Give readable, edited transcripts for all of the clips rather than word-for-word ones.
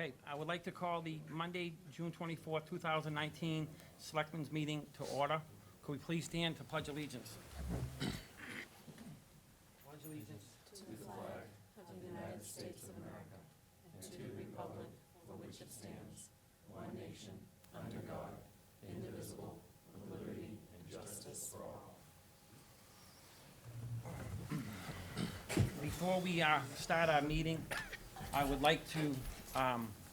Okay, I would like to call the Monday, June 24th, 2019 Selectmen's meeting to order. Could we please stand to pledge allegiance? Pledge allegiance. To the flag of the United States of America and to the republic for which it stands, one nation, under God, indivisible, with liberty and justice for all. Before we start our meeting, I would like to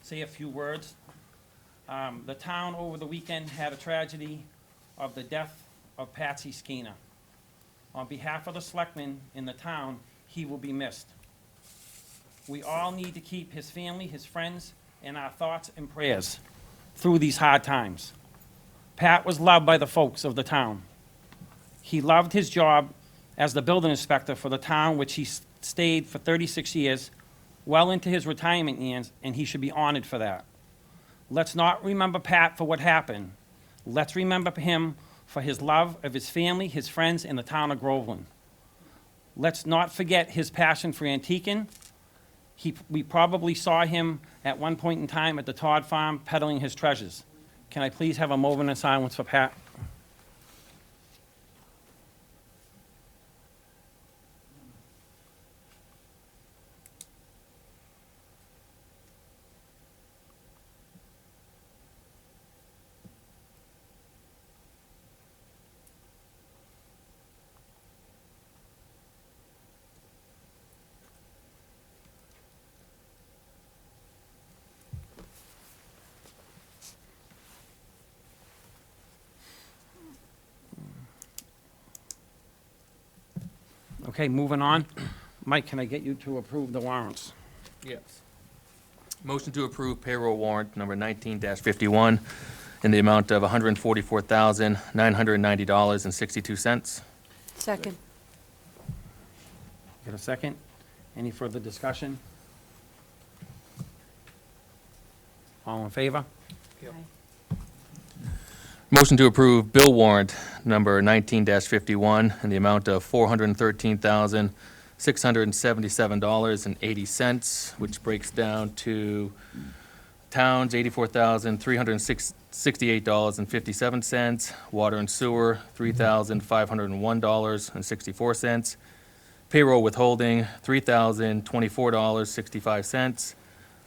say a few words. The town over the weekend had a tragedy of the death of Patsy Skeena. On behalf of the selectmen in the town, he will be missed. We all need to keep his family, his friends, in our thoughts and prayers through these hard times. Pat was loved by the folks of the town. He loved his job as the building inspector for the town, which he stayed for 36 years, well into his retirement years, and he should be honored for that. Let's not remember Pat for what happened. Let's remember him for his love of his family, his friends, and the town of Groveland. Let's not forget his passion for antiquing. We probably saw him at one point in time at the Todd Farm peddling his treasures. Can I please have a moment of silence for Pat? Okay, moving on. Mike, can I get you to approve the warrants? Yes. Motion to approve payroll warrant number 19-51 in the amount of $144,990.62. Second. Get a second? Any further discussion? All in favor? Aye. Motion to approve bill warrant number 19-51 in the amount of $413,677.80, which breaks down to towns, $84,368.57, water and sewer, $3,501.64, payroll withholding, $3,024.65,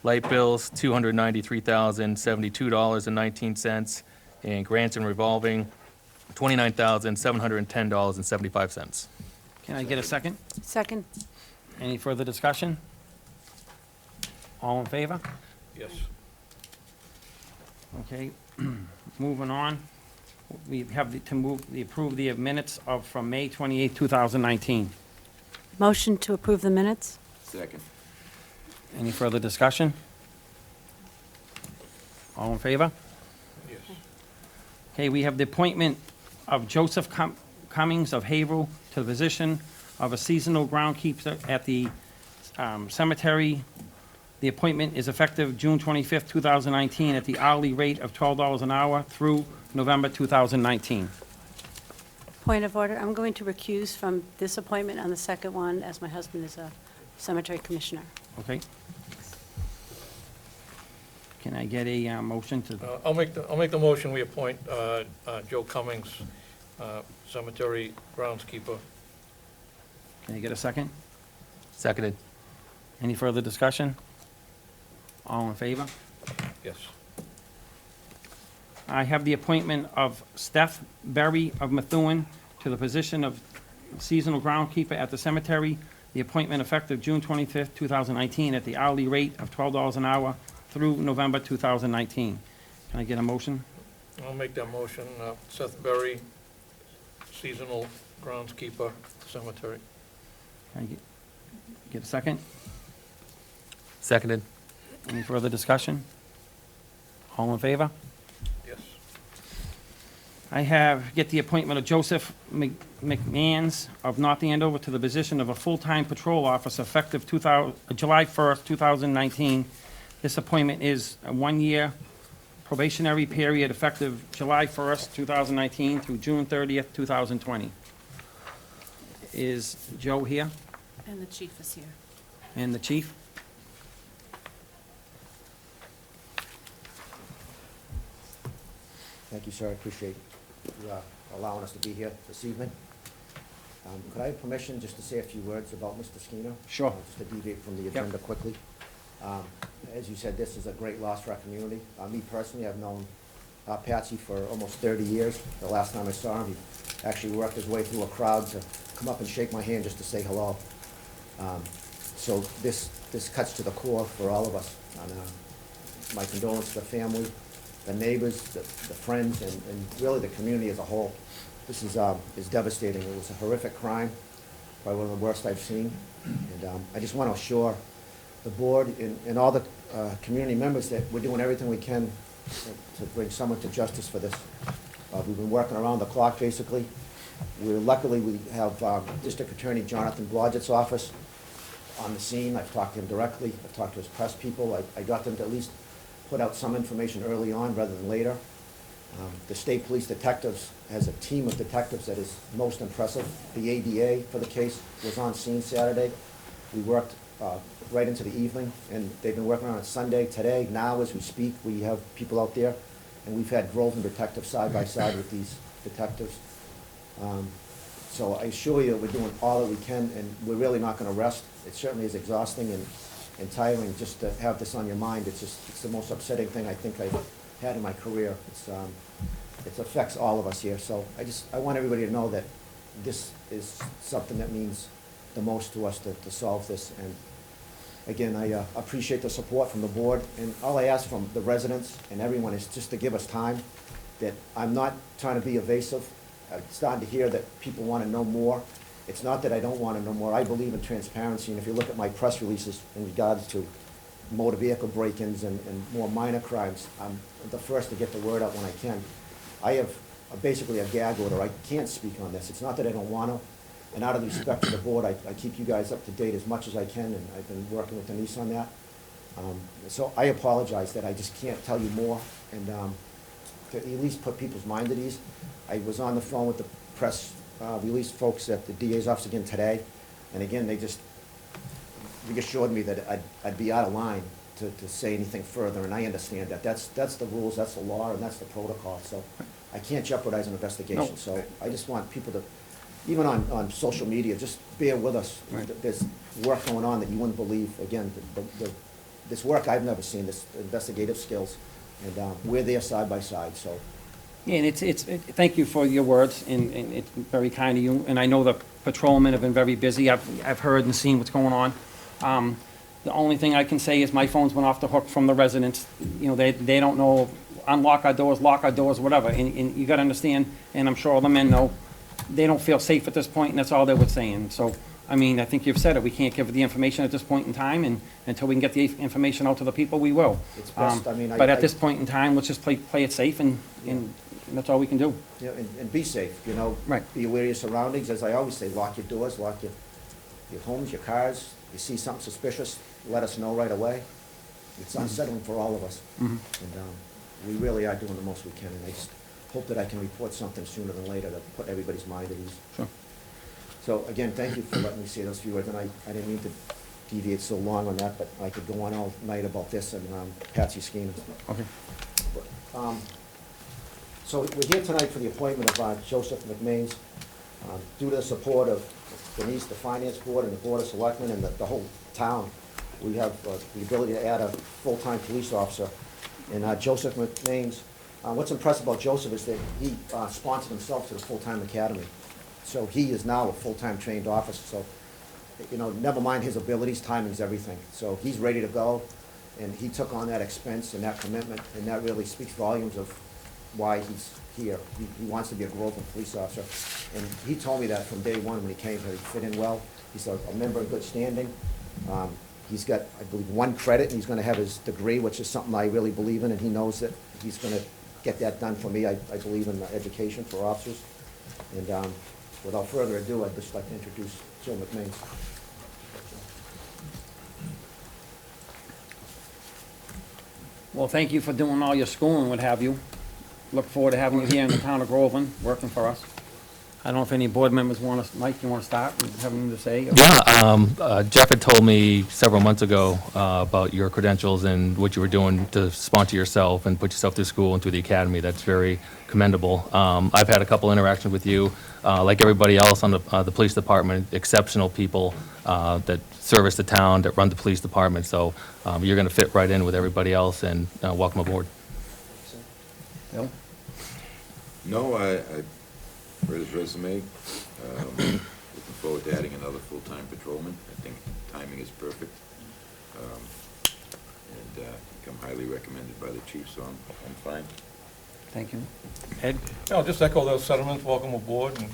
light bills, $293,072.19, and grants and revolving, $29,710.75. Can I get a second? Second. Any further discussion? All in favor? Yes. Okay, moving on. We have to approve the minutes from May 28, 2019. Motion to approve the minutes? Second. Any further discussion? All in favor? Yes. Okay, we have the appointment of Joseph Cummings of Haverhill to the position of a seasonal groundskeeper at the cemetery. The appointment is effective June 25th, 2019, at the hourly rate of $12 an hour through November 2019. Point of order, I'm going to recuse from this appointment on the second one, as my husband is a cemetery commissioner. Okay? Can I get a motion to, I'll make the motion, we appoint Joe Cummings, cemetery groundskeeper. can I get a second? Seconded. Any further discussion? All in favor? Yes. I have the appointment of Steph Berry of Methuen to the position of seasonal groundskeeper at the cemetery. The appointment effective June 25th, 2019, at the hourly rate of $12 an hour through November 2019. Can I get a motion? I'll make that motion, Seth Berry, seasonal groundskeeper, cemetery. Can I get a second? Seconded. Any further discussion? All in favor? Yes. I get the appointment of Joseph McMahons of North Andover to the position of a full-time patrol officer effective July 1st, 2019. This appointment is a one-year probationary period effective July 1st, 2019 through June 30th, 2020. Is Joe here? And the chief is here. And the chief? Thank you, sir. I appreciate you allowing us to be here this evening. Could I have permission just to say a few words about Mr. Skeena? Sure. Just to deviate from the agenda quickly. As you said, this is a great loss for our community. Me personally, I've known Patsy for almost 30 years. The last time I saw him, he actually worked his way through a crowd to come up and shake my hand just to say hello. So this cuts to the core for all of us. And, my condolences to the family, the neighbors, the friends, and really the community as a whole. This is devastating. It was a horrific crime, probably one of the worst I've seen. And I just want to assure the board and all the community members that we're doing everything we can to bring someone to justice for this. We've been working around the clock, basically. Luckily, we have District Attorney Jonathan Blodgett's office on the scene. I've talked to him directly. I've talked to his press people. I got them to at least put out some information early on rather than later. The state police detectives has a team of detectives that is most impressive. The ADA for the case was on scene Saturday. We worked right into the evening, and they've been working on it Sunday. Today, now as we speak, we have people out there, and we've had Groveland detectives side by side with these detectives. So I assure you, we're doing all that we can, and we're really not going to rest. It certainly is exhausting and tiring just to have this on your mind. It's the most upsetting thing I think I've had in my career. It affects all of us here. So I want everybody to know that this is something that means the most to us to solve this. And again, I appreciate the support from the board. And all I ask from the residents and everyone is just to give us time, that I'm not trying to be evasive. I'm starting to hear that people want to know more. It's not that I don't want to know more. I believe in transparency, and if you look at my press releases in regards to motor vehicle break-ins and more minor crimes, I'm the first to get the word out when I can. I have basically a gag order. I can't speak on this. It's not that I don't want to, and out of respect to the board, I keep you guys up to date as much as I can, and I've been working with Denise on that. So I apologize that I just can't tell you more, and to at least put people's mind at ease. I was on the phone with the press release folks at the DA's office again today, and again, they just reassured me that I'd be out of line to say anything further, and I understand that. That's the rules, that's the law, and that's the protocol, so I can't jeopardize an investigation. No. So I just want people to, even on social media, just bear with us. Right. There's work going on that you wouldn't believe. Again, this work I've never seen, this investigative skills, and we're there side by side, so. Yeah, and thank you for your words, and it's very kind of you. And I know the patrolmen have been very busy. I've heard and seen what's going on. The only thing I can say is my phone's went off the hook from the residents. You know, they don't know, unlock our doors, lock our doors, whatever. And you gotta understand, and I'm sure all the men know, they don't feel safe at this point, and that's all they were saying. So, I mean, I think you've said it. We can't give the information at this point in time, and until we can get the information out to the people, we will. It's best, I mean, But at this point in time, let's just play it safe, and that's all we can do. You know, and be safe, you know. Right. Be aware of your surroundings. As I always say, lock your doors, lock your homes, your cars. You see something suspicious, let us know right away. It's unsettling for all of us. Mhm. And we really are doing the most we can, and I just hope that I can report something sooner than later to put everybody's mind at ease. Sure. So again, thank you for letting me say those few words, and I didn't mean to deviate so long on that, but I could go on all night about this and Patsy Skeena. Okay. So we're here tonight for the appointment of Joseph McMains. Due to the support of Denise, the Finance Board, and the Board of Selectmen, and the whole town, we have the ability to add a full-time police officer. And Joseph McMains, what's impressive about Joseph is that he sponsored himself to the full-time academy. So he is now a full-time trained officer. So, you know, never mind his abilities, timing's everything. So he's ready to go, and he took on that expense and that commitment, and that really speaks volumes of why he's here. He wants to be a Groveland police officer. And he told me that from day one when he came here. He fit in well. He's a member in good standing. He's got, I believe, 1 credit, and he's gonna have his degree, which is something I really believe in, and he knows that he's gonna get that done for me. I believe in education for officers. And without further ado, I'd just like to introduce Joe McMains. Well, thank you for doing all your schooling, what have you. Look forward to having you here in the town of Groveland, working for us. I don't know if any board members want to, Mike, you want to start and have them to say? or- Yeah, Jeff had told me several months ago about your credentials and what you were doing to sponsor yourself and put yourself through school and through the academy. That's very commendable. I've had a couple interactions with you, like everybody else on the police department, exceptional people that service the town, that run the police department. So you're going to fit right in with everybody else, and welcome aboard. Bill? No, I read his resume. Looking forward to adding another full-time patrolman. I think timing is perfect. And I'm highly recommended by the chief, so I'm fine. Thank you. Ed? I'll just echo those sentiments, welcome aboard, and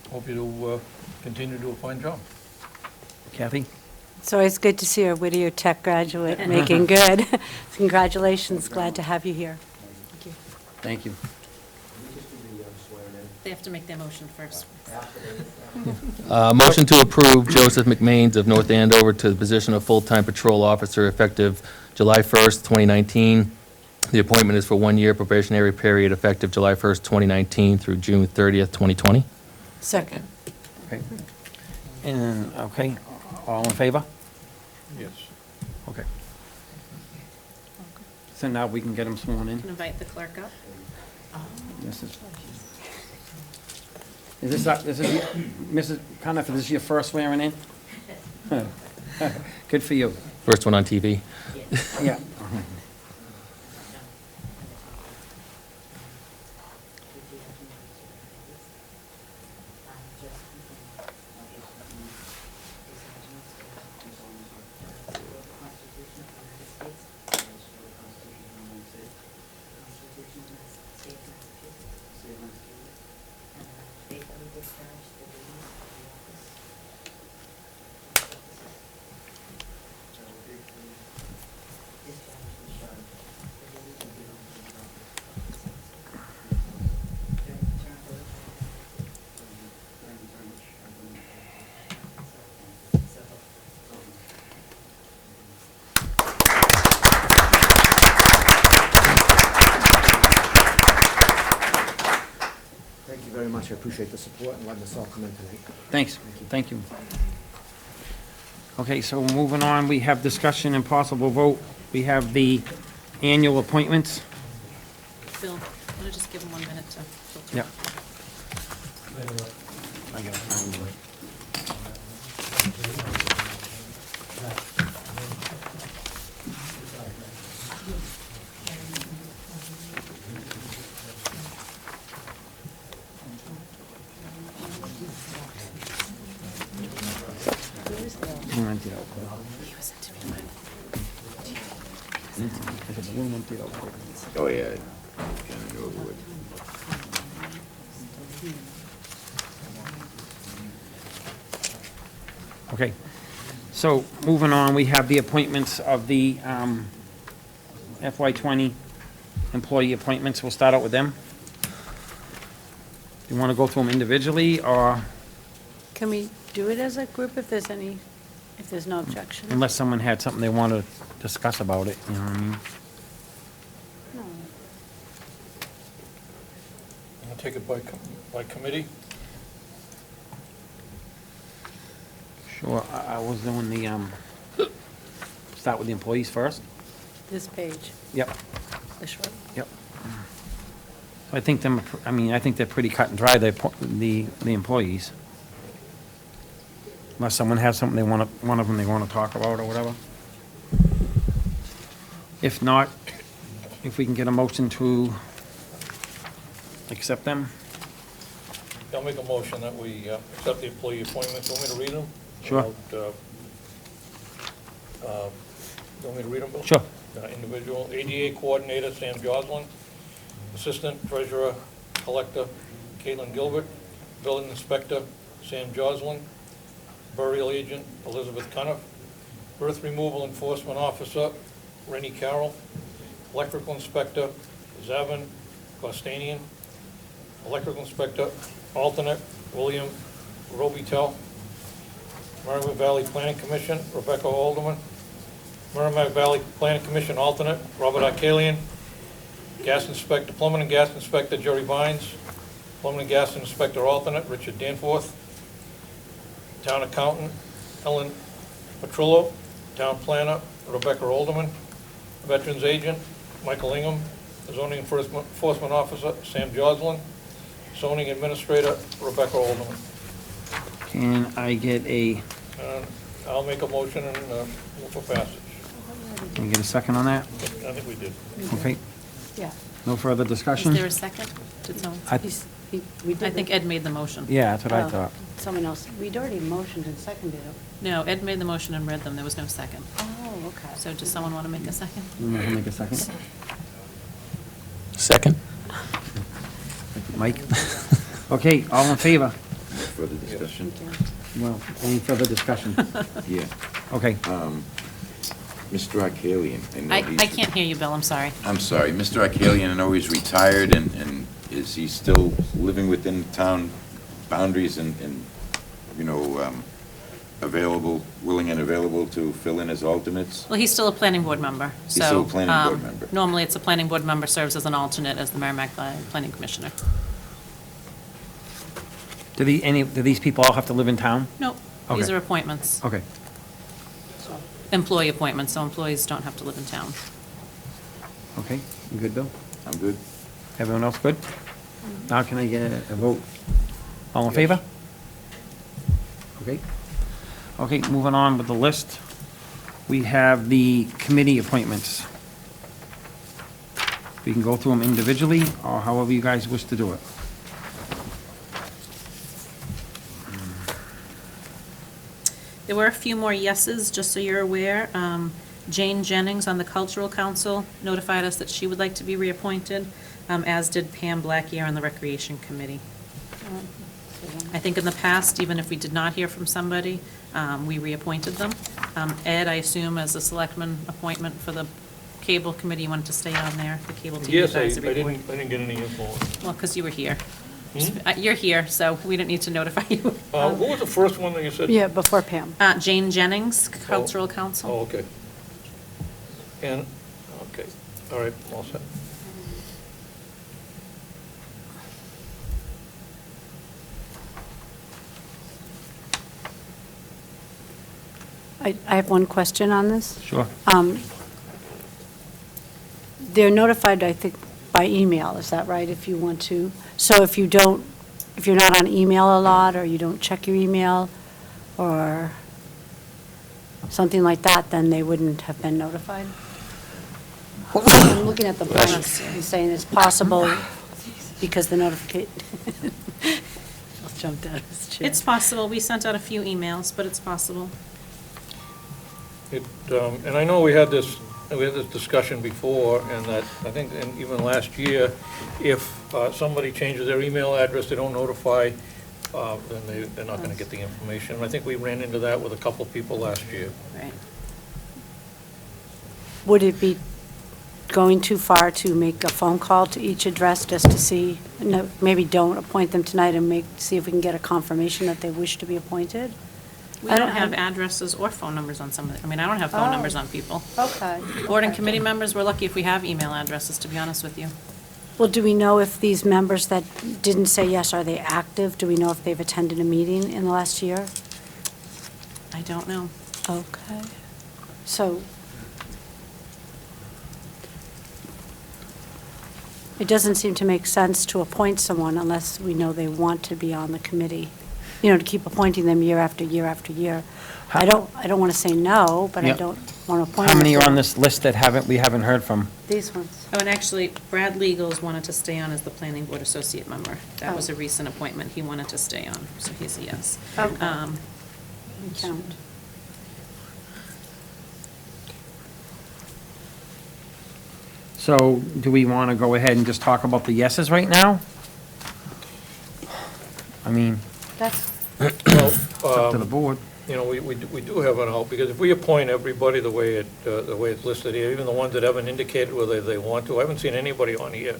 hope you do continue to do a fine job. Kathy? It's always good to see a Whittier Tech graduate making good. Congratulations, glad to have you here. Thank you. They have to make their motion first. Motion to approve Joseph McMains of North Andover to the position of full-time patrol officer effective July 1st, 2019. The appointment is for 1 year probationary period effective July 1st, 2019 through June 30th, 2020. Second. Okay. And, okay, all in favor? Yes. Okay. So now we can get them sworn in. Can invite the clerk up. This is, Mrs. Conifer, this is your first swearing in? Good for you. First one on TV. Yeah. Thank you very much. I appreciate the support and letting us all come in tonight. Thanks, thank you. Okay, so moving on, we have discussion and possible vote. We have the annual appointments. Bill, want to just give him 1 minute to filter? Yep. I gotta find one. Room emptied out quick. He was interviewed. I said, room emptied out quick. Oh, yeah. Kind of over with. Okay, so moving on, we have the appointments of the FY '20 employee appointments. We'll start out with them. You want to go through them individually, or Can we do it as a group if there's any, if there's no objection? unless someone had something they want to discuss about it, you know what I mean? No. I'll take it by committee. Sure, I was doing the, start with the employees first? This page, Yep, this one. yep. I think them, I mean, I think they're pretty cut and dry, the employees. Unless someone has something they want to, one of them they want to talk about or whatever. If not, if we can get a motion to accept them? I'll make a motion that we accept the employee appointments. Want me to read them? Sure. Want me to read them, Bill? Sure. Individual, ADA Coordinator, Sam Joslin. Assistant Treasurer, Collector, Caitlin Gilbert. Building Inspector, Sam Joslin. Burial Agent, Elizabeth Cuniff. Earth Removal Enforcement Officer, Rennie Carroll. Electrical Inspector, Zavin Costanian. Electrical Inspector, Alternate, William Robitel. Merrimack Valley Planning Commission, Rebecca Alderman. Merrimack Valley Planning Commission Alternate, Robert Arcalian. Gas Inspector, Plumbing and Gas Inspector, Jerry Vines. Plumbing and gas inspector alternate, Richard Danforth. Town accountant, Ellen Petrillo. Town planner, Rebecca Olderman. Veterans agent, Michael Ingham. Zoning enforcement officer, Sam Joslin. Zoning administrator, Rebecca Olderman. Can I get a, And I'll make a motion and move for passage. can you get a second on that? I think we did. Okay, Yeah. no further Is discussion? there a second? Did someone? I- We did. I think Ed made the motion. Yeah, that's what I Oh, thought. Someone else, we'd already motioned and seconded it. No, Ed made the motion and read them. There was no second. Oh, okay. So does someone want to make a second? You want to make a second? Second? Mike? Okay, all in favor? Further discussion? Well, any further discussion? Yeah. Okay, Mr. Arkalian, I know I he's... can't hear you, Bill, I'm sorry. I'm sorry, Mr. Arkalian, I know he's retired, and is he still living within town boundaries and, you know, available, willing and available to fill in as alternates? Well, he's still a planning board member, so. He's still a planning board member. Normally, it's a planning board member serves as an alternate as the Merrimack Planning Commissioner. do these people all have to live in town? Nope, these Okay. are appointments, Okay, employee appointments, so employees don't have to live in town. okay, you good, Bill? I'm good. Everyone else good? Now can I get a vote? All in favor? Okay. Okay, moving on with the list. We have the committee appointments. We can go through them individually, or however you guys wish to do it. There were a few more yeses, just so you're aware. Jane Jennings on the Cultural Council notified us that she would like to be reappointed, as did Pam Blackier on the Recreation Committee. I think in the past, even if we did not hear from somebody, we reappointed them. Ed, I assume as a selectman appointment for the Cable Committee, you wanted to stay on there, the Cable TV Yes, I Advisory Board? didn't get any info. Well, because you were here. Hmm? You're here, so we don't need to notify you. What was the first one that you said? Yeah, before Pam. Jane Jennings, Cultural Council. Oh, okay. And, okay, all right, all set. I have one question on this. Sure. They're notified, I think, by email, is that right, if you want to? So if you don't, if you're not on email a lot, or you don't check your email, or something like that, then they wouldn't have been notified? I'm looking at the blank and saying it's possible because the notification. Phil jumped out of his chair. It's possible. We sent out a few emails, but it's possible. And I know we had this discussion before, and that, I think, and even last year, if somebody changes their email address, they don't notify, then they're not gonna get the information. I think we ran into that with a couple of people last year. Right. Would it be going too far to make a phone call to each address just to see, no, maybe don't appoint them tonight and see if we can get a confirmation that they wish to be appointed? We I don't don't have have- addresses or phone numbers on some of the, I mean, I don't have phone Oh. numbers on people. Okay. Board and committee members, we're lucky if we have email addresses, to be honest with you. Well, do we know if these members that didn't say yes, are they active? Do we know if they've attended a meeting in the last year? I don't know. Okay. So it doesn't seem to make sense to appoint someone unless we know they want to be on the committee, you know, to keep appointing them year after year after year. I don't want to say no, but I Yep. don't want to appoint How them. many if are on they- this list that we haven't heard from? These ones. Oh, and actually, Brad Legals wanted to stay on as the planning board associate member. That was Oh. a recent appointment. He wanted to stay on, so he's a yes. Okay. Um, Count. So do we want to go ahead and just talk about the yeses right now? I mean, That's, Well, it's up to the board. you know, we do have an out, because if we appoint everybody the way it's listed here, even the ones that haven't indicated whether they want to, I haven't seen anybody on here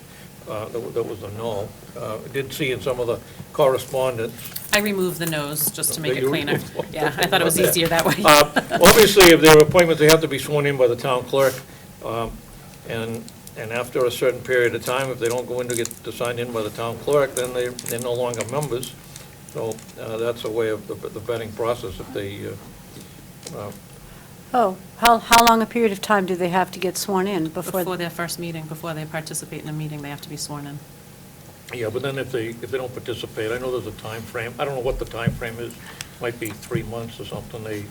that was a no. I did see in some of the correspondence. I removed the no's just to make That it you cleaner. removed one. Yeah, I thought it was easier that way. Obviously, if there are appointments, they have to be sworn in by the town clerk. And And after a certain period of time, if they don't go in to get signed in by the town clerk, then they're no longer members. So that's a way of the vetting process if they, Oh, how long a period of time do they have to get sworn in before? Before their first meeting, before they participate in a meeting, they have to be sworn in. yeah, but then if they don't participate, I know there's a time frame. I don't know what the time frame is. Might be 3 months or something. I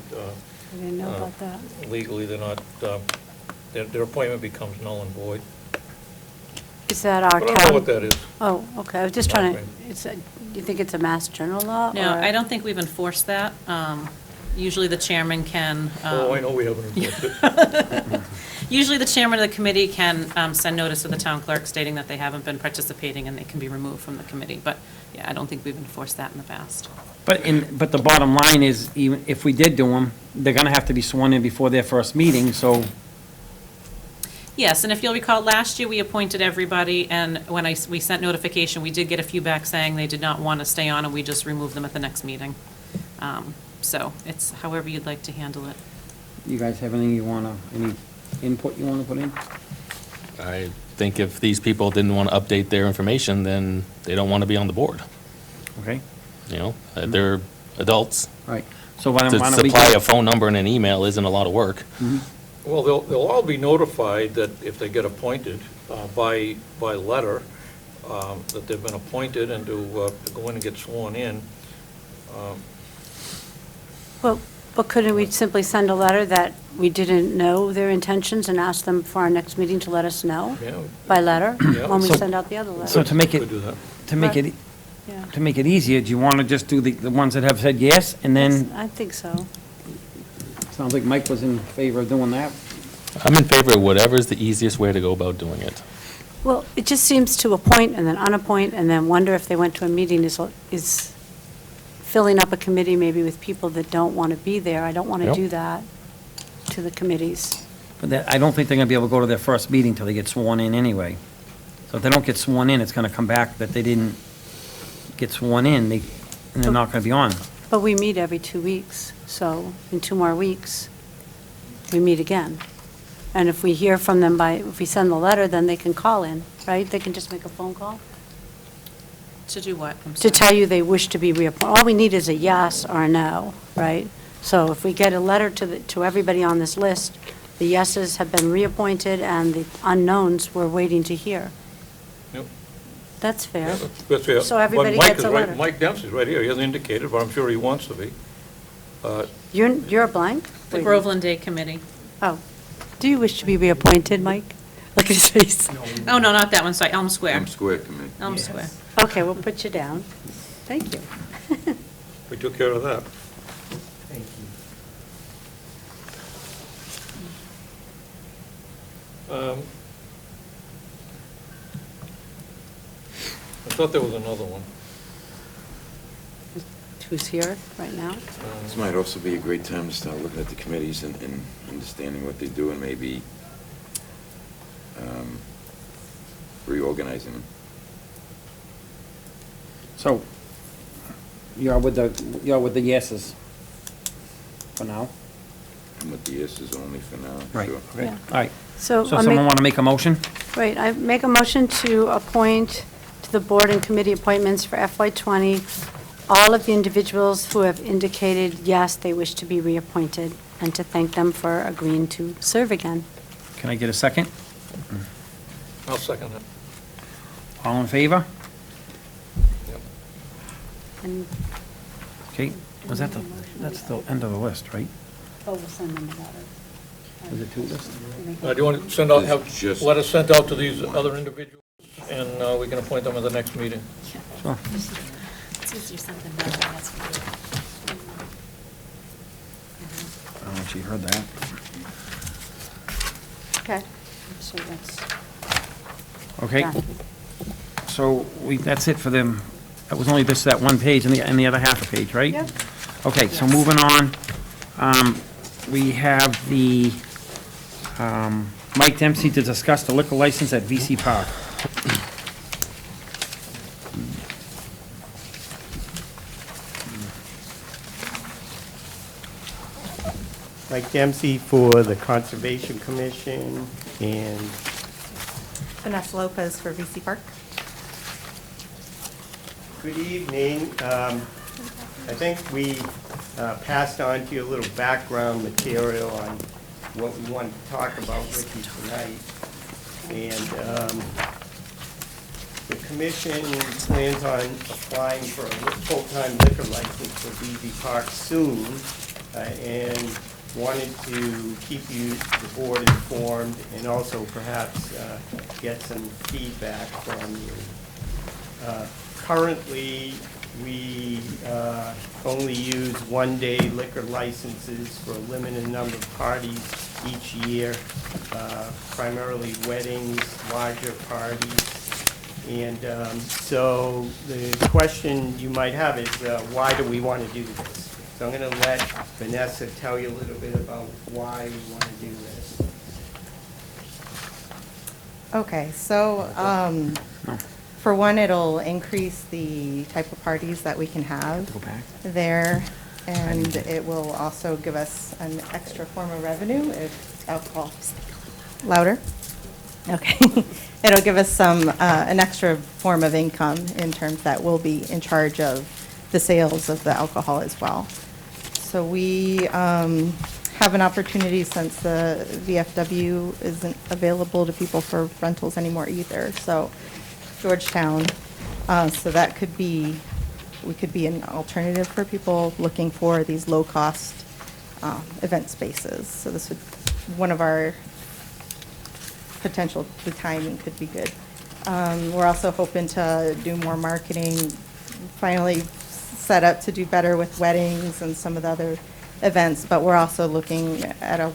didn't know about that. Legally, they're not, their appointment becomes null and void. Is that our But I don't know town? what that is. Oh, okay, I was just trying to, Timeframe. do you think it's a mass general law? No, or- I don't think we've enforced that. Usually the chairman can. Oh, I know we haven't enforced it. Usually the chairman of the committee can send notice to the town clerk stating that they haven't been participating and they can be removed from the committee. But, yeah, I don't think we've enforced that in the past. But the bottom line is, even if we did do them, they're gonna have to be sworn in before their first meeting, so, Yes, and if you'll recall, last year we appointed everybody, and when we sent notification, we did get a few back saying they did not want to stay on, and we just removed them at the next meeting. So it's however you'd like to handle it. you guys have anything you wanna, any input you wanna put in? I think if these people didn't want to update their information, then they don't want to be on the board, Okay, you know? They're adults. all right, so why To don't we? supply a phone number and an email isn't a lot of work. Well, they'll all be notified that if they get appointed by letter, that they've been appointed and to go in and get sworn in. Well, but couldn't we simply send a letter that we didn't know their intentions and ask them for our next meeting to let us know Yeah, by letter Yeah. when we So- send out the other So letter? to make it, could do that. to make it, Yeah. to make it easier, do you wanna just do the ones that have said yes, and then, I think so. sounds like Mike was in favor of doing that? I'm in favor of whatever's the easiest way to go about doing it. Well, it just seems to appoint and then unappoint and then wonder if they went to a meeting is filling up a committee maybe with people that don't want to be there. I don't want to Yep. do that to the committees. But I don't think they're gonna be able to go to their first meeting till they get sworn in anyway. So if they don't get sworn in, it's gonna come back that they didn't get sworn in, and they're not gonna be on. But we meet every 2 weeks, so in 2 more weeks, we meet again. And if we hear from them if we send the letter, then they can call in, right? They can just make a phone call To do what? I'm to sorry. tell you they wish to be reappointed. All we need is a yes or a no, right? So if we get a letter to everybody on this list, the yeses have been reappointed and the unknowns we're waiting to hear. Yep. That's fair. That's fair. So everybody But Mike gets is a right- letter. Mike Dempsey's right here. He hasn't indicated, but I'm sure he wants to be. You're a blank? The Wait. Groveland Day Committee. Oh. Do you wish to be reappointed, Mike? Look at his face. Oh, no, not that one, sorry, Elm Square. Elm Square Committee. Elm Square. Okay, we'll put you down. Thank you. We took care of that. Thank you. I thought there was another one. Who's here right now? This might also be a great time to start looking at the committees and understanding what they do and maybe reorganizing them. So, you're with the yeses for now? And with the yeses only for now. Right, Sure. okay, Yeah. all right. So So I'll someone make, wanna make a motion? right, I make a motion to appoint to the board and committee appointments for FY '20 all of the individuals who have indicated, yes, they wish to be reappointed, and to thank them for agreeing to serve again. Can I get a second? I'll second it. All in favor? Yep. And, Okay, was that that's the end of the list, right? oh, we'll send them a letter. Is it two lists? Do you want to send out, have Just- letters sent out to these other individuals, and we can appoint them at the next meeting? Sure. It's easier said than done, but that's fine. I don't know if you heard that. Okay. So that's Okay, done. so that's it for them. That was only just that one page and the other half a page, right? Yep. Okay, so moving on, we have the, Mike Dempsey to discuss the liquor license at VC Park. Mike Dempsey for the Conservation Commission, and Vanessa Lopez for VC Park. Good evening. I think we passed on to you a little background material on what we want to talk about with you tonight. And the commission plans on applying for a full-time liquor license for BB Park soon, and wanted to keep you, the board, informed, and also perhaps get some feedback from you. Currently, we only use one-day liquor licenses for a limited number of parties each year, primarily weddings, larger parties. And so the question you might have is, why do we want to do this? So I'm going to let Vanessa tell you a little bit about why we want to do this. Okay, so for one, it'll increase the type of parties that we can have there, and it will also give us an extra form of revenue if alcohol. Louder? Okay. It'll give us some, an extra form of income in terms that we'll be in charge of the sales of the alcohol as well. So we have an opportunity, since the VFW isn't available to people for rentals anymore either, so Georgetown, so that could be, we could be an alternative for people looking for these low-cost event spaces. So this would, one of our potential, the timing could be good. We're also hoping to do more marketing, finally set up to do better with weddings and some of the other events, but we're also looking at a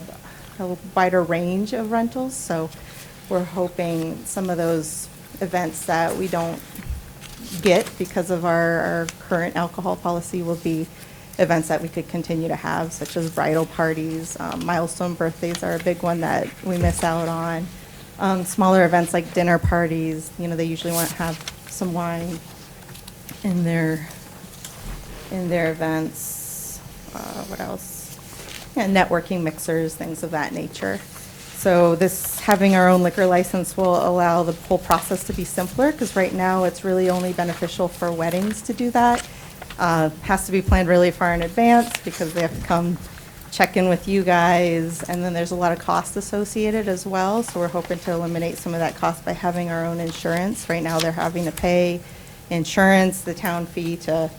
wider range of rentals. So we're hoping some of those events that we don't get because of our current alcohol policy will be events that we could continue to have, such as bridal parties. Milestone birthdays are a big one that we miss out on. Smaller events like dinner parties, you know, they usually want to have some wine in their events. What else? Yeah, networking mixers, things of that nature. So this, having our own liquor license will allow the whole process to be simpler, because right now it's really only beneficial for weddings to do that. Has to be planned really far in advance because they have to come check in with you guys, and then there's a lot of cost associated as well. So we're hoping to eliminate some of that cost by having our own insurance. Right now they're having to pay insurance, the town fee to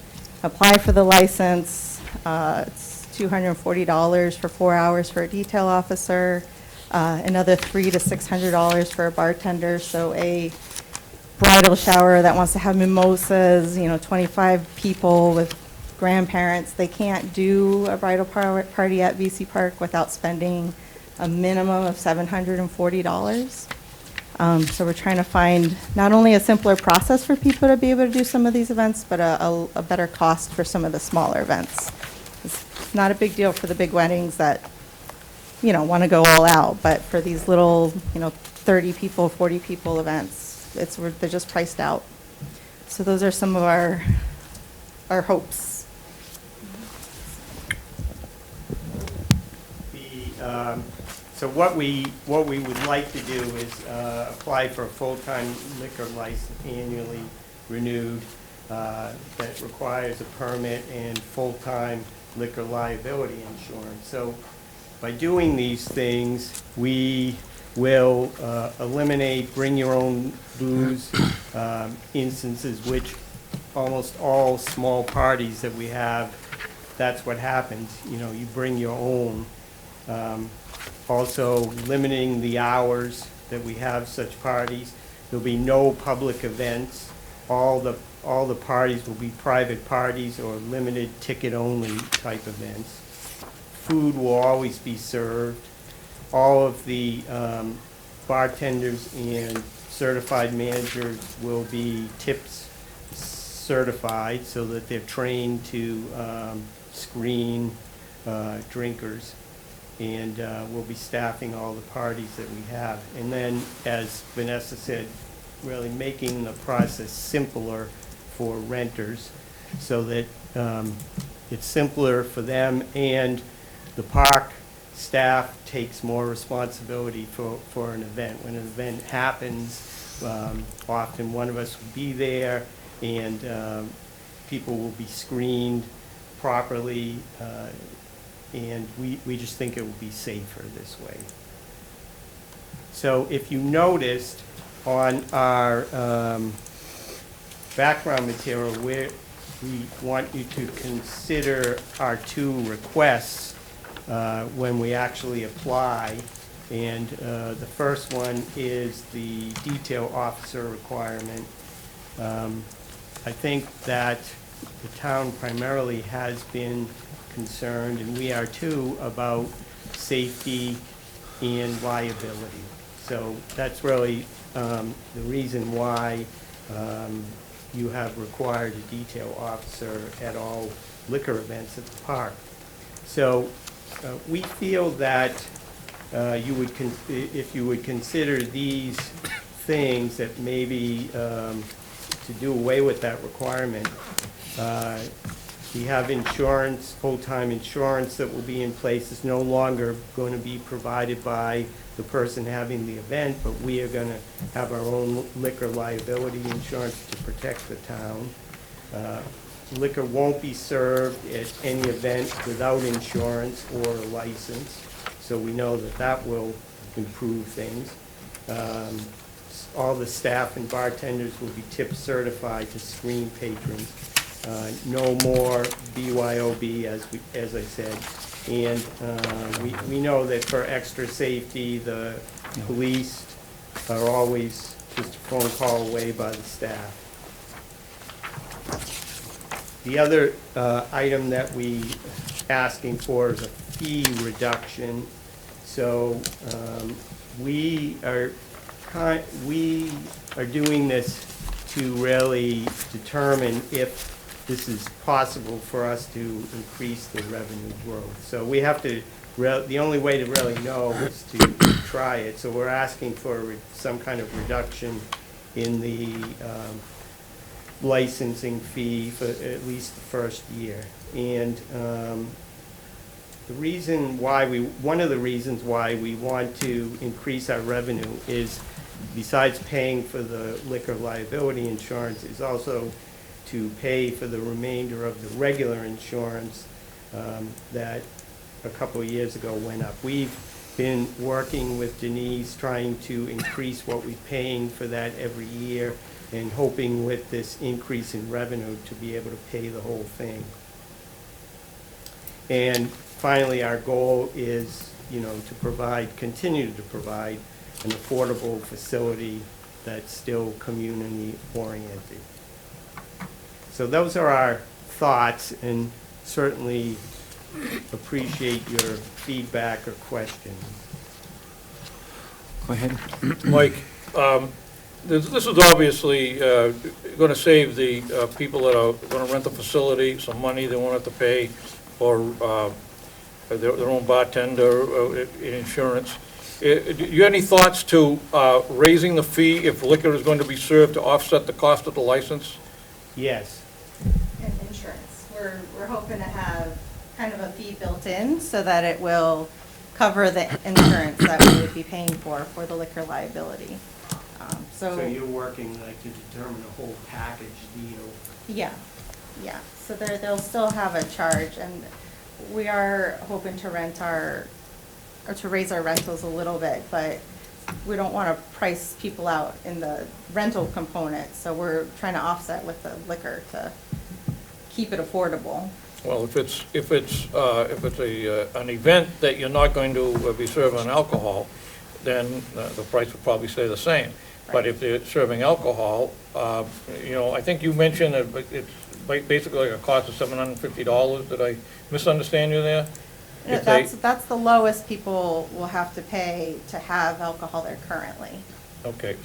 apply for the license. It's $240 for 4 hours for a detail officer, another $300 to $600 for a bartender. So a bridal shower that wants to have mimosas, you know, 25 people with grandparents, they can't do a bridal party at VC Park without spending a minimum of $740. So we're trying to find not only a simpler process for people to be able to do some of these events, but a better cost for some of the smaller events. It's not a big deal for the big weddings that, you know, want to go all out, but for these little, you know, 30 people, 40 people events, they're just priced out. So those are some of our hopes. So what we would like to do is apply for a full-time liquor license annually renewed that requires a permit and full-time liquor liability insurance. So by doing these things, we will eliminate bring your own booze instances, which almost all small parties that we have, that's what happens. You know, you bring your own. Also limiting the hours that we have such parties. There'll be no public events. All the parties will be private parties or limited ticket-only type events. Food will always be served. All of the bartenders and certified managers will be tips certified so that they're trained to screen drinkers. And we'll be staffing all the parties that we have. And then, as Vanessa said, really making the process simpler for renters so that it's simpler for them, and the park staff takes more responsibility for an event. When an event happens, Often one of us will be there, and people will be screened properly, and we just think it will be safer this way. So if you noticed on our background material, we want you to consider our two requests when we actually apply. And the first one is the detail officer requirement. I think that the town primarily has been concerned, and we are too, about safety and liability. So that's really the reason why you have required a detail officer at all liquor events at the park. So we feel that if you would consider these things, that maybe to do away with that requirement. We have insurance, full-time insurance that will be in place. It's no longer going to be provided by the person having the event, but we are going to have our own liquor liability insurance to protect the town. Liquor won't be served at any event without insurance or a license, so we know that that will improve things. All the staff and bartenders will be tip certified to screen patrons. No more BYOB, as I said. And we know that for extra safety, the police are always just a phone call away by the staff. The other item that we asking for is a fee reduction. So we are doing this to really determine if this is possible for us to increase the revenue growth. So we have to, the only way to really know is to try it. So we're asking for some kind of reduction in the licensing fee for at least the first year. And one of the reasons why we want to increase our revenue is, besides paying for the liquor liability insurance, is also to pay for the remainder of the regular insurance that a couple of years ago went up. We've been working with Denise, trying to increase what we're paying for that every year, and hoping with this increase in revenue to be able to pay the whole thing. And finally, our goal is, to continue to provide an affordable facility that's still community-oriented. So those are our thoughts, and certainly appreciate your feedback or questions. Go ahead. Mike, this is obviously going to save the people that are going to rent the facility some money. They won't have to pay for their own bartender insurance. Do you have any thoughts to raising the fee if liquor is going to be served to offset the cost of the license? Yes. And insurance. We're hoping to have kind of a fee built in so that it will cover the insurance that we would be paying for the liquor liability. So you're working to determine a whole package deal? Yeah. So they'll still have a charge, and we are hoping to raise our rentals a little bit, but we don't want to price people out in the rental component, so we're trying to offset with the liquor to keep it affordable. Well, if it's an event that you're not going to be serving alcohol, then the price would probably stay the same. But Right. if they're serving alcohol, I think you mentioned that it's basically like a cost of $750. Did I misunderstand you there? If they- That's the lowest people will have to pay to have alcohol there currently. Okay.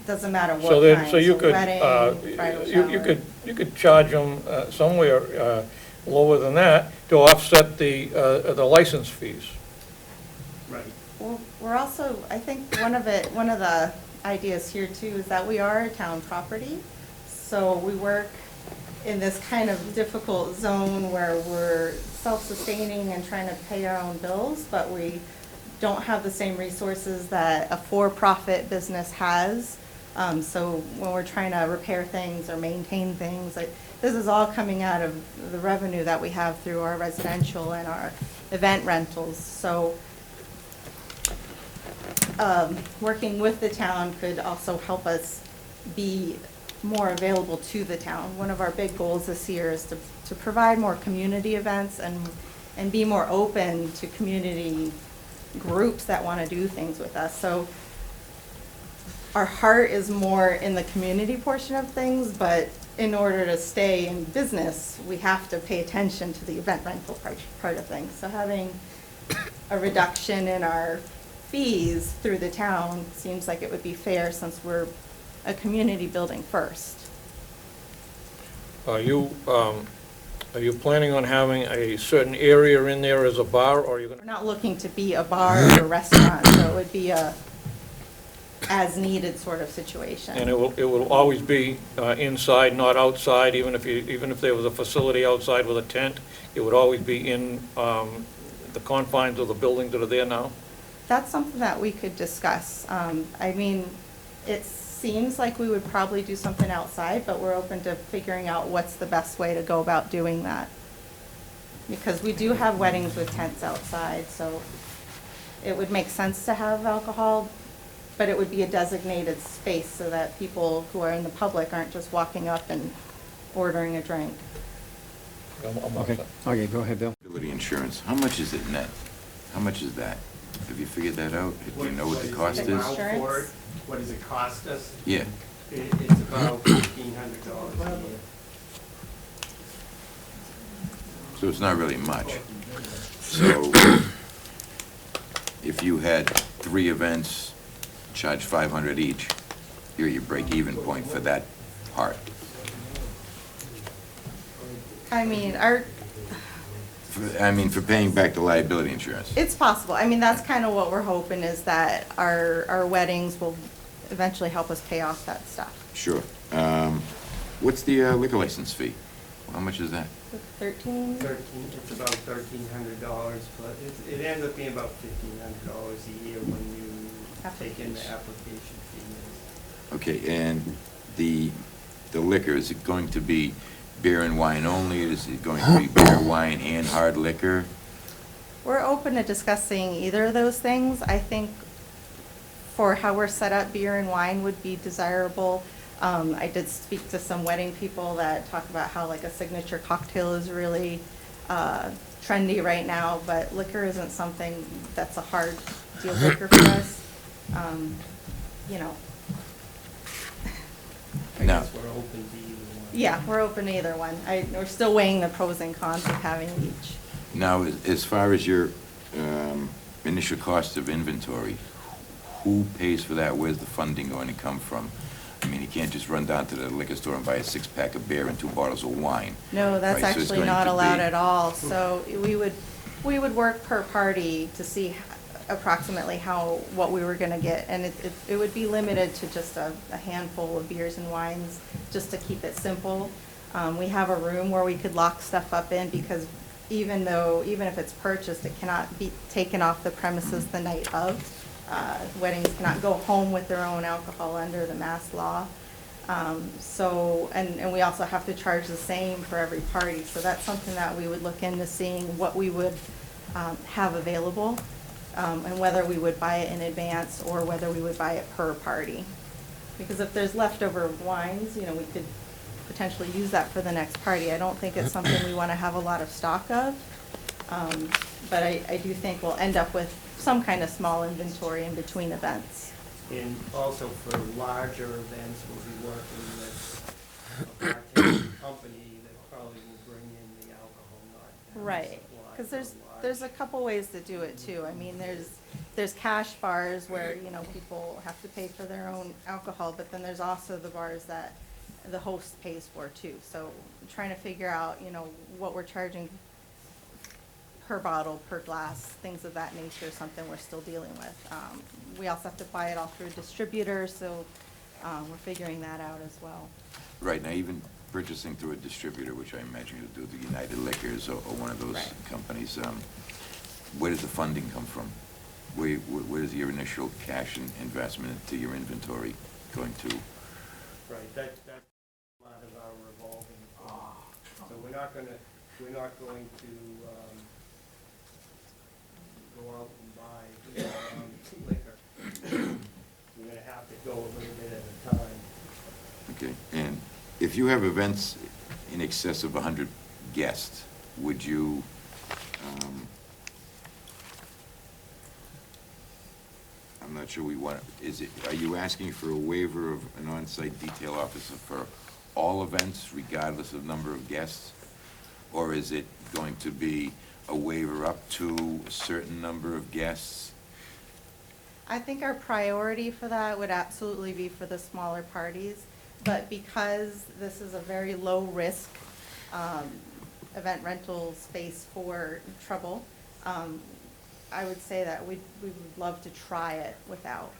Doesn't matter what So then, kind, so you could, wedding, bridal you shower. could charge them somewhere lower than that to offset the license fees. Right. Well, we're also, I think one of the ideas here too is that we are a town property. So we work in this kind of difficult zone where we're self-sustaining and trying to pay our own bills, but we don't have the same resources that a for-profit business has. So when we're trying to repair things or maintain things, this is all coming out of the revenue that we have through our residential and our event rentals. So working with the town could also help us be more available to the town. One of our big goals this year is to provide more community events and be more open to community groups that want to do things with us. So our heart is more in the community portion of things, but in order to stay in business, we have to pay attention to the event rental part of things. So having a reduction in our fees through the town seems like it would be fair since we're a community building first. Are you planning on having a certain area in there as a bar, or are you We're gonna? not looking to be a bar or a restaurant, so it would be a as-needed sort of situation. And it will always be inside, not outside, even if there was a facility outside with a tent, it would always be in the confines of the buildings that are there now? That's something that we could discuss. I mean, it seems like we would probably do something outside, but we're open to figuring out what's the best way to go about doing that. Because we do have weddings with tents outside, so it would make sense to have alcohol, but it would be a designated space so that people who are in the public aren't just walking up and ordering a drink. I'm all Okay, set. okay, go ahead, Bill. Liability insurance, how much is it net? How much is that? Have you figured that out? Do you know what the cost is? Insurance? What does it cost us? Yeah, It's about $1,500 a year. so it's not really much. So if you had 3 events, charge 500 each, you're at your break-even point for that part. I mean, For paying back the liability insurance. it's possible. I mean, that's kind of what we're hoping is that our weddings will eventually help us pay off that stuff. Sure. What's the liquor license fee? How much is that? 13? It's about $1,300, but it ends up being about $1,500 a year when you take in the application fee. Okay, and the liquor, is it going to be beer and wine only? Is it going to be beer, wine, and hard liquor? We're open to discussing either of those things. I think for how we're set up, beer and wine would be desirable. I did speak to some wedding people that talk about how like a signature cocktail is really trendy right now, but liquor isn't something that's a hard deal breaker for us. You know, I No. guess we're open to either one. yeah, we're open to either one. We're still weighing the pros and cons of having each. Now, as far as your initial cost of inventory, who pays for that? Where's the funding going to come from? I mean, you can't just run down to the liquor store and buy a 6-pack of beer and 2 bottles of wine. No, that's Right, so it's actually going not to allowed be- at all. So we would work per party to see approximately what we were gonna get. And it would be limited to just a handful of beers and wines, just to keep it simple. We have a room where we could lock stuff up in because even if it's purchased, it cannot be taken off the premises the night of. Weddings cannot go home with their own alcohol under the mass law. And we also have to charge the same for every party. So that's something that we would look into seeing what we would have available, and whether we would buy it in advance or whether we would buy it per party. Because if there's leftover wines, you know, we could potentially use that for the next party. I don't think it's something we want to have a lot of stock of. But I do think we'll end up with some kind of small inventory in between events. And also for larger events, we'll be working with a bartending company that probably will bring in the alcohol, not have Right, supply because for there's a large. couple ways to do it too. I mean, there's cash bars where, you know, people have to pay for their own alcohol, but then there's also the bars that the host pays for too. So trying to figure out, you know, what we're charging per bottle, per glass, things of that nature is something we're still dealing with. We also have to buy it all through a distributor, so we're figuring that out as well. Right, now even purchasing through a distributor, which I imagine you'll do, the United Liquors or one of those Right. companies, where does the funding come from? Where does your initial cash investment into your inventory going to, Right, that's part of our revolving fund. So we're not going to go out and buy liquor. We're going to have to go a little bit at a time. okay. And if you have events in excess of 100 guests, would you, I'm not sure we want, are you asking for a waiver of an on-site detail officer for all events regardless of number of guests? Or is it going to be a waiver up to a certain number of guests? I think our priority for that would absolutely be for the smaller parties, but because this is a very low-risk event rental space for trouble, I would say that we would love to try it without,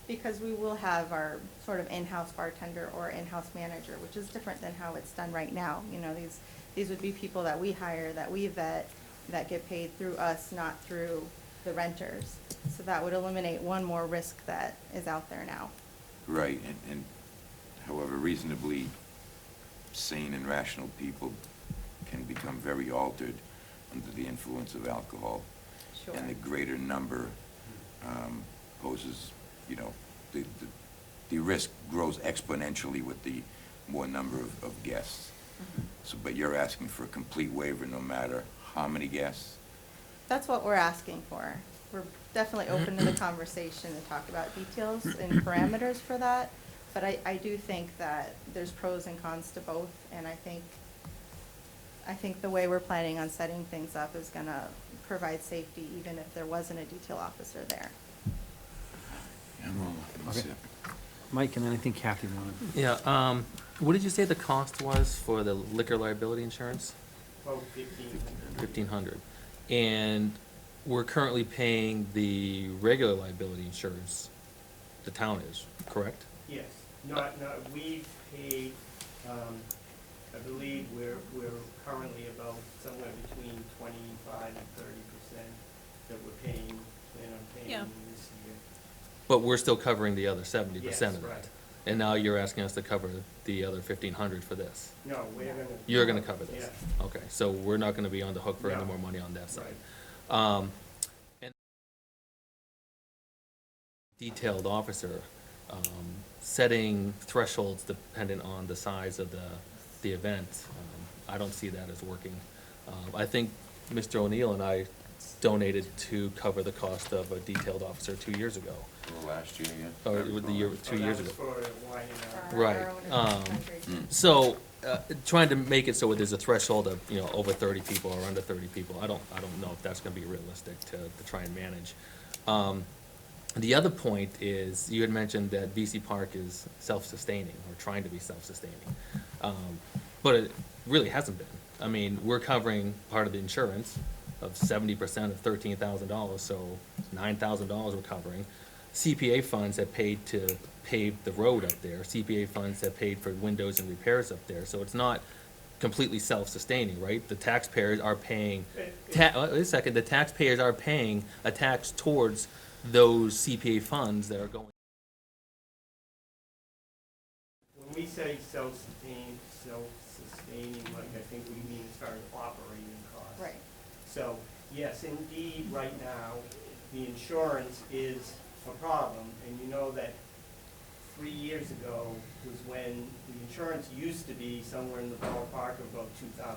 because we will have our sort of in-house bartender or in-house manager, which is different than how it's done right now. You know, these would be people that we hire, that we vet, that get paid through us, not through the renters. So that would eliminate one more risk that is out there now. Right, and however, reasonably sane and rational people can become very altered under the influence of alcohol. Sure. And the greater number poses, you know, the risk grows exponentially with the more number of guests. So, but you're asking for a complete waiver no matter how many guests? That's what we're asking for. We're definitely open to the conversation to talk about details and parameters for that. But I do think that there's pros and cons to both, and I think the way we're planning on setting things up is gonna provide safety even if there wasn't a detail officer there. Okay. Mike, and then I think Kathy wanted. Yeah, what did you say the cost was for the liquor liability insurance? About 1,500. 1,500. And we're currently paying the regular liability insurance, the town is, correct? Yes, we've paid, I believe we're currently about somewhere between 25 and 30% that we're paying, plan on paying Yeah. this year. But we're still covering the other 70% Yes, of that. right. And now you're asking us to cover the other 1,500 for this. No, we're gonna. You're gonna cover this? Yeah. Okay, so we're not gonna be on the hook for any No. more money on that side. Right. And detailed officer, setting thresholds dependent on the size of the event, I don't see that as working. I think Mr. O'Neill and I donated to cover the cost of a detailed officer 2 years ago. Well, last year, yeah. Or with the year, 2 years ago. Oh, that was for wine and For Right, our own country. So, trying to make it so there's a threshold of, you know, over 30 people or under 30 people, I don't know if that's gonna be realistic to try and manage. The other point is, you had mentioned that VC Park is self-sustaining, or trying to be self-sustaining. But it really hasn't been. I mean, we're covering part of the insurance of 70% of $13,000, so $9,000 we're covering. CPA funds have paid to pave the road up there. CPA funds have paid for windows and repairs up there. So it's not completely self-sustaining, right? The taxpayers are paying, wait a second, the taxpayers are paying a tax towards those CPA funds that are going. When we say self-sustaining, like I think we mean as far as operating costs. Right. So, yes, indeed, right now, the insurance is a problem, and you know that 3 years ago was when the insurance used to be somewhere in the ballpark of about $2,000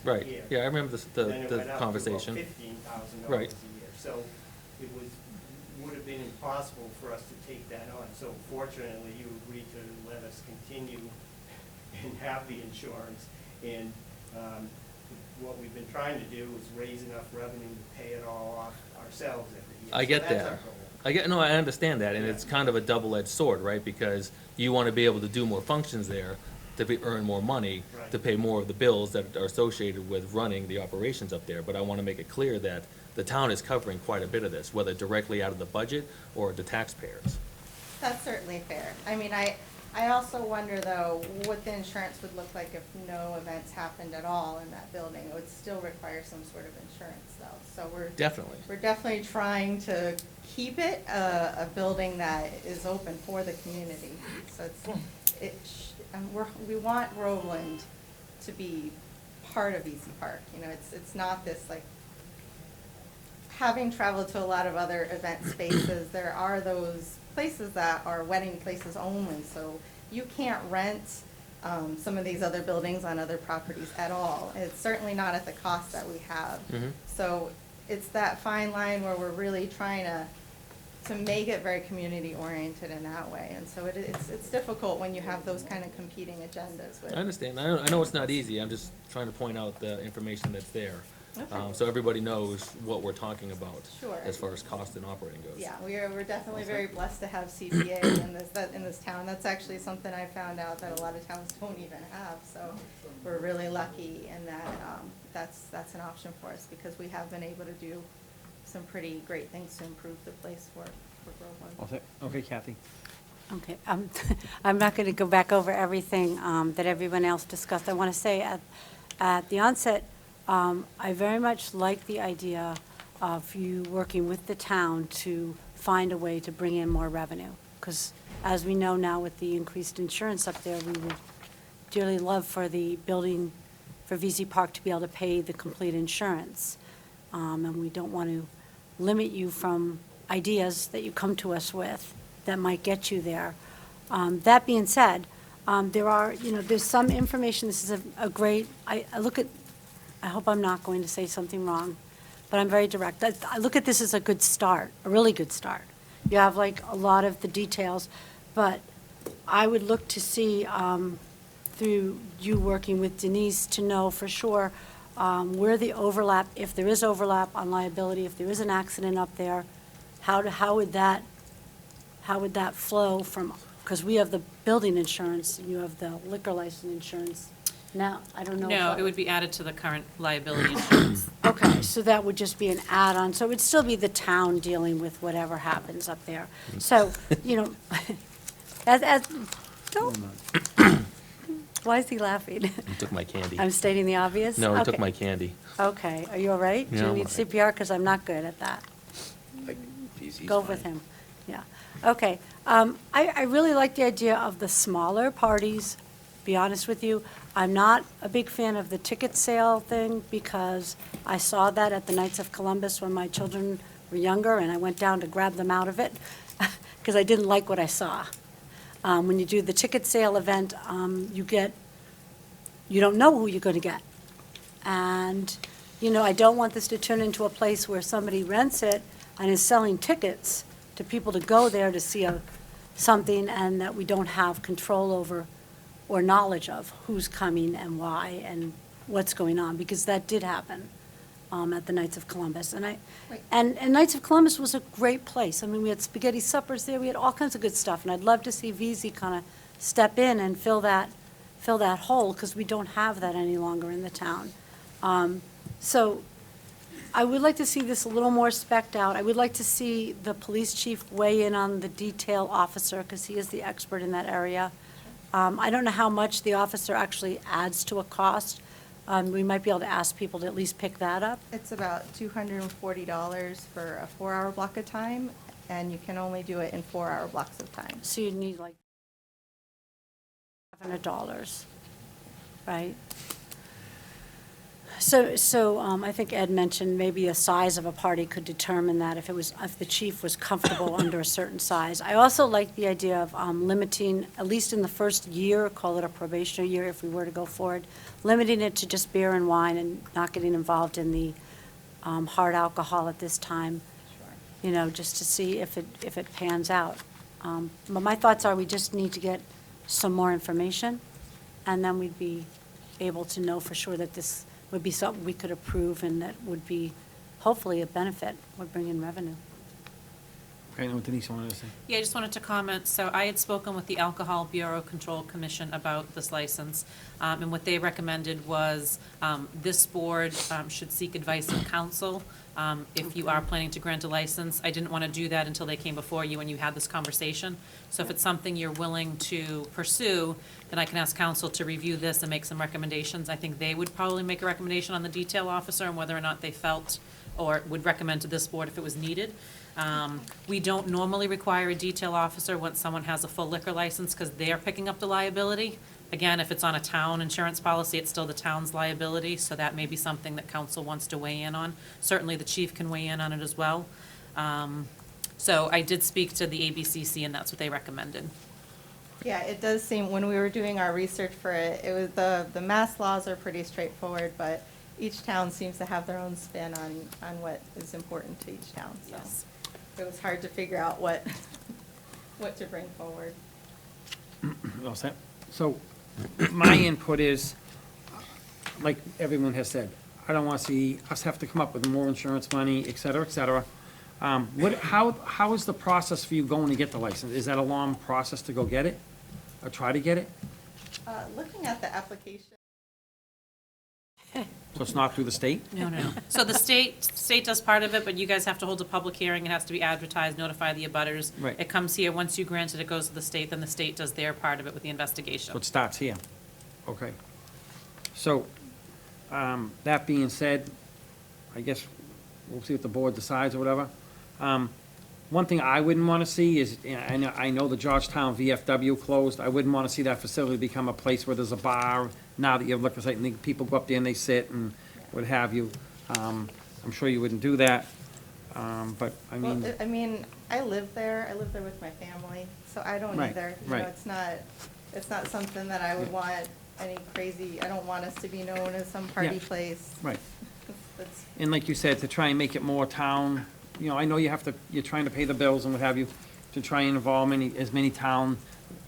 a Right, year. yeah, I remember Then it the went up to about conversation. $15,000 Right. a year. So it would have been impossible for us to take that on. So fortunately, you agreed to let us continue and have the insurance. And what we've been trying to do is raise enough revenue to pay it all off ourselves every year. I So get that's our that. goal. No, I understand that, and Yeah. it's kind of a double-edged sword, right? Because you want to be able to do more functions there, earn more money, Right. to pay more of the bills that are associated with running the operations up there. But I want to make it clear that the town is covering quite a bit of this, whether directly out of the budget or the taxpayers. That's certainly fair. I mean, I also wonder, though, what the insurance would look like if no events happened at all in that building. It would still require some sort of insurance, though. So we're definitely trying to keep it a building that is open for the community. So we want Groveland to be part of Easy Park. You know, it's not this like. Having traveled to a lot of other event spaces, there are those places that are wedding places only, so you can't rent some of these other buildings on other properties at all. It's certainly not at the cost that we have. So it's that fine line where we're really trying to make it very community oriented in that way. And so it's difficult when you have those kind of competing agendas with. I understand. I know it's not easy. I'm just trying to point out the information that's there. Okay. So everybody knows what we're talking about. Sure. As far as cost and operating goes. Yeah, we're definitely very blessed to have CPA in this town. That's actually something I found out that a lot of towns don't even have. So we're really lucky in that that's an option for us because we have been able to do some pretty great things to improve the place for Groveland. Okay, Kathy. Okay, I'm not going to go back over everything that everyone else discussed. I want to say at the onset, I very much like the idea of you working with the town to find a way to bring in more revenue. Because as we know now with the increased insurance up there, we would dearly love for the building, for VZ Park to be able to pay the complete insurance. And we don't want to limit you from ideas that you come to us with that might get you there. That being said, there's some information, this is a great, I hope I'm not going to say something wrong, but I'm very direct. I look at this as a good start, a really good start. You have like a lot of the details, but I would look to see through you working with Denise to know for sure where the overlap, if there is overlap on liability, if there is an accident up there, how would that flow from, because we have the building insurance and you have the liquor license insurance. Now, I don't know. No, it would be added to the current liability insurance. Okay, so that would just be an add-on, so it would still be the town dealing with whatever happens up there. So, don't, why is he laughing? You took my candy. I'm stating the obvious? No, he took Okay. my candy. Okay, are you all right? Do Yeah, you I'm need all right. CPR? Because I'm not good at that. He's Go with him, yeah. Okay, I really like the idea of the smaller parties, be honest with you. I'm not a big fan of the ticket sale thing because I saw that at the Knights of Columbus when my children were younger, and I went down to grab them out of it because I didn't like what I saw. When you do the ticket sale event, you don't know who you're going to get. And, I don't want this to turn into a place where somebody rents it and is selling tickets to people to go there to see something and that we don't have control over or knowledge of who's coming and why and what's going on, because that did happen at the Knights of Columbus. And Knights of Columbus was a great place. I mean, we had spaghetti suppers there, we had all kinds of good stuff, and I'd love to see VZ kind of step in and fill that hole, because we don't have that any longer in the town. So I would like to see this a little more spec'd out. I would like to see the police chief weigh in on the detail officer, because he is the expert in that area. I don't know how much the officer actually adds to a cost. We might be able to ask people to at least pick that up. It's about $240 for a 4-hour block of time, and you can only do it in 4-hour blocks of time. So you'd need like $500, right? So I think Ed mentioned maybe a size of a party could determine that if the chief was comfortable under a certain size. I also like the idea of limiting, at least in the first year, call it a probationary year if we were to go forward, limiting it to just beer and wine and not getting involved in the hard alcohol at this time, just to see if it pans out. But my thoughts are we just need to get some more information, and then we'd be able to know for sure that this would be something we could approve and that would be hopefully a benefit, would bring in revenue. Okay, I know what Denise wanted to say. Yeah, I just wanted to comment, so I had spoken with the Alcohol Bureau Control Commission about this license, and what they recommended was, this board, should seek advice of counsel, if you are planning to grant a license. I didn't want to do that until they came before you and you had this conversation. So if it's something you're willing to pursue, then I can ask counsel to review this and make some recommendations. I think they would probably make a recommendation on the detail officer and whether or not they felt or would recommend to this board if it was needed. We don't normally require a detail officer once someone has a full liquor license because they're picking up the liability. Again, if it's on a town insurance policy, it's still the town's liability, so that may be something that council wants to weigh in on. Certainly, the chief can weigh in on it as well. So I did speak to the ABCC, and that's what they recommended. Yeah, it does seem, when we were doing our research for it, it was the mass laws are pretty straightforward, but each town seems to have their own spin on what is important to each town, so. Yes. It was hard to figure out what, what to bring forward. All set? So, my input is, like everyone has said, I don't want to see us have to come up with more insurance money, et cetera, et cetera. How is the process for you going to get the license? Is that a long process to go get it, or try to get it? Looking at the application. So it's not through the state? No. So the state does part of it, but you guys have to hold a public hearing, it has to be advertised, notify the abutters. Right. It comes here, once you grant it, it goes to the state, then the state does their part of it with the investigation. So it starts here? Okay. So, that being said, I guess we'll see what the board decides or whatever. One thing I wouldn't want to see is, I know the Georgetown VFW closed, I wouldn't want to see that facility become a place where there's a bar, now that you have liquor site, and the people go up there and they sit and what have you. I'm sure you wouldn't do that, but, I mean. Well, I mean, I live there with my family, so I don't Right, either. You right. know, it's not something that I would want any crazy, I don't want us to be known as some party Yeah. place. Right. That's- And like you said, to try and make it more town, I know you're trying to pay the bills and what have you, to try and involve as many town,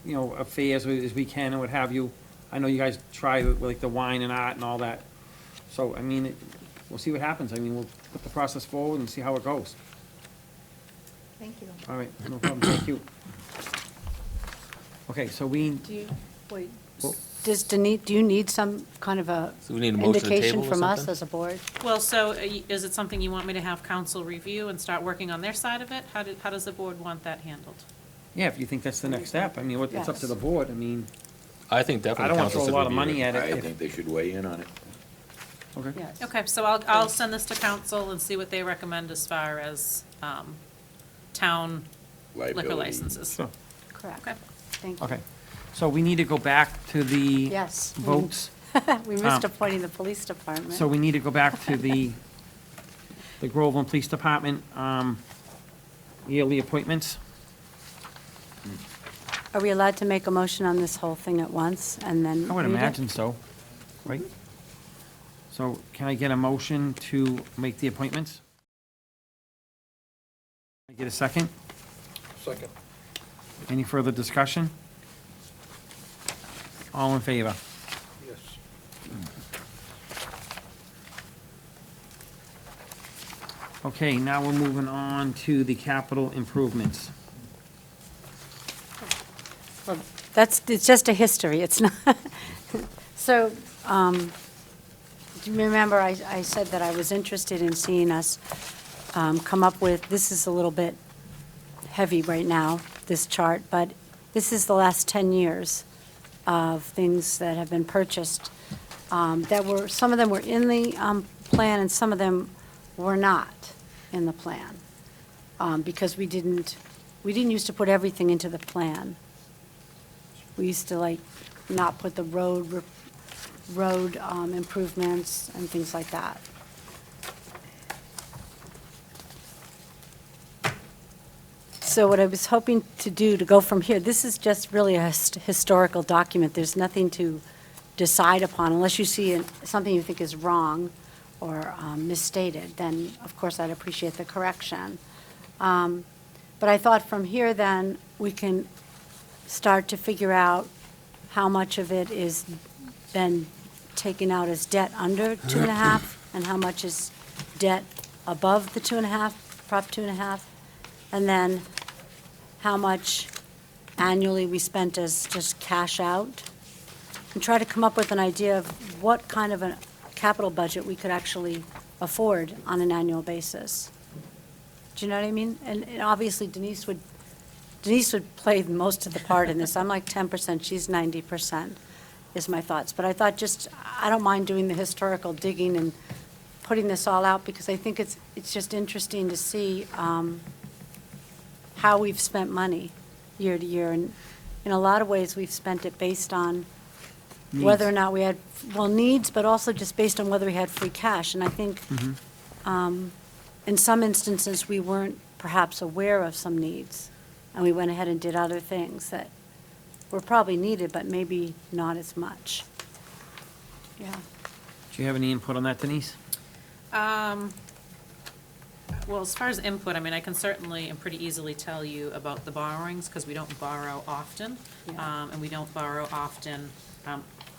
affairs as we can and what have you. I know you guys try with like the wine and art and all that. So, I mean, we'll see what happens. I mean, we'll put the process forward and see how it goes. Thank you. All right, no problem, thank you. Okay, so we, Do you, wait, Well- does Denise, do you need some kind of a So we need a motion to indication table or from us something? as a board? Well, so is it something you want me to have council review and start working on their side of it? How does the board want that handled? yeah, if you think that's the next step, I mean, it's up to the board, I mean, I think I definitely don't want to council throw a should lot of review money it. at I it. think they should weigh in on it. Okay. Yes. Okay, so I'll send this to council and see what they recommend as far as town liquor Liability. licenses. Sure. Correct. Okay. Thank you. Okay, so we need to go back to the Yes. votes. We missed appointing the police department. So we need to go back to the Groveland Police Department yearly appointments. Are we allowed to make a motion on this whole thing at once and then I would read it? imagine so, right? So can I get a motion to make the appointments? Can I get a second? Second. Any further discussion? All in favor? Yes. Okay, now we're moving on to the capital improvements. Well, it's just a history, it's not, so, do you remember I said that I was interested in seeing us come up with, this is a little bit heavy right now, this chart, but this is the last 10 years of things that have been purchased, that were, some of them were in the plan and some of them were not in the plan, because we didn't used to put everything into the plan. We used to not put the road improvements and things like that. So what I was hoping to do, to go from here, this is just really a historical document. There's nothing to decide upon unless you see something you think is wrong or misstated, then of course I'd appreciate the correction. But I thought from here then, we can start to figure out how much of it is then taken out as debt under 2.5, and how much is debt above the 2.5, Prop 2.5, and then how much annually we spent as just cash out, and try to come up with an idea of what kind of a capital budget we could actually afford on an annual basis. Do you know what I mean? And obviously Denise would play most of the part in this. I'm like 10%, she's 90%, is my thoughts. But I thought I don't mind doing the historical digging and putting this all out, because I think it's just interesting to see how we've spent money year to year. And in a lot of ways, we've spent it based on whether or not we had, needs, but also just based on whether we had free cash. And I think in some instances, we weren't perhaps aware of some needs, and we went ahead and did other things that were probably needed, but maybe not as much. Yeah. Do you have any input on that, Denise? Well, as far as input, I mean, I can certainly and pretty easily tell you about the borrowings, because we don't borrow often. Yeah. And we don't borrow often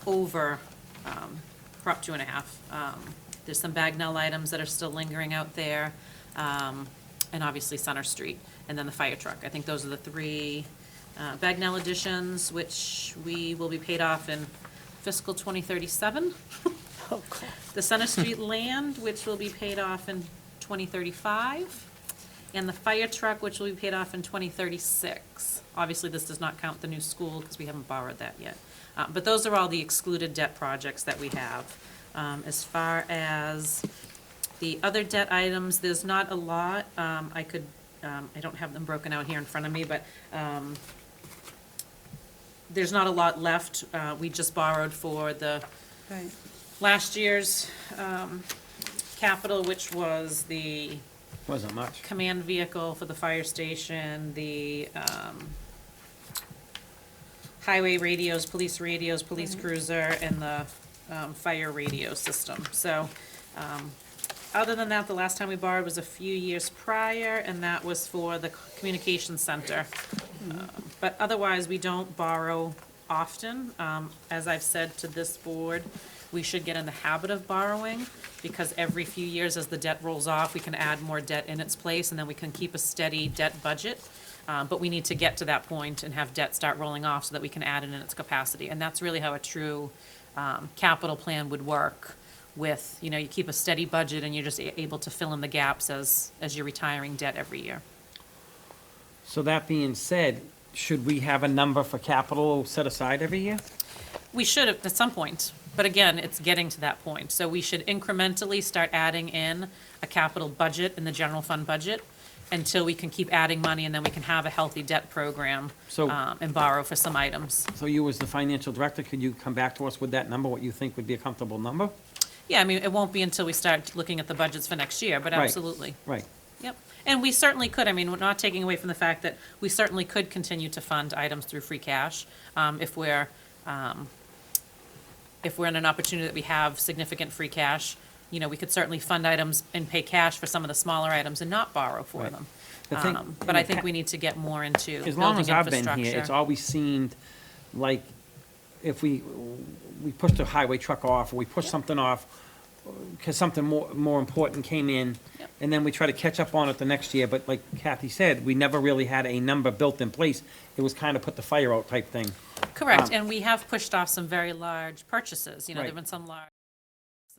over Prop 2.5. There's some Bagnell items that are still lingering out there, and obviously Center Street, and then the fire truck. I think those are the three Bagnell additions, which we will be paid off in fiscal 2037. Oh, cool. The Center Street land, which will be paid off in 2035, and the fire truck, which will be paid off in 2036. Obviously, this does not count the new school, because we haven't borrowed that yet. But those are all the excluded debt projects that we have. As far as the other debt items, there's not a lot. I don't have them broken out here in front of me, but there's not a lot left. We just borrowed for the Right. last year's capital, which was the Wasn't much. command vehicle for the fire station, the highway radios, police cruiser, and the fire radio system. So, other than that, the last time we borrowed was a few years prior, and that was for the communication center. But otherwise, we don't borrow often. As I've said to this board, we should get in the habit of borrowing, because every few years, as the debt rolls off, we can add more debt in its place, and then we can keep a steady debt budget. But we need to get to that point and have debt start rolling off so that we can add it in its capacity. And that's really how a true capital plan would work with, you keep a steady budget and you're just able to fill in the gaps as you're retiring debt every year. So that being said, should we have a number for capital set aside every year? We should at some point, but again, it's getting to that point. So we should incrementally start adding in a capital budget in the general fund budget until we can keep adding money, and then we can have a healthy debt program So- and borrow for some items. So you, as the financial director, could you come back to us with that number, what you think would be a comfortable number? Yeah, I mean, it won't be until we start looking at the budgets for next year, but Right. absolutely. Right. Yep. And we certainly could, I mean, we're not taking away from the fact that we certainly could continue to fund items through free cash, if we're in an opportunity that we have significant free cash. We could certainly fund items and pay cash for some of the smaller items and not borrow for Right. them. The thing- But I think we need to get more into As long building as I've been infrastructure. here, it's always seemed like if we pushed a highway truck off, or we pushed something off, because something more important came in, Yep. and then we try to catch up on it the next year, but like Kathy said, we never really had a number built in place. It was kind of put the fire out type thing. Correct, and we have pushed off some very large purchases. Right. There've been some large,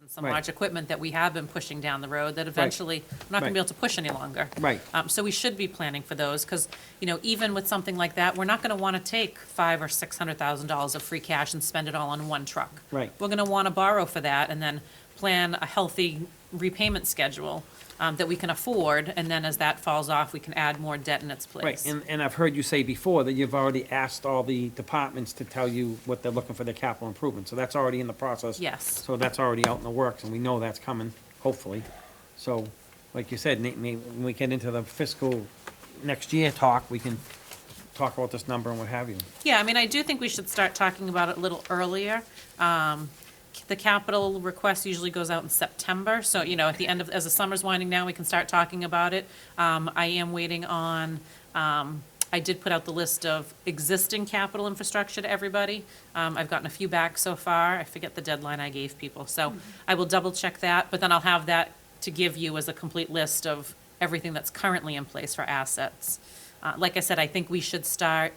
and some Right. large equipment that we have been pushing down the road that eventually we're not gonna be Right. able to push any longer. Right. So we should be planning for those, because, even with something like that, we're not gonna wanna take $500,000 or $600,000 of free cash and spend it all on one truck. Right. We're gonna wanna borrow for that, and then plan a healthy repayment schedule that we can afford, and then as that falls off, we can add more debt in its Right, place. and I've heard you say before that you've already asked all the departments to tell you what they're looking for their capital improvement, so that's already in the process. Yes. So that's already out in the works, and we know that's coming, hopefully. So, like you said, when we get into the fiscal next year talk, we can talk about this number and what have you. Yeah, I mean, I do think we should start talking about it a little earlier. The capital request usually goes out in September, so, at the end of, as the summer's winding down, we can start talking about it. I am waiting on, I did put out the list of existing capital infrastructure to everybody. I've gotten a few back so far. I forget the deadline I gave people, so I will double check that, but then I'll have that to give you as a complete list of everything that's currently in place for assets. Like I said, I think we should start,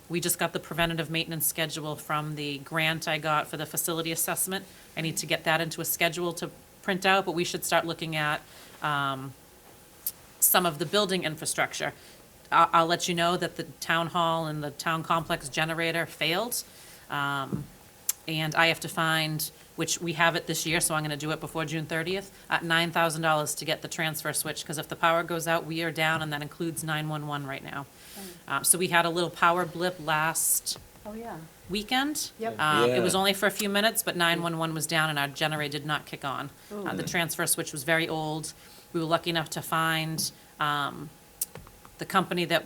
we just got the preventative maintenance schedule from the grant I got for the facility assessment. I need to get that into a schedule to print out, but we should start looking at some of the building infrastructure. I'll let you know that the town hall and the town complex generator failed. And I have to find, which we have it this year, so I'm gonna do it before June 30th, $9,000 to get the transfer switch, because if the power goes out, we are down, and that includes 911 right now. So we had a little power blip last Oh, yeah. weekend. Yep. It was only for a few minutes, but 911 was down and our generator did not kick on. The transfer switch was very old. We were lucky enough to find the company that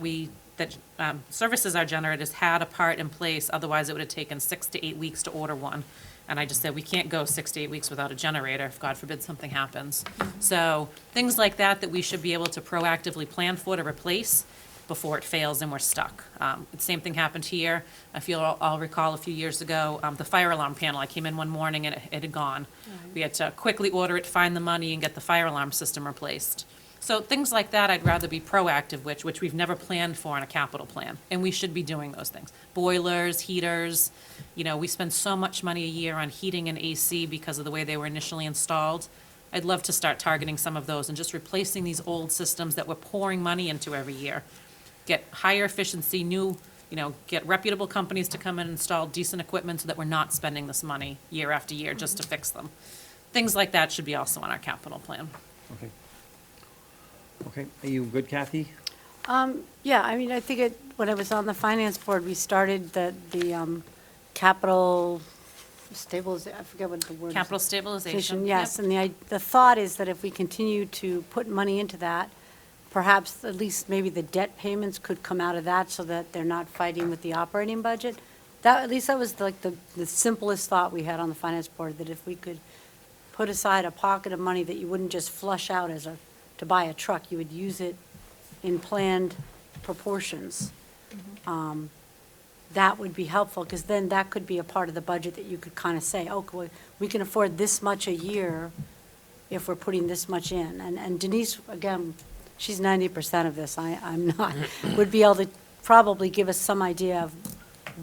services our generators had a part in place, otherwise it would have taken 6 to 8 weeks to order one. And I just said, we can't go 6 to 8 weeks without a generator if, God forbid, something happens. So things like that we should be able to proactively plan for to replace before it fails and we're stuck. The same thing happened here. I'll recall a few years ago, the fire alarm panel, I came in one morning and it had gone. We had to quickly order it, find the money, and get the fire alarm system replaced. So things like that, I'd rather be proactive, which we've never planned for in a capital plan, and we should be doing those things. Boilers, heaters, we spend so much money a year on heating and AC because of the way they were initially installed. I'd love to start targeting some of those and just replacing these old systems that we're pouring money into every year. Get higher efficiency, get reputable companies to come and install decent equipment so that we're not spending this money year after year just to fix them. Things like that should be also on our capital plan. Okay. Okay, are you good, Kathy? Yeah, I mean, I think when I was on the finance board, we started the capital stabilization, I forget what the word is. Capital stabilization. Yes, Yep. and the thought is that if we continue to put money into that, perhaps at least maybe the debt payments could come out of that so that they're not fighting with the operating budget. At least that was like the simplest thought we had on the finance board, that if we could put aside a pocket of money that you wouldn't just flush out to buy a truck, you would use it in planned proportions. That would be helpful, because then that could be a part of the budget that you could kind of say, oh, we can afford this much a year if we're putting this much in. And Denise, again, she's 90% of this, I'm not, would be able to probably give us some idea of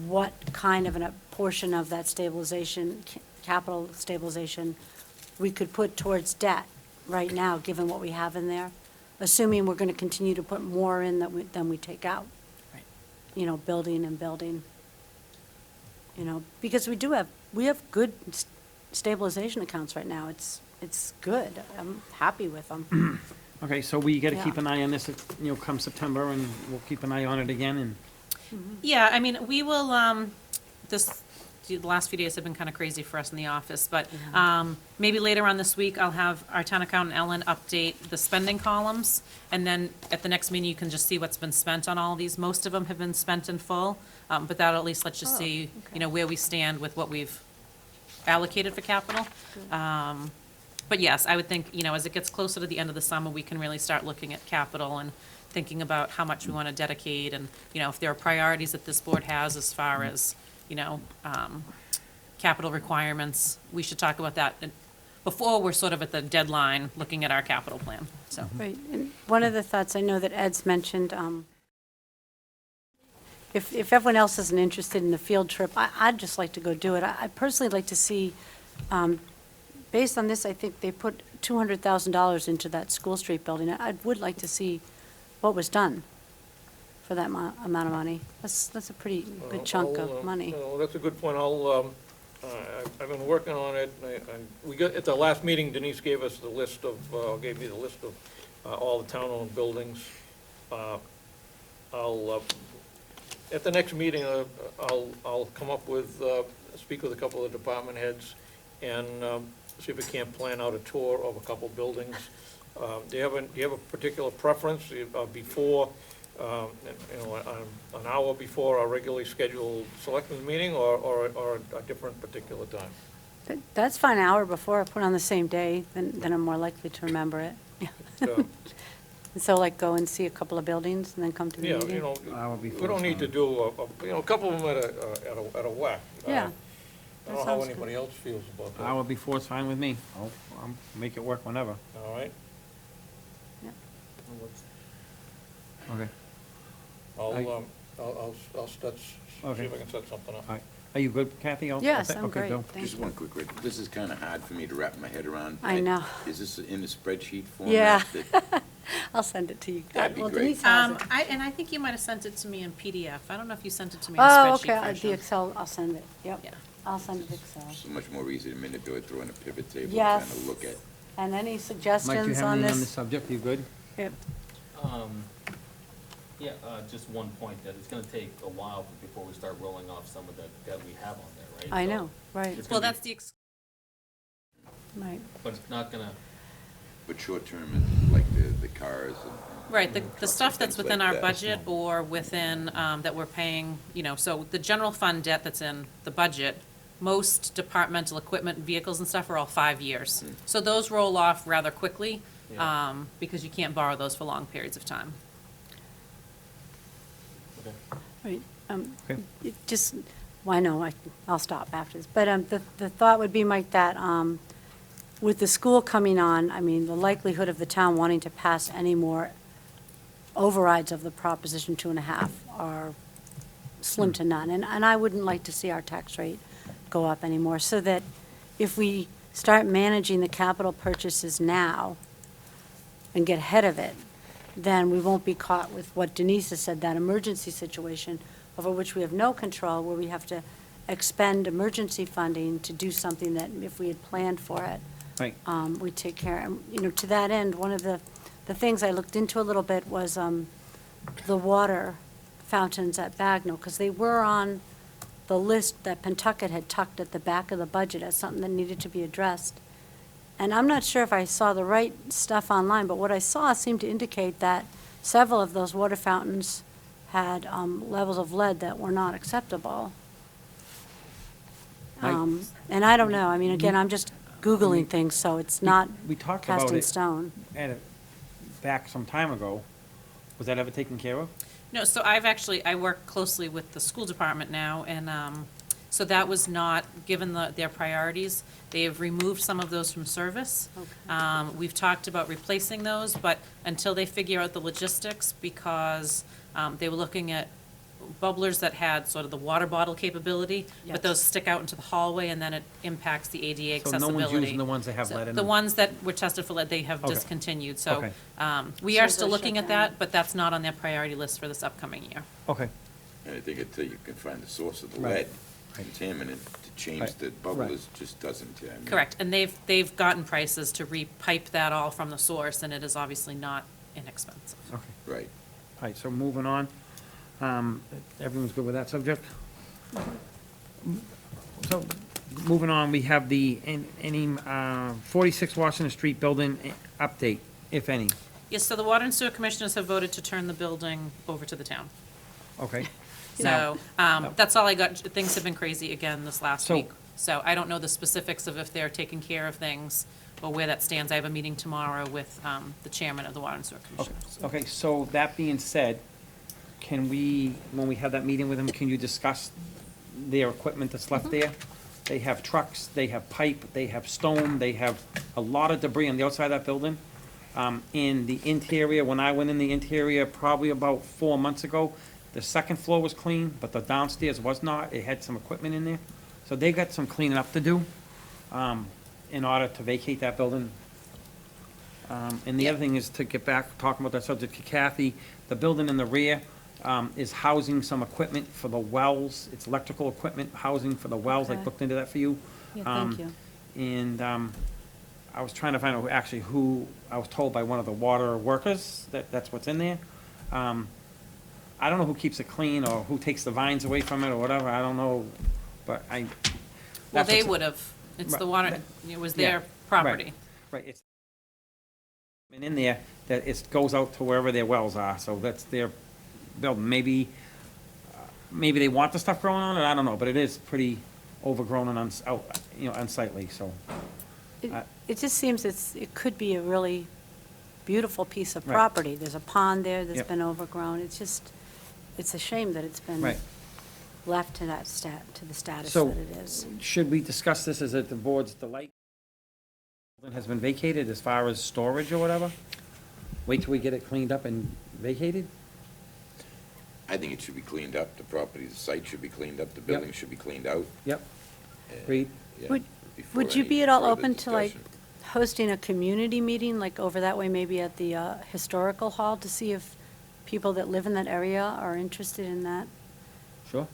what kind of a portion of that stabilization, capital stabilization, we could put towards debt right now, given what we have in there, assuming we're going to continue to put more in than we take out. Right. Building and building. Because we have good stabilization accounts right now. It's good. I'm happy with them. Okay, so we gotta Yeah. keep an eye on this, come September, and we'll keep an eye on it again, and, Yeah, I mean, we will, the last few days have been kind of crazy for us in the office, but maybe later on this week, I'll have our town accountant Ellen update the spending columns, and then at the next meeting, you can just see what's been spent on all of these. Most of them have been spent in full, but that'll at least let you see, where we stand with what we've allocated for capital. But yes, I would think, as it gets closer to the end of the summer, we can really start looking at capital and thinking about how much we want to dedicate, and, if there are priorities that this board has as far as, capital requirements, we should talk about that before we're sort of at the deadline, looking at our capital plan, so. Right, and one of the thoughts I know that Ed's mentioned, if everyone else isn't interested in the field trip, I'd just like to go do it. I'd personally like to see, based on this, I think they put $200,000 into that School Street building. I would like to see what was done for that amount of money. That's a pretty good chunk of money. That's a good point. I've been working on it. We got, at the last meeting, Denise gave us the list of, gave me the list of all the town-owned buildings. At the next meeting, I'll come up with, speak with a couple of department heads and see if we can't plan out a tour of a couple buildings. Do you have a particular preference before, an hour before our regularly scheduled selectmen's meeting, or a different particular time? That's fine, an hour before, I put on the same day, then I'm more likely to remember it. So, And so like go and see a couple of buildings and then come to the yeah, meeting? Hour we before don't is need to fine. do a couple of them at a whack. Yeah. I don't know how anybody else feels about that. Hour before is fine with me. I'll make it work whenever. All right? Okay. I'll see Okay. if I can set something up. All right. Are you good, Kathy? All Yes, set? I'm Okay, great, Bill. thank Just you. one quick question. This is kind of hard for me to wrap my head around. I know. Is this in a spreadsheet format? Yeah. that- I'll send it to you. That'd be Well, great. Denise has it. I think you might have sent it to me in PDF. I don't know if you sent it to me in spreadsheet Oh, version. okay, the Excel, I'll send it, yep. Yeah. I'll send it Excel. So much more easy to minute do it, throw in a pivot table, Yes. trying to look at. And any Mike, do you suggestions have on anything on this this? subject? You good? Yep. Yeah, just one point, that it's gonna take a while before we start rolling off some of that debt we have on there, right? I So know, right, it's Well, gonna be- that's the, right. But it's not gonna, But short term, is like the cars and. right, the trucks stuff and that's things within like our that. budget or within, that we're paying, so the general fund debt that's in the budget, most departmental equipment, vehicles and stuff are all 5 years. So those roll off rather quickly, Yeah. because you can't borrow those for long periods of time. okay. Right, Okay. just, well, I know, I'll stop after this, but, the thought would be, Mike, that, with the school coming on, I mean, the likelihood of the town wanting to pass any more overrides of the Proposition 2.5 are slim to none, and I wouldn't like to see our tax rate go up anymore, so that if we start managing the capital purchases now and get ahead of it, then we won't be caught with what Denise has said, that emergency situation over which we have no control, where we have to expend emergency funding to do something that if we had planned for it, Right. we take care. And, to that end, one of the things I looked into a little bit was the water fountains at Bagnell, because they were on the list that Pentucket had tucked at the back of the budget as something that needed to be addressed. And I'm not sure if I saw the right stuff online, but what I saw seemed to indicate that several of those water fountains had levels of lead that were not acceptable. Mike? And I don't know, I mean, again, I'm just Googling things, so it's not We talked cast about in it stone. back some time ago. Was that ever taken care of? No, so I work closely with the school department now, and so that was not, given their priorities, they have removed some of those from service. We've talked about replacing those, but until they figure out the logistics, because they were looking at bubblers that had sort of the water bottle capability, Yes. but those stick out into the hallway, and then it impacts the ADA So accessibility. no one's using the ones that have So lead in the them? ones that were tested for lead, they have Okay. discontinued, so Okay. we So are they'll still looking shut at down. that, but that's not on their priority list for this upcoming year. Okay. And I think until you can find the source of the Right. lead contaminant to change Right. the Right. bubblers just doesn't. I mean, Correct, and they've gotten prices to repipe that all from the source, and it is obviously not inexpensive. Okay. Right. All right, so moving on. Everyone's good with that subject? So, moving on, we have the, any 46 Washington Street building update, if any. Yes, so the Water and Sewer Commissioners have voted to turn the building over to the town. Okay. Now- So, that's all I got. Things have been crazy again this last So- week. So I don't know the specifics of if they're taking care of things or where that stands. I have a meeting tomorrow with the chairman of the Water and Sewer Commissioners. Okay, so that being said, can we, when we have that meeting with them, can you discuss their equipment that's left there? They have trucks, they have pipe, they have stone, they have a lot of debris on the outside of that building. In the interior, when I went in the interior probably about 4 months ago, the second floor was clean, but the downstairs was not. It had some equipment in there. So they got some cleaning up to do, in order to vacate that building. And the other thing is to get back, talking about that subject to Kathy, the building in the rear, is housing some equipment for the wells. It's electrical equipment, housing for the wells. I Okay. looked into that for you. Yeah, thank you. And I was trying to find out actually who, I was told by one of the water workers that that's what's in there. I don't know who keeps it clean or who takes the vines away from it or whatever, I don't know, but I. Well, that's they what's- would have. It's the Right. water, it was Yeah. their property. Right, it's, and in there, that it goes out to wherever their wells are, so that's their building. Maybe they want the stuff growing on it, I don't know, but it is pretty overgrown and unsightly, so. It just seems it could be a really beautiful piece of Right. property. There's a pond there that's Yep. been overgrown. It's a shame that it's been Right. left to to the status So- that it is. Should we discuss this as at the board's delight? Has been vacated as far as storage or whatever? Wait till we get it cleaned up and vacated? I think it should be cleaned up, the property, the site should be cleaned up, the building should be cleaned out. Yep, and, agreed. yeah, Would- before Would you any be at all further open to like discussion. hosting a community meeting, like over that way, maybe at the historical hall, to see if people that live in that area are interested in that Sure.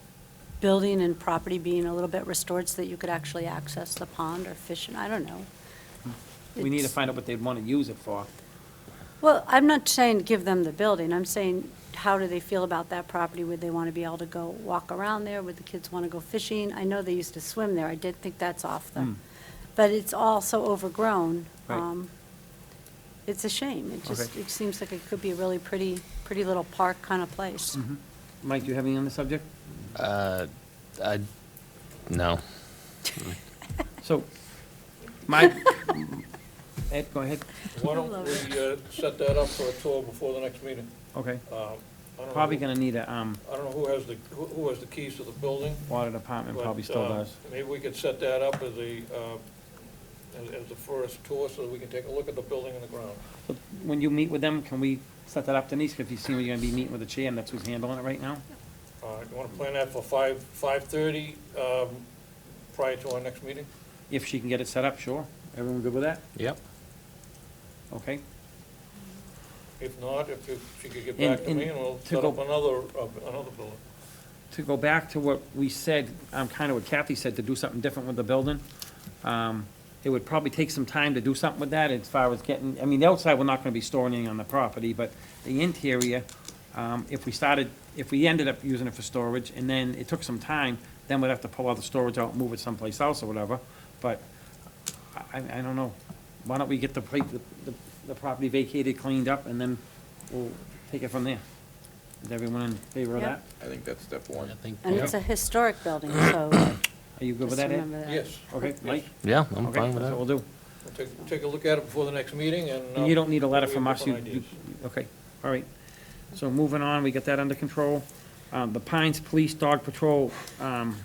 building and property being a little bit restored so that you could actually access the pond or fish, and I don't know. We need to It's- find out what they'd want to use it for. Well, I'm not saying give them the building, I'm saying, how do they feel about that property? Would they want to be able to go walk around there? Would the kids want to go fishing? I know they used to swim there, I did think that's off the, Mm. but it's all so overgrown. Right. It's a shame, it just, Okay. it seems like it could be a really pretty little park kind of place. Mike, do you have anything on the subject? No. So, my, Ed, go ahead. Why don't we set that up for a tour before the next meeting? Okay. I don't know Probably who- gonna need a, I don't know who has the keys to the building. water department but, probably still does. Maybe we could set that up as as the first tour, so that we can take a look at the building and the ground. So when you meet with them, can we set that up, Denise? If you see you're gonna be meeting with the chair, and that's who's handling it right now? You want to plan that for 5:30, prior to our next meeting? If she can get it set up, sure. Everyone good with that? Yep. Okay. If not, if she could get And- back to me, and we'll to set go- up another building. To go back to what we said, kind of what Kathy said, to do something different with the building, it would probably take some time to do something with that as far as getting, I mean, the outside, we're not gonna be storing anything on the property, but the interior, if we ended up using it for storage, and then it took some time, then we'd have to pull all the storage out and move it someplace else or whatever, but I don't know. Why don't we get the property vacated, cleaned up, and then we'll take it from there? Is everyone in favor of Yep. that? I think that's step one. And it's a historic building, so Are you good with just that, Ed? remember that. Yes. Okay, Mike? Yeah, I'm Okay, fine with that's that. what we'll do. We'll take a look at it before the next meeting, and. And you don't need a letter we from have us, you, different okay, all right. So moving on, we get that under control. The Pines Police Dog Patrol,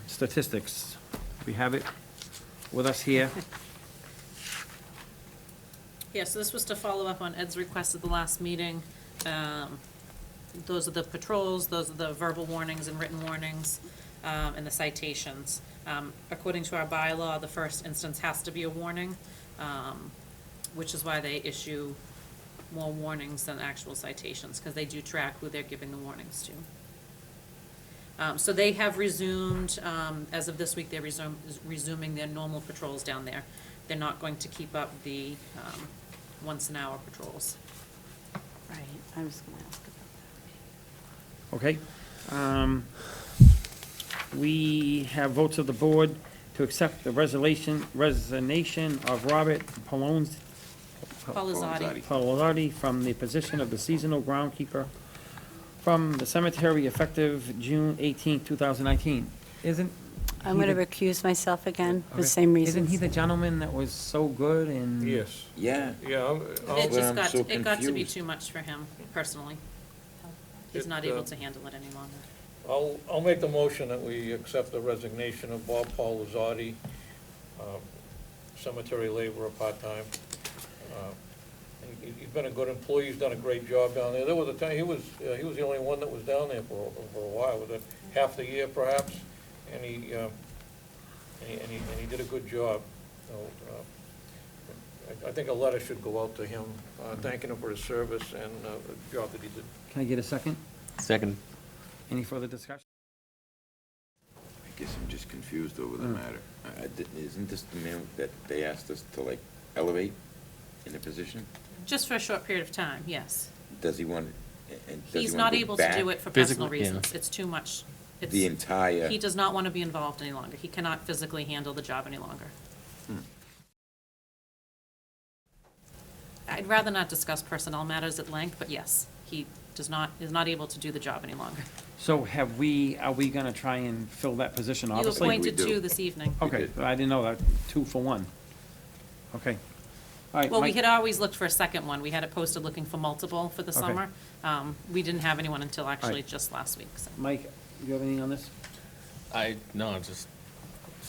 statistics. We have it with us here. Yeah, so this was to follow up on Ed's request at the last meeting. Those are the patrols, those are the verbal warnings and written warnings, and the citations. According to our bylaw, the first instance has to be a warning, which is why they issue more warnings than actual citations, because they do track who they're giving the warnings to. So they have resumed, as of this week, they're resuming their normal patrols down there. They're not going to keep up the once-an-hour patrols. Right, I was going to ask about Okay. We have votes of the board to accept the resignation of Robert Palazzati. Palotti from the position of the seasonal groundkeeper from the cemetery effective June 18, 2019. Isn't? that. I'm he going to the- recuse myself again for the Okay. same reasons. Isn't he the gentleman that was so good and? Yes, Yeah. yeah, It Well, just I'm got, so it got to be confused. too much for him personally. He's It, not able to handle it any longer. I'll make the motion that we accept the resignation of Bob Paul Lazardi, cemetery laborer, part-time. He's been a good employee, he's done a great job down there. There was a time, he was the only one that was down there for a while, was it half the year perhaps? And he did a good job. So, I think a letter should go out to him, thanking him for his service and the job that he did. Can I get a second? Second. Any further discussion? I guess I'm just confused over the matter. Isn't this the man that they asked us to like elevate in a position? Just for a short period of time, yes. Does he want, and does he He's wanna not go able to back do it for personal Physically, yeah. reasons. It's too much. It's- The entire, He does not want to be involved any longer. He cannot physically handle the job any longer. I'd rather not discuss personnel matters at length, but yes, he is not able to do the job any longer. So are we gonna try and fill that position, You obviously? appointed we do. two this evening. Okay, did. I didn't know that, 2 for 1. Okay. All right, Well, we Mike- had always looked for a second one. We had it posted looking for multiple for the Okay. summer. We didn't have anyone until actually right. just last week, so. Mike, you have anything on this? No, it's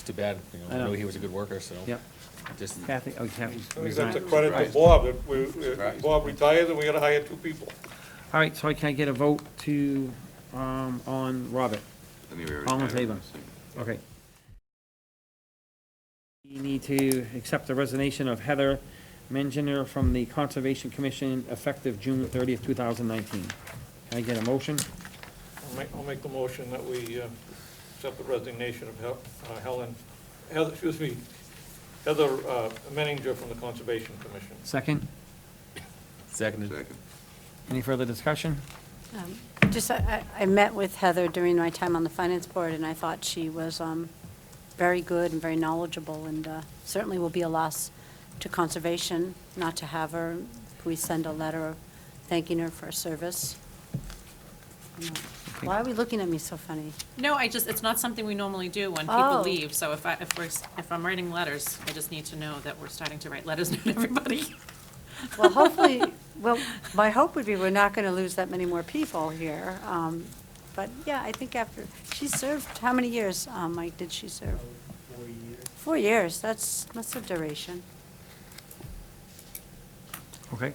too bad, I I know. know he was a good worker, so. Yep. Just, Kathy, Kathy's I think that's resigned. a credit to Right. Bob, that Right. Bob retired and we gotta hire 2 people. All right, so can I get a vote to on Robert. I think we already All in had it favor? last time. Okay. We need to accept the resignation of Heather Mengineer from the Conservation Commission effective June 30th, 2019. Can I get a motion? I'll make the motion that we accept the resignation of Heather Menninger from the Conservation Commission. Second? Seconded. Second. Any further discussion? Just, I met with Heather during my time on the Finance Board, and I thought she was very good and very knowledgeable, and certainly will be a loss to conservation not to have her. We send a letter thanking her for her service. Why are we looking at me so funny? No, it's not something we normally do when people Oh. leave, so if I'm writing letters, I just need to know that we're starting to write letters to everybody. Well, hopefully, my hope would be we're not going to lose that many more people here. But yeah, I think she served, how many years, Mike, did she serve? 4 years. 4 years, that's a duration. Okay.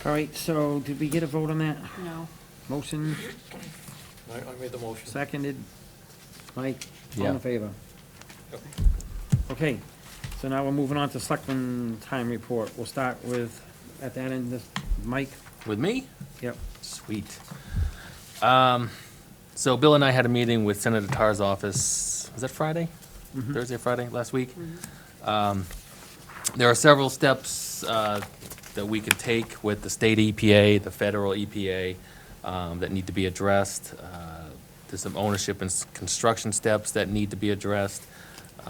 All right, so did we get a vote on that? No. Motion I made the motion. seconded. Mike, all Yeah. in favor? Yep. Okay, so now we're moving on to Selectmen time report. We'll start with, at that end, this, Mike? With me? Yep. Sweet. So Bill and I had a meeting with Senator Tarr's office, was that Friday? Thursday or Friday, last week? There are several steps that we could take with the state EPA, the federal EPA, that need to be addressed. There's some ownership and construction steps that need to be addressed.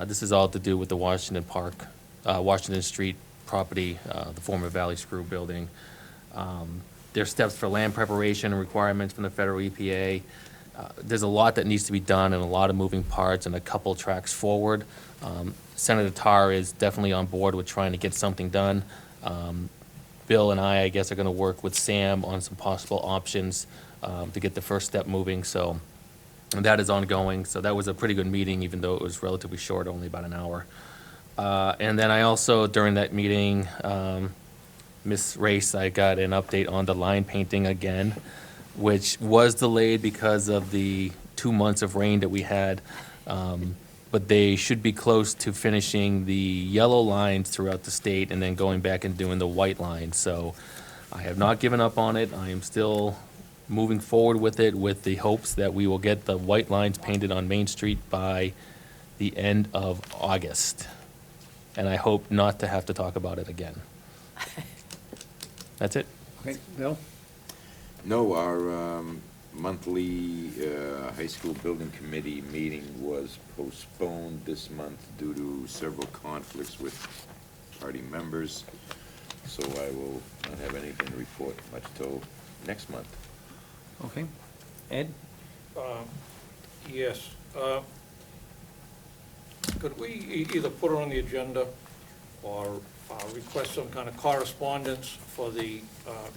This is all to do with the Washington Street property, the former Valley Screw building. There's steps for land preparation and requirements from the federal EPA. There's a lot that needs to be done and a lot of moving parts and a couple tracks forward. Senator Tarr is definitely on board with trying to get something done. Bill and I guess, are going to work with Sam on some possible options to get the first step moving. So and that is ongoing. So that was a pretty good meeting, even though it was relatively short, only about an hour. And then I also, during that meeting, Ms. Race, I got an update on the line painting again, which was delayed because of the 2 months of rain that we had. But they should be close to finishing the yellow lines throughout the state and then going back and doing the white lines. So I have not given up on it. I am still moving forward with it with the hopes that we will get the white lines painted on Main Street by the end of August. And I hope not to have to talk about it again. That's it. Okay, Bill? No, our monthly high school building committee meeting was postponed this month due to several conflicts with party members. So I will not have anything to report much till next month. Okay. Ed? Yes. Could we either put it on the agenda or request some kind of correspondence for the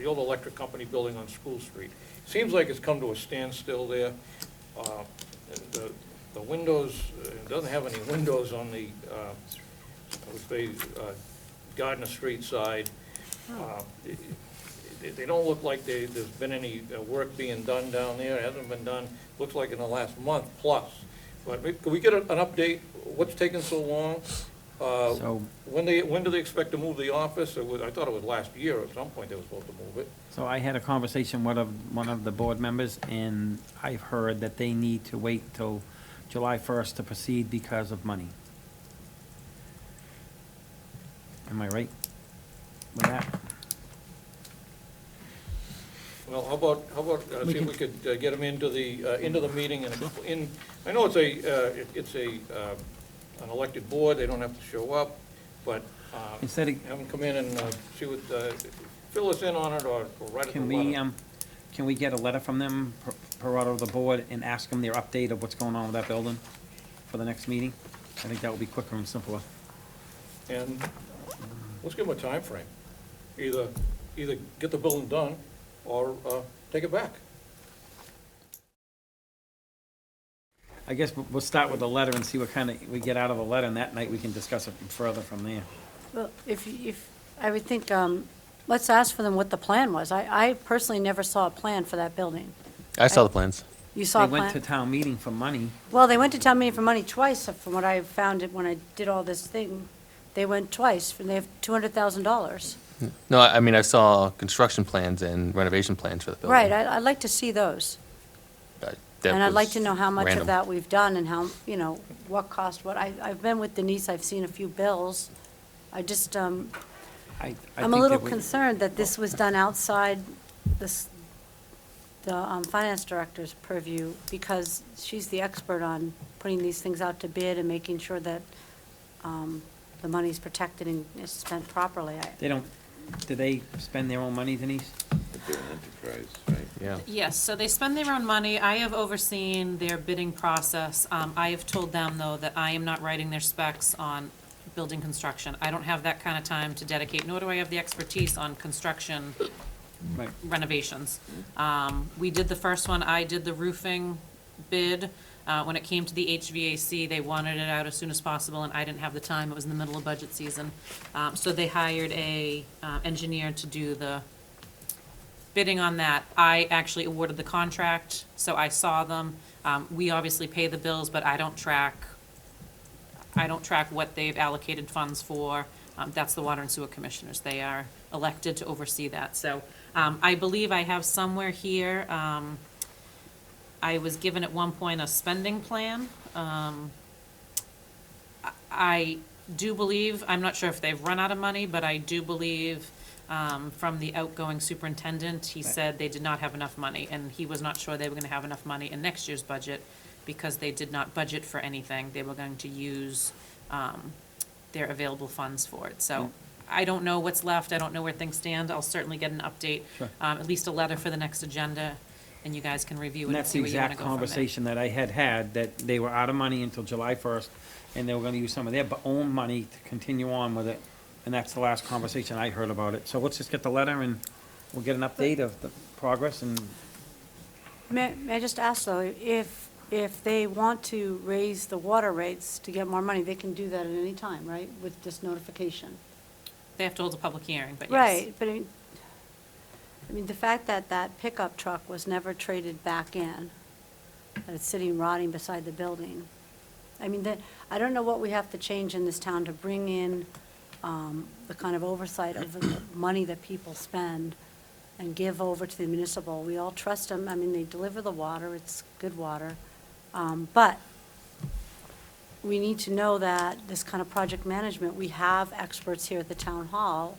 old electric company building on School Street? Seems like it's come to a standstill there. The windows, it doesn't have any windows on the, I would say, Gardner Street side. They don't look like there's been any work being done down there. It hasn't been done, looks like in the last month plus. But could we get an update? What's taking so long? So, When do they expect to move the office? I thought it was last year, at some point they were supposed to move it. so I had a conversation with one of the board members, and I've heard that they need to wait till July 1st to proceed because of money. Am I right with that? Well, how about, We see if can- we could get them into the meeting, and I know it's an elected board, they don't have to show up, but Instead of, have them come in and see what, fill us in on it, or write us a letter. can we get a letter from them per order of the board and ask them their update of what's going on with that building for the next meeting? I think that would be quicker and simpler. And let's give them a time frame. Either get the building done, or take it back. I guess we'll start with the letter and see what kind of, we get out of the letter, and that night we can discuss it further from there. Well, if, I would think, let's ask for them what the plan was. I personally never saw a plan for that building. I saw the plans. You saw They a went to plan? town meeting for money. Well, they went to town meeting for money twice, from what I found it when I did all this thing. They went twice, and they have $200,000. No, I mean, I saw construction plans and renovation plans for the building. Right, I'd like to see those. That And I'd like was to know how much of random. that we've done and how, what cost what. I've been with Denise, I've seen a few bills. I just, I'm I a think little that we- concerned that this was done outside this, the finance director's purview, because she's the expert on putting these things out to bid and making sure that the money's protected and is spent properly. They don't, do they spend their own money, Denise? But they're an enterprise, right? Yeah. Yes, so they spend their own money. I have overseen their bidding process. I have told them, though, that I am not writing their specs on building construction. I don't have that kind of time to dedicate, nor do I have the expertise on construction Right. renovations. We did the first one, I did the roofing bid. When it came to the HVAC, they wanted it out as soon as possible, and I didn't have the time, it was in the middle of budget season. So they hired a engineer to do the bidding on that. I actually awarded the contract, so I saw them. We obviously pay the bills, but I don't track what they've allocated funds for. That's the Water and Sewer Commissioners. They are elected to oversee that. So I believe I have somewhere here, I was given at one point a spending plan. I do believe, I'm not sure if they've run out of money, but I do believe from the outgoing superintendent, he said they did not have enough money, and he was not sure they were gonna have enough money in next year's budget because they did not budget for anything. They were going to use their available funds for it. So I don't know what's left. I don't know where things stand. I'll certainly get an update, Sure. at least a letter for the next agenda, and you guys can review it And and that's see the where you wanna exact go from there. conversation that I had, that they were out of money until July 1st, and they were gonna use some of their own money to continue on with it, and that's the last conversation I heard about it. So let's just get the letter, and we'll get an update of the progress, and May I just ask, though, if they want to raise the water rates to get more money, they can do that at any time, right, with this notification? They have to hold a public hearing, but yes. Right, but I mean, the fact that that pickup truck was never traded back in, that it's sitting rotting beside the building, I mean, I don't know what we have to change in this town to bring in the kind of oversight of the money that people spend and give over to the municipal. We all trust them, I mean, they deliver the water, it's good water. But we need to know that this kind of project management, we have experts here at the town hall,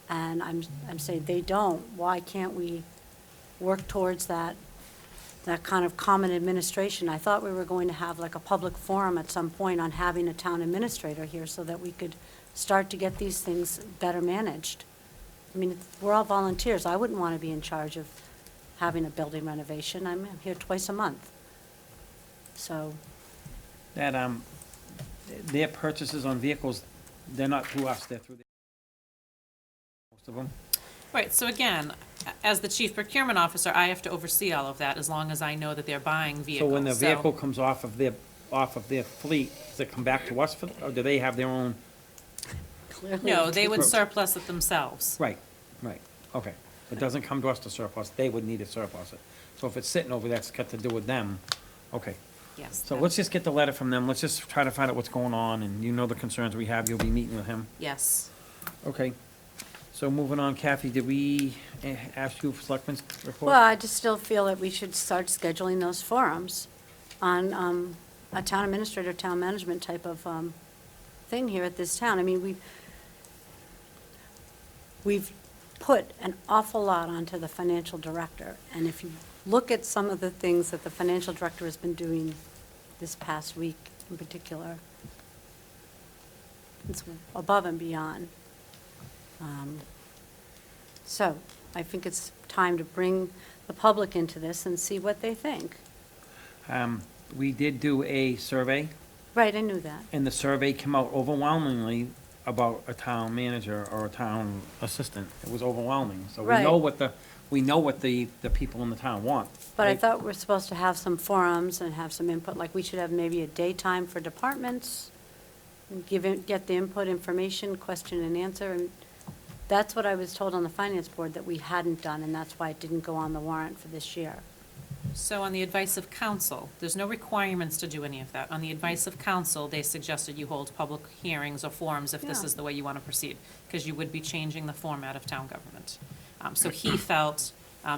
and I'm saying they don't. Why can't we work towards that kind of common administration? I thought we were going to have like a public forum at some point on having a town administrator here so that we could start to get these things better managed. I mean, we're all volunteers. I wouldn't want to be in charge of having a building renovation. I'm here twice a month. So, that, their purchases on vehicles, they're not through us, they're through most of them. Right, so again, as the chief procurement officer, I have to oversee all of that as long as I know that they're buying So vehicles. when the vehicle comes off of their fleet, does it come back to us, or do they have their own? clearly. No, they would surplus it themselves. Right, okay. It doesn't come to us to surplus, they would need to surplus it. So if it's sitting over there, it's got to do with them, okay. Yes. So let's just get the letter from them, let's just try to find out what's going on, and you know the concerns we have, you'll be meeting with him. Yes. Okay. So moving on, Kathy, did we ask you for Selectmen's report? Well, I just still feel that we should start scheduling those forums on a town administrator, town management type of thing here at this town. I mean, we've put an awful lot onto the financial director, and if you look at some of the things that the financial director has been doing this past week in particular, it's above and beyond. So I think it's time to bring the public into this and see what they think. We did do a survey, Right, I knew that. and the survey came out overwhelmingly about a town manager or a town assistant. It was overwhelming, so we know Right. what the people in the town want. But I right? thought we're supposed to have some forums and have some input, like we should have maybe a daytime for departments, and get the input, information, question and answer, and that's what I was told on the finance board that we hadn't done, and that's why it didn't go on the warrant for this year. So on the advice of counsel, there's no requirements to do any of that. On the advice of counsel, they suggested you hold public hearings or forums if this Yeah. is the way you want to proceed, because you would be changing the format of town government. So he felt,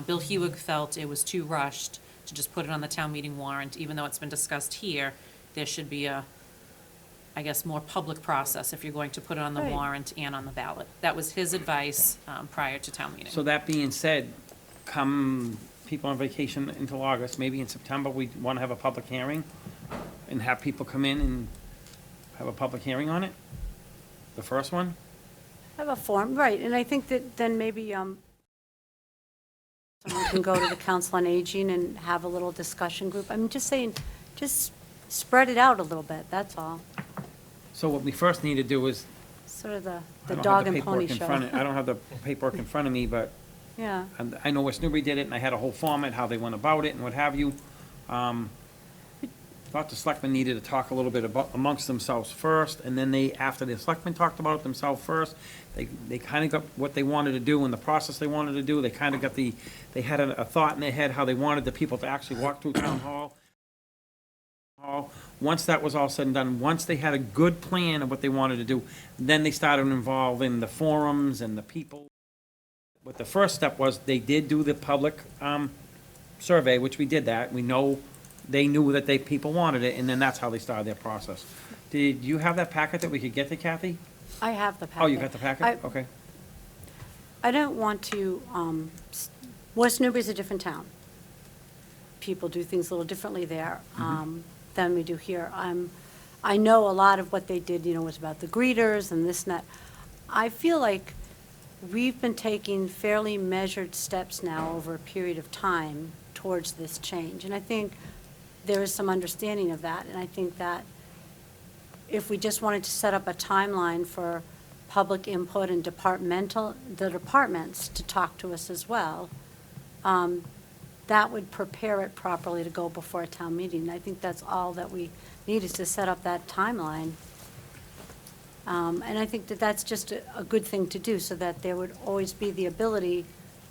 Bill Hewig felt it was too rushed to just put it on the town meeting warrant, even though it's been discussed here. There should be a, I guess, more public process if you're going to put it on the Right. warrant and on the ballot. That was his advice prior to town meeting. So that being said, come people on vacation until August, maybe in September, we want to have a public hearing and have people come in and have a public hearing on it? The first one? Have a form, right, and I think that then maybe, someone can go to the Council on Aging and have a little discussion group. I'm just saying, just spread it out a little bit, that's all. So what we first need to do is, Sort of I the don't dog have the and pony paperwork in show. front of, I don't have the paperwork in front of me, but Yeah, and I know West Newbury did it, and I had a whole format, how they went about it and what have you. Thought the selectmen needed to talk a little bit about, amongst themselves first, and then they, after the selectmen talked about it themselves first, they kind of got what they wanted to do and the process they wanted to do, they kind of got the, they had a thought in their head how they wanted the people to actually walk through town hall. Once that was all said and done, once they had a good plan of what they wanted to do, then they started involving the forums and the people. What the first step was, they did do the public survey, which we did that. We know, they knew that people wanted it, and then that's how they started their process. Did you have that packet that we could get to Kathy? I have the packet. Oh, you got the packet? I- Okay. I don't want to, West Newbury's a different town. People do things a little differently there than we do here. I know a lot of what they did, was about the greeters and this and that. I feel like we've been taking fairly measured steps now over a period of time towards this change. And I think there is some understanding of that. And I think that if we just wanted to set up a timeline for public input and the departments to talk to us as well, that would prepare it properly to go before a town meeting. I think that's all that we need, is to set up that timeline. And I think that that's just a good thing to do, so that there would always be the ability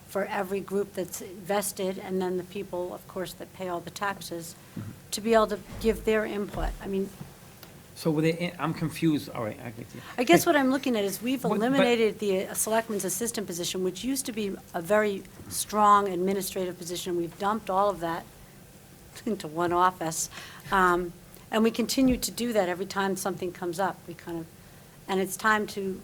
for every group that's vested, and then the people, of course, that pay all the taxes, to be able to give their input. I mean, So were they, I'm confused, all right, I get you. I guess what I'm looking at is we've But- eliminated the selectman's assistant position, which used to be a very strong administrative position. We've dumped all of that into one office. And we continue to do that every time something comes up. We kind of, and it's time to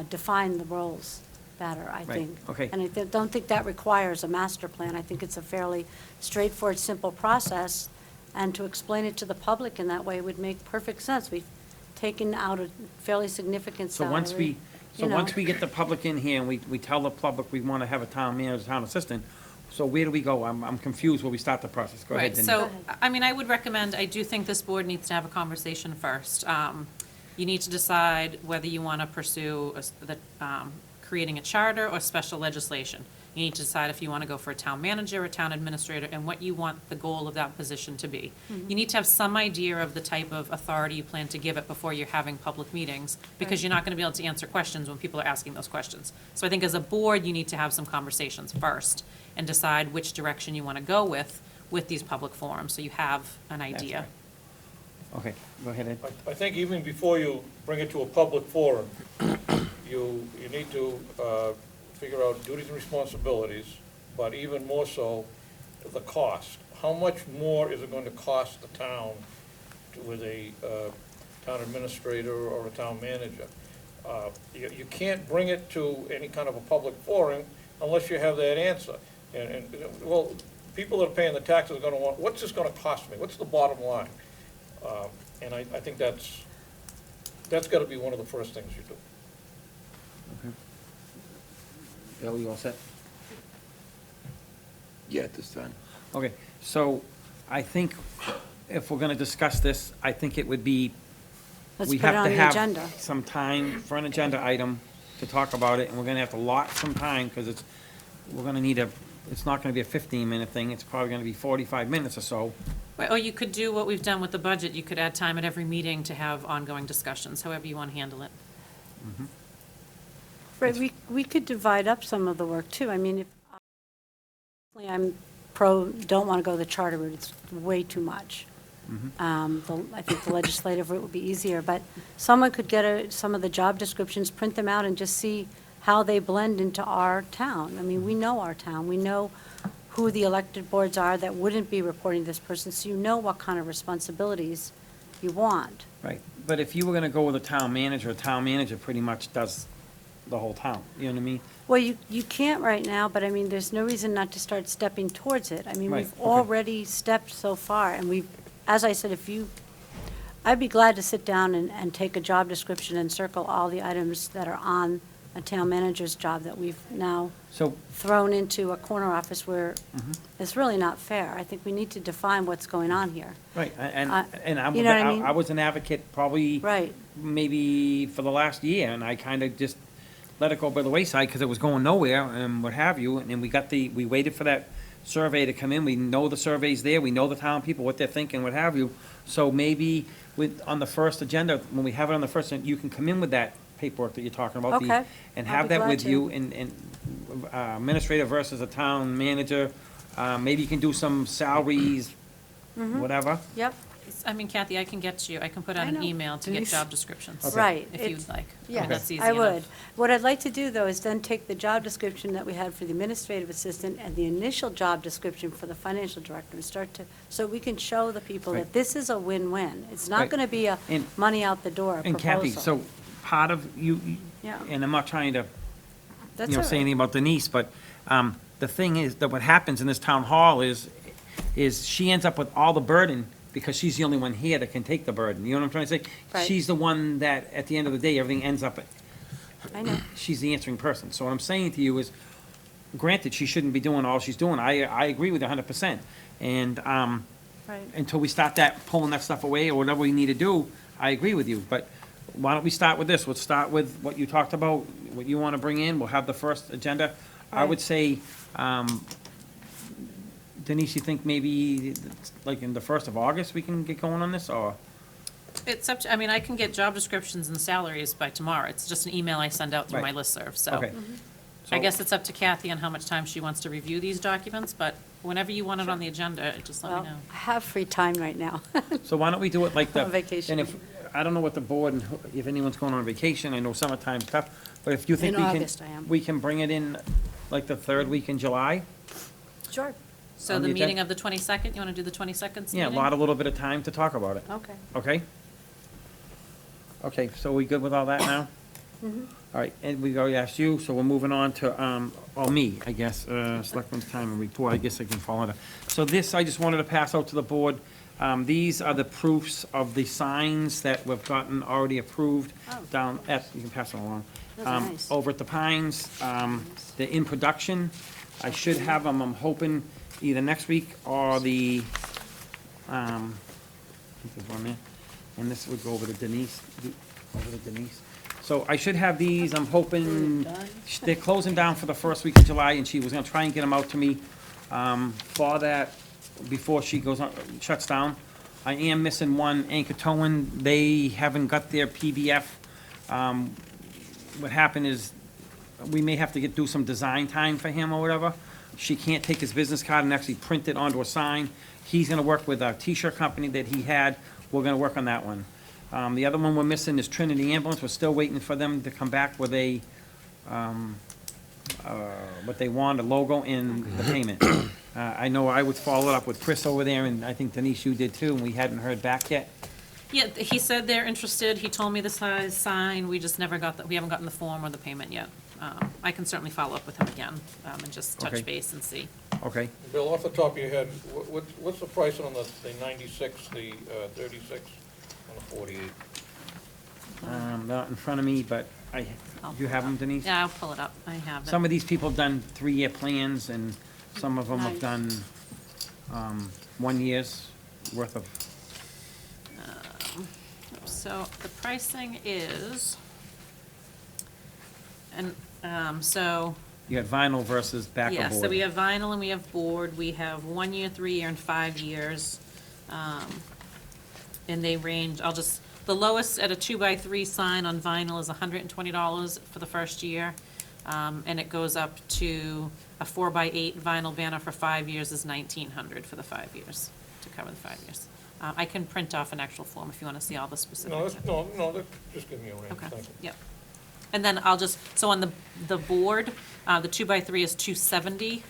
define the roles better, I Right, think. okay. And I don't think that requires a master plan. I think it's a fairly straightforward, simple process, and to explain it to the public in that way would make perfect sense. We've taken out a fairly significant So salary. once we get the public in here and we tell the public we want to have a town manager, town assistant, so where do we go? I'm confused where we start the process. Go ahead, Right, Denise. so, I mean, I would recommend, I do think this board needs to have a conversation first. You need to decide whether you want to pursue creating a charter or special legislation. You need to decide if you want to go for a town manager or town administrator, and what you want the goal of that position to be. You need to have some idea of the type of authority you plan to give it before you're having public meetings, because you're not going to be able to answer questions when people are asking those questions. So I think as a board, you need to have some conversations first and decide which direction you want to go with these public forums, so you have an idea. Okay, go ahead, Ed. I think even before you bring it to a public forum, you need to figure out duties and responsibilities, but even more so, the cost. How much more is it going to cost the town with a town administrator or a town manager? You can't bring it to any kind of a public forum unless you have that answer. And well, people that are paying the taxes are going to want, what's this going to cost me? What's the bottom line? And I think that's got to be one of the first things you do. Bill, you all set? Yeah, at this time. Okay, so I think if we're going to discuss this, I think it would be, Let's we put it have on to the agenda. have some time for an agenda item to talk about it, and we're going to have to lot some time, because we're going to need it's not going to be a 15-minute thing, it's probably going to be 45 minutes or so. Or you could do what we've done with the budget, you could add time at every meeting to have ongoing discussions, however you want to handle it. Right, we could divide up some of the work, too. I mean, if I'm don't want to go the charter route. It's way too much. I think the legislative route would be easier, but someone could get some of the job descriptions, print them out, and just see how they blend into our town. I mean, we know our town. We know who the elected boards are that wouldn't be reporting to this person, so you know what kind of responsibilities you want. Right, but if you were gonna go with a town manager pretty much does the whole town, you know what I mean? Well, you can't right now, but I mean, there's no reason not to start stepping towards it. I mean, Right, we've okay. already stepped so far, and as I said, I'd be glad to sit down and take a job description and circle all the items that are on a town manager's job that we've now So, thrown into a corner office where Mm-hmm. it's really not fair. I think we need to define what's going on here. right, and You know what I mean? I was an advocate probably Right. maybe for the last year, and I kind of just let it go by the wayside because it was going nowhere and what have you, and we waited for that survey to come in. We know the survey's there, we know the town people, what they're thinking, what have you. So maybe on the first agenda, when we have it on the first, you can come in with that paperwork that you're talking about. Okay, And I'll have be that glad with to. you, and administrator versus a town manager. Maybe you can do some salaries, Mm-hmm. whatever. Yep, I mean, Kathy, I can get you, I can put I out an know. email to get Denise- job descriptions. Okay. right. If It's- you'd like. I Yes, mean, that's easy I would. enough. What I'd like to do, though, is then take the job description that we had for the administrative assistant and the initial job description for the financial director and so we can show the people Right. that this is a win-win. It's not Right. going to be a And- money out the door proposal. And Kathy, so part of you, Yeah. and I'm not trying to That's you know, all say right. anything about Denise, but the thing is, that what happens in this town hall is she ends up with all the burden because she's the only one here that can take the burden. You know what I'm trying to say? Right. She's the one that, at the end of the day, everything ends up, I know. she's the answering person. So what I'm saying to you is, granted, she shouldn't be doing all she's doing. I agree with you 100%. And Right. until we start pulling that stuff away or whatever we need to do, I agree with you. But why don't we start with this? Let's start with what you talked about, what you want to bring in. We'll have the first agenda. I would Right. say, Denise, you think maybe like in the 1st of August, we can get going on this, or? It's up to, I mean, I can get job descriptions and salaries by tomorrow. It's just an email I send out through my Right. listserv, so. Okay. I So- guess it's up to Kathy on how much time she wants to review these documents, but whenever you want it on the agenda, just let Well, me know. I have free time right now. So why don't we do it like the? On vacation. And if, I don't know what the board, and if anyone's going on vacation, I know summertime's tough, but if you think In we can. August I am. We can bring it in like the 3rd week in July? Sure. So On the the meeting agen- of the 22nd, you want to do the 22nd Yeah, meeting? allot a little bit of time to talk about it, Okay. okay? Okay, so we good with all that now? Mm-hmm. All right, and we already asked you, so we're moving on to, me, I guess, Selectmen's time and report, I guess I can follow that. So this, I just wanted to pass out to the board. These are the proofs of the signs that we've gotten already approved Oh. down at, you can pass it along. Those are nice. Over at the Pines, they're in production. I should have them, I'm hoping, either next week or the, I think there's one there. And this would go over to Denise, over to Denise. So I should have these, I'm hoping, they're closing down for the 1st week of July, and she was gonna try and get them out to me, for that, before she goes on, shuts down. I am missing one, Anchor Towing, they haven't got their PDF. What happened is, we may have to do some design time for him or whatever. She can't take his business card and actually print it onto a sign. He's gonna work with a T-shirt company that he had, we're gonna work on that one. The other one we're missing is Trinity Ambulance, we're still waiting for them to come back with a, what they want, a logo and the payment. I know I would follow it up with Chris over there, and I think Denise, you did too, and we hadn't heard back yet. Yeah, he said they're interested. He told me the size sign. We just never got we haven't gotten the form or the payment yet. I can certainly follow up with him again, and just touch Okay. base and see. Okay, Bill, off the top of your head, what's the price on the 96, the 36, and the 48? not in front of me, but I'll you pull have it them, up. Denise? Yeah, I'll pull it up. I have it. Some of these people have done 3-year plans, and some of them have Nice. done 1 year's worth of, So the pricing is, and, so, you got vinyl versus back yeah, of board. so we have vinyl and we have board. We have 1 year, 3 year, and 5 years. And they range, the lowest at a 2x3 sign on vinyl is $120 for the first year. And it goes up to a 4x8 vinyl banner for 5 years is $1,900 for the 5 years, to cover the 5 years. I can print off an actual form if you want to see all the specifics. Just give me a range, Okay, thank you. yep. And then I'll just, so on the board, the 2x3 is $270,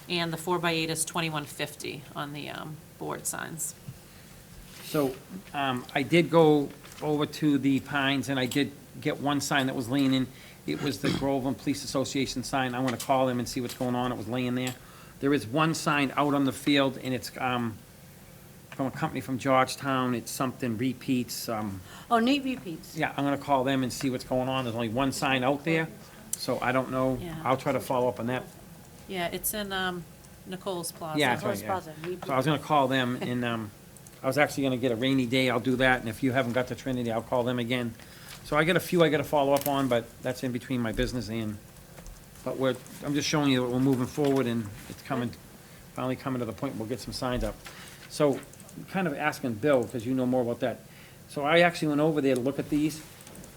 and the 4x8 is $2,150 on the board signs. So, I did go over to the Pines, and I did get one sign that was leaning. It was the Groveland Police Association sign. I want to call them and see what's going on. It was laying there. There is one sign out on the field, and it's, from a company from Georgetown. It's something repeats, Oh, Nate repeats. yeah, I'm gonna call them and see what's going on. There's only one sign out there, so I don't know. Yeah. I'll try to follow up on that. Yeah, it's in Nicole's Plaza. Yeah, that's right, Horse yeah. Plaza, repeat. So I was gonna call them, and, I was actually gonna get a rainy day, I'll do that, and if you haven't got to Trinity, I'll call them again. So I got a few I gotta follow up on, but that's in between my business and, but I'm just showing you that we're moving forward, and it's finally coming to the point we'll get some signs up. So, kind of asking Bill, because you know more about that. So I actually went over there to look at these.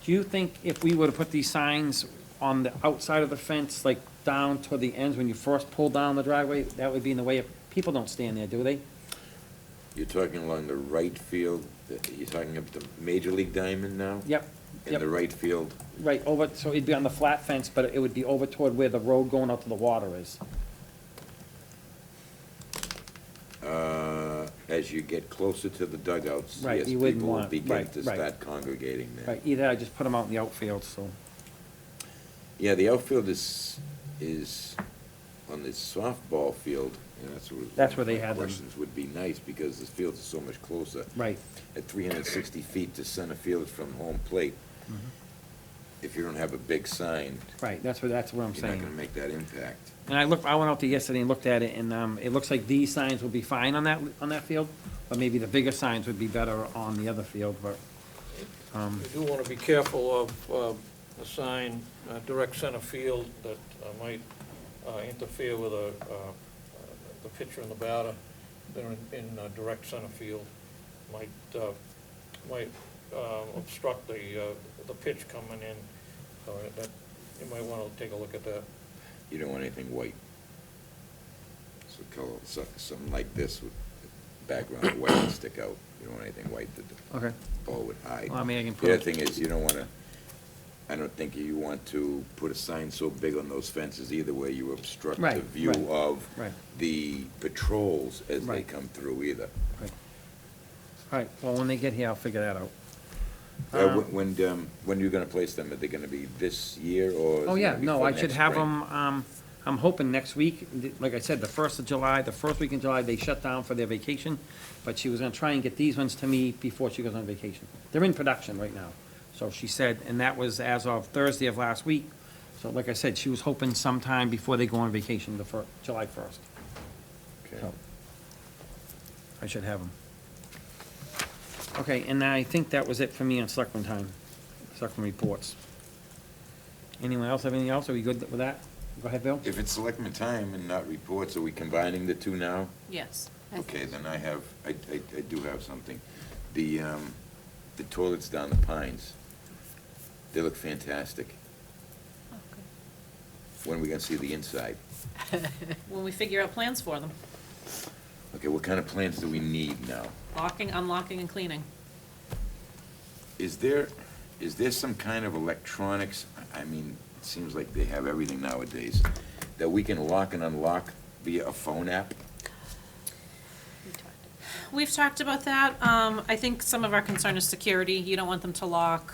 Do you think if we were to put these signs on the outside of the fence, like down toward the ends, when you first pull down the driveway, that would be in the way of, people don't stand there, do they? You're talking along the right field, you're talking up the Major League Diamond now? Yep, In yep. the right field? Right, over, so it'd be on the flat fence, but it would be over toward where the road going out to the water is. As you get closer to the dugouts, Right, yes, you wouldn't people will want- begin right, to right. start congregating there. Right, either I just put them out in the outfield, so, Yeah, the outfield is on the softball field, and That's where they my had them. questions would be nice, because the fields are so much closer. right. At 360 feet to center field from home plate. If you don't have a big sign, Right, that's what I'm you're not saying. gonna make that impact. And I went out there yesterday and looked at it, and, it looks like these signs will be fine on that field, but maybe the bigger signs would be better on the other field, but, You do want to be careful of a sign, direct center field, that might interfere with the pitcher and the batter. They're in direct center field, might obstruct the pitch coming in, so that, you might want to take a look at that. You don't want anything white. Something like this with background of white would stick out. You don't want anything white that the okay. ball would hide. Well, I mean, I can put The other it- thing is, you don't wanna, I don't think you want to put a sign so big on those fences either, where you obstruct Right, the view right, of right. the patrols as they Right. come through either. Right. All right, well, when they get here, I'll figure that out. When are you gonna place them? Are they gonna be this year, or? is Oh, it yeah, gonna be no, for I should next have spring? them, I'm hoping next week, like I said, the 1st of July, the first week in July, they shut down for their vacation, but she was gonna try and get these ones to me before she goes on vacation. They're in production right now, so she said, and that was as of Thursday of last week. So like I said, she was hoping sometime before they go on vacation, July 1st. Okay. So, I should have them. Okay, and I think that was it for me on Selectmen time, Selectmen reports. Anyone else have anything else? Are we good with that? Go ahead, Bill. If it's selectmen time and not reports, are we combining the two now? Yes. Okay, then I do have something. The toilets down the Pines, they look fantastic. When are we gonna see the inside? When we figure out plans for them, Okay, what kind of plans do we need now? locking, unlocking, and cleaning. Is there some kind of electronics, I mean, it seems like they have everything nowadays, that we can lock and unlock via a phone app? We've talked about that. I think some of our concern is security. You don't want them to lock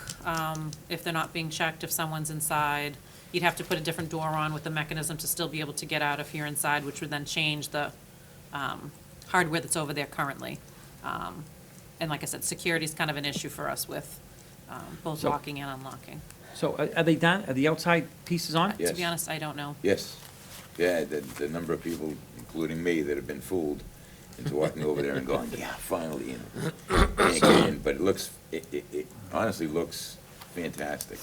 if they're not being checked, if someone's inside. You'd have to put a different door on with the mechanism to still be able to get out if you're inside, which would then change the hardware that's over there currently. And like I said, security's kind of an issue for us with both So- locking and unlocking. So are they done? Are the outside pieces on? Yes. To be honest, I don't know. Yes. Yeah, the number of people, including me, that have been fooled into walking over there and going, yeah, finally, and can't get in. But it honestly looks fantastic.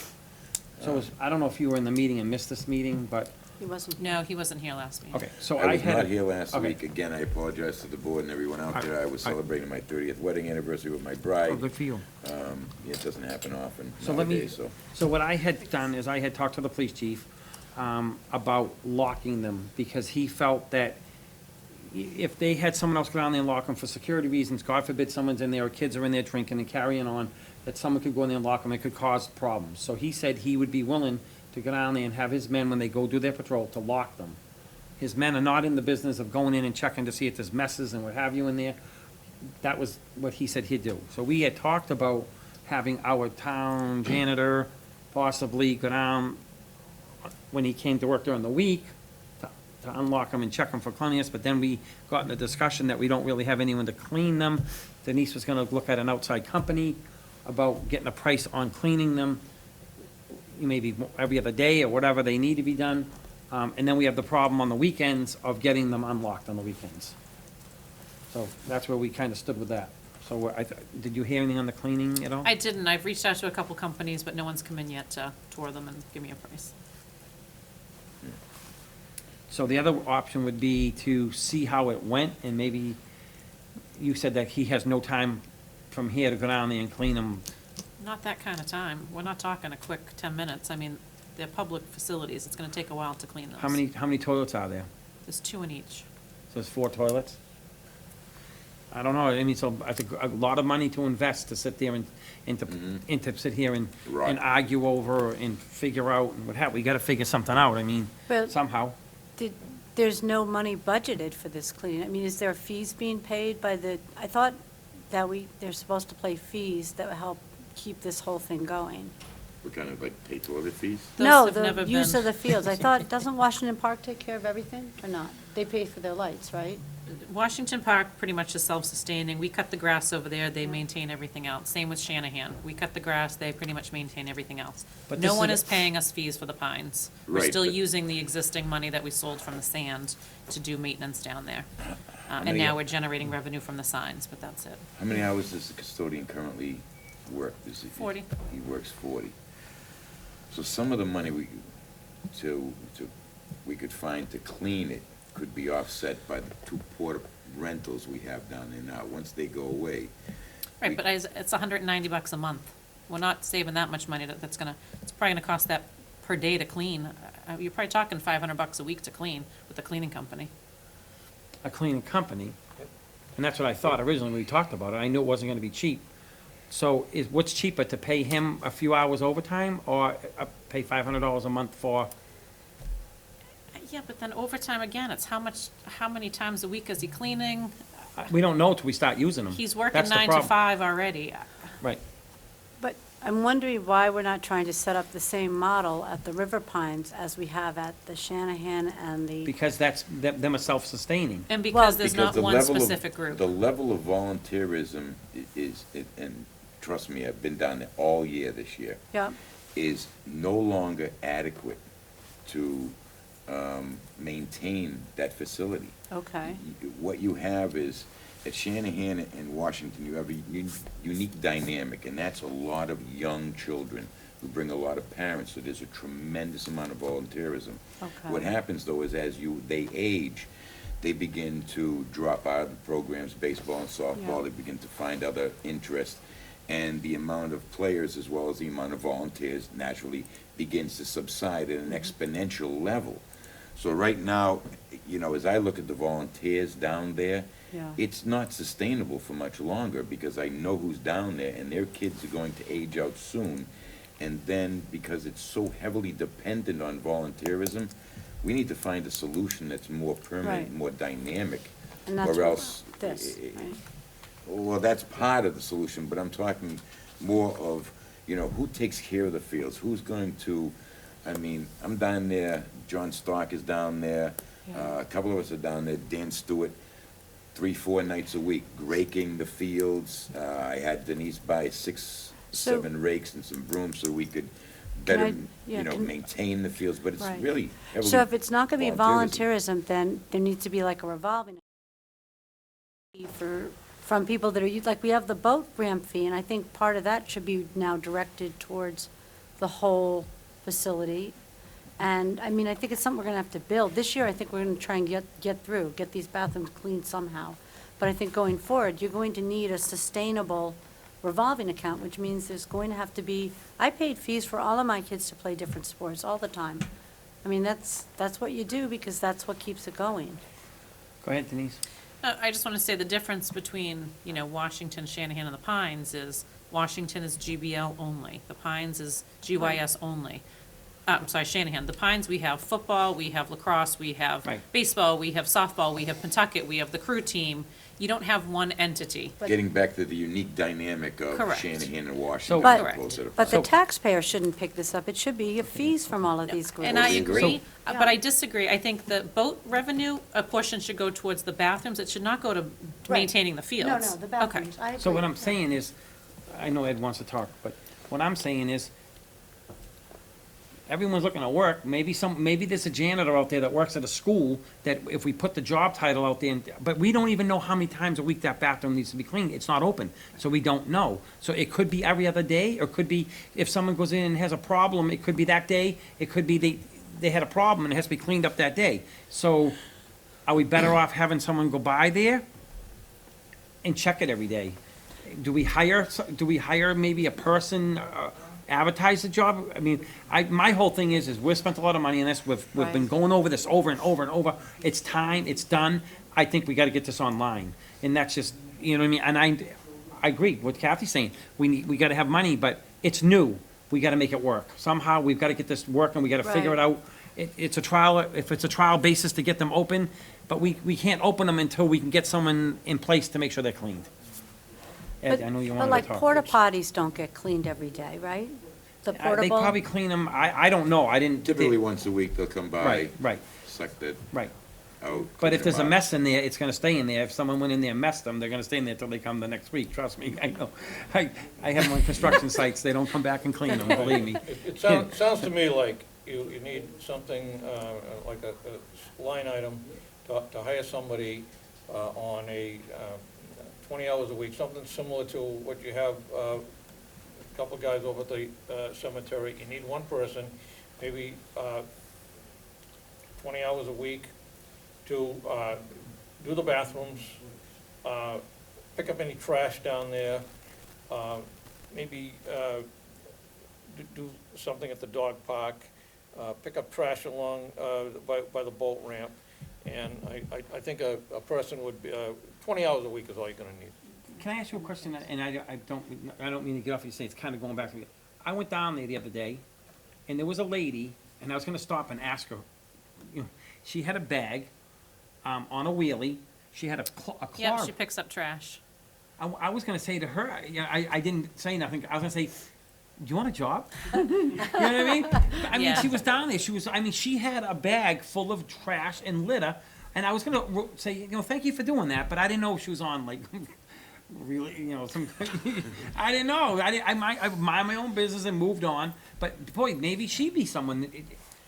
So I don't know if you were in the meeting and missed this meeting, but, He wasn't. No, he wasn't here last meeting. okay, so I I was had. not here last okay. week. Again, I apologize to the board and everyone out there. I was I- celebrating my 30th wedding anniversary with my Oh, bride. good for you. It doesn't happen often So let me, nowadays, so. so what I had done is I had talked to the police chief. about locking them, because he felt that if they had someone else go down there and lock them for security reasons, God forbid someone's in there, or kids are in there drinking and carrying on, that someone could go in there and lock them, it could cause problems. So he said he would be willing to go down there and have his men, when they go do their patrol, to lock them. His men are not in the business of going in and checking to see if there's messes and what have you in there. That was what he said he'd do. So we had talked about having our town janitor possibly go down when he came to work during the week to unlock them and check them for cleanliness, but then we got in a discussion that we don't really have anyone to clean them. Denise was gonna look at an outside company about getting a price on cleaning them, maybe every other day or whatever they need to be done. And then we have the problem on the weekends of getting them unlocked on the weekends. So that's where we kind of stood with that. So did you hear anything on the cleaning at all? I didn't. I've reached out to a couple companies, but no one's come in yet to tour them and give me a price. So the other option would be to see how it went, and maybe, you said that he has no time from here to go down there and clean them. Not that kind of time. We're not talking a quick 10 minutes. I mean, they're public facilities. It's gonna take a while to clean those. How many toilets are there? There's 2 in each. So there's 4 toilets? I don't know, I mean, so I think a lot of money to invest to sit there and to sit here and Right. argue over and figure out and what have, we gotta figure something out, I mean, Well- somehow. There's no money budgeted for this cleaning. I mean, is there fees being paid by the, I thought that they're supposed to pay fees that would help keep this whole thing going. We're kind of like pay toilet fees? Those No, have never the use been- of the fields. I thought, doesn't Washington Park take care of everything or not? They pay for their lights, right? Washington Park pretty much is self-sustaining. We cut the grass over there, they maintain everything else. Same with Shanahan. We cut the grass, they pretty much maintain everything else. But No this one is- is paying us fees for the pines. We're Right, still but- using the existing money that we sold from the sand to do maintenance down there. And many- now we're generating revenue from the signs, but that's it. How many hours does the custodian currently work? 40. He works 40. So some of the money we could find to clean it could be offset by the 2 porta rentals we have down there now. Once they go away, Right, but it's $190 a month. We're not saving that much money. It's probably gonna cost that per day to clean. You're probably talking $500 a week to clean with the cleaning company. A cleaning company, and that's what I thought originally when we talked about it, I knew it wasn't gonna be cheap. So what's cheaper, to pay him a few hours overtime, or pay $500 a month for? Yeah, but then overtime again, it's how many times a week is he cleaning? We don't know till we start using them. He's working That's the 9 to problem. 5 already. Right. But I'm wondering why we're not trying to set up the same model at the River Pines as we have at the Shanahan and the, Because them are self-sustaining. And because there's because not the one level of- specific group. The level of volunteerism and trust me, I've been down there all year this year, yeah, is no longer adequate to maintain that facility. okay. What you have is, at Shanahan and Washington, you have a unique dynamic, and that's a lot of young children who bring a lot of parents, so there's a tremendous amount of volunteerism. Okay. What happens, though, is they age, they begin to drop out of the programs, baseball and softball, Yeah. they begin to find other interests, and the amount of players as well as the amount of volunteers naturally begins to subside at an exponential level. So right now, as I look at the volunteers down there, Yeah. it's not sustainable for much longer, because I know who's down there, and their kids are going to age out soon. And then, because it's so heavily dependent on volunteerism, we need to find a solution that's more permanent, Right. more dynamic. And that's Or what- else, this, right? well, that's part of the solution, but I'm talking more of, who takes care of the fields? Who's going to, I'm down there, John Stark is down there, Yeah. a couple of us are down there, Dan Stewart, 3-4 nights a week, raking the fields. I had Denise buy 6-7 rakes and some brooms so we could Can I- better, yeah, maintain the fields, but it's Right. really heavily So if it's not gonna be volunteerism. volunteerism, then there needs to be like a revolving from people that are, like, we have the boat ramp fee, and I think part of that should be now directed towards the whole facility. And, I think it's something we're gonna have to build. This year, I think we're gonna try and get these bathrooms cleaned somehow. But I think going forward, you're going to need a sustainable revolving account, which means there's going to have to be, I paid fees for all of my kids to play different sports all the time. I mean, that's what you do because that's what keeps it going. Go ahead, Denise. I just want to say the difference between, Washington, Shanahan, and the Pines is Washington is GBL only. The Pines is GYS only. I'm sorry, Shanahan. The Pines, we have football, we have lacrosse, we have Right. baseball, we have softball, we have Pentucket, we have the crew team. You don't have one entity. Getting back to the unique dynamic of Correct. Shanahan and Washington. But- as opposed to the- But the So- taxpayer shouldn't pick this up. It should be fees from all of these groups. And I agree. agree, So- but I disagree. I think the boat revenue, a portion should go towards the bathrooms. It should not go to maintaining the fields. No, the bathrooms, I agree. So what I'm saying is, I know Ed wants to talk, but what I'm saying is, everyone's looking to work, maybe there's a janitor out there that works at a school, that if we put the job title out there, but we don't even know how many times a week that bathroom needs to be cleaned, it's not open, so we don't know. So it could be every other day, or it could be, if someone goes in and has a problem, it could be that day, it could be they had a problem and it has to be cleaned up that day. So, are we better off having someone go by there and check it every day? Do we hire maybe a person, advertise the job? I mean, my whole thing is we've spent a lot of money on this, we've been Right. going over this over and over and over. It's time, it's done. I think we gotta get this online. And that's just, you know what I mean? And I agree with what Kathy's saying. We gotta have money, but it's new. We gotta make it work. Somehow, we've gotta get this working, we gotta figure it Right. out. It's a trial, if it's a trial basis to get them open, but we can't open them until we can get someone in place to make sure they're cleaned. Ed, I know you But wanted to like talk. porta potties don't get cleaned every day, right? The They portable. probably clean them, I don't know, I didn't. Typically, once a week, they'll come by, Right, suck that right. out. But if clean there's a them out. mess in there, it's gonna stay in there. If someone went in there and messed them, they're gonna stay in there till they come the next week, trust me, I know. I have them on construction sites, they don't come back and clean them, believe me. It sounds to me like you need something, like a line item to hire somebody on a 20 hours a week, something similar to what you have, a couple guys over at the cemetery. You need one person, maybe 20 hours a week to do the bathrooms, pick up any trash down there, maybe do something at the dog park, pick up trash along by the boat ramp. And I think a person would be, 20 hours a week is all you're gonna need. Can I ask you a question, and I don't mean to get off you, say it's kinda going back to me. I went down there the other day, and there was a lady, and I was gonna stop and ask her, you know, she had a bag, on a wheelie, she had a Yeah, car. she picks up trash. I was gonna say to her, you know, I didn't say nothing, I was gonna say, do you want a job? You know what I mean? I mean, Yeah. she was down there, she had a bag full of trash and litter, and I was gonna say, you know, thank you for doing that, but I didn't know if she was on, like, really, you know, some, I didn't know, I mind my own business and moved on, but boy, maybe she'd be someone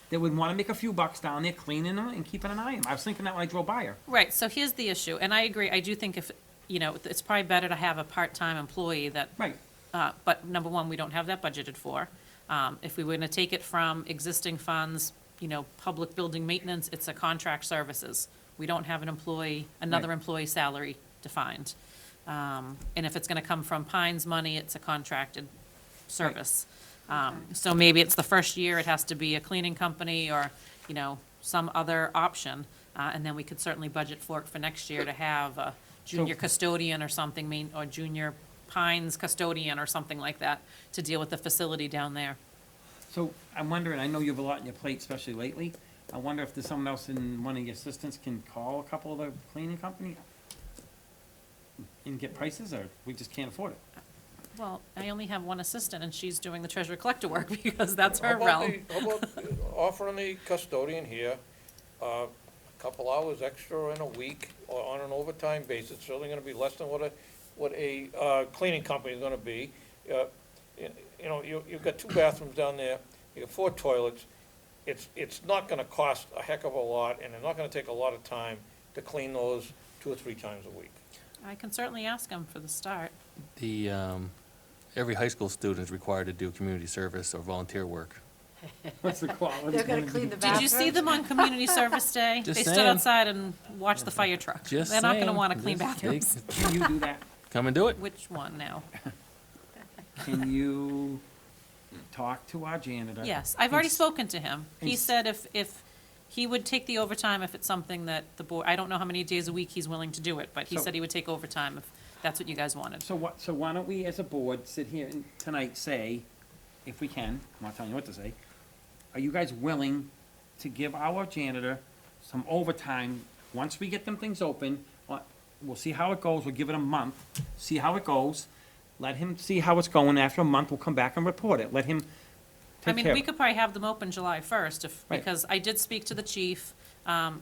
that would wanna make a few bucks down there cleaning them and keeping an eye on them. I was thinking that when I drove by her. Right, so here's the issue, and I agree, I do think if, it's probably better to have a part-time employee that, Right. but number one, we don't have that budgeted for. If we were gonna take it from existing funds, public building maintenance, it's a contract services. We don't have another Right. employee salary defined. And if it's gonna come from Pines money, it's a contracted service. So maybe it's the first year, it has to be a cleaning company or, some other option. And then we could certainly budget for it for next year to have a junior custodian or something, or junior Pines custodian or something like that to deal with the facility down there. So I'm wondering, I know you have a lot on your plate, especially lately. I wonder if there's someone else in one of your assistants can call a couple of the cleaning company and get prices, or we just can't afford it? Well, I only have one assistant and she's doing the treasurer collector work because that's her How about realm. How about offering the custodian here, a couple hours extra in a week or on an overtime basis, certainly gonna be less than what a cleaning company is gonna be. You've got 2 bathrooms down there, you got 4 toilets. It's not gonna cost a heck of a lot, and it's not gonna take a lot of time to clean those 2 or 3 times a week. I can certainly ask them for the start. Every high school student is required to do community service or volunteer work. What's the quality? They're gonna clean the Did bathrooms? you see them on community service day? Just They stood saying. outside and watched the fire truck. Just They're not gonna saying. wanna clean Just- bathrooms. Can you do that? Come and do it. Which one now? Can you talk to our janitor. Yes, I've already and s- spoken to him. He and s- said if he would take the overtime if it's something that the board, I don't know how many days a week he's willing to do it, but he So- said he would take overtime if that's what you guys wanted. So why don't we, as a board, sit here and tonight say, if we can, I'm not telling you what to say, are you guys willing to give our janitor some overtime, once we get them things open, we'll see how it goes, we'll give it a month, see how it goes, let him see how it's going, after a month, we'll come back and report it, let him I take mean, care we of it. could probably have them open July 1st Right. because I did speak to the chief.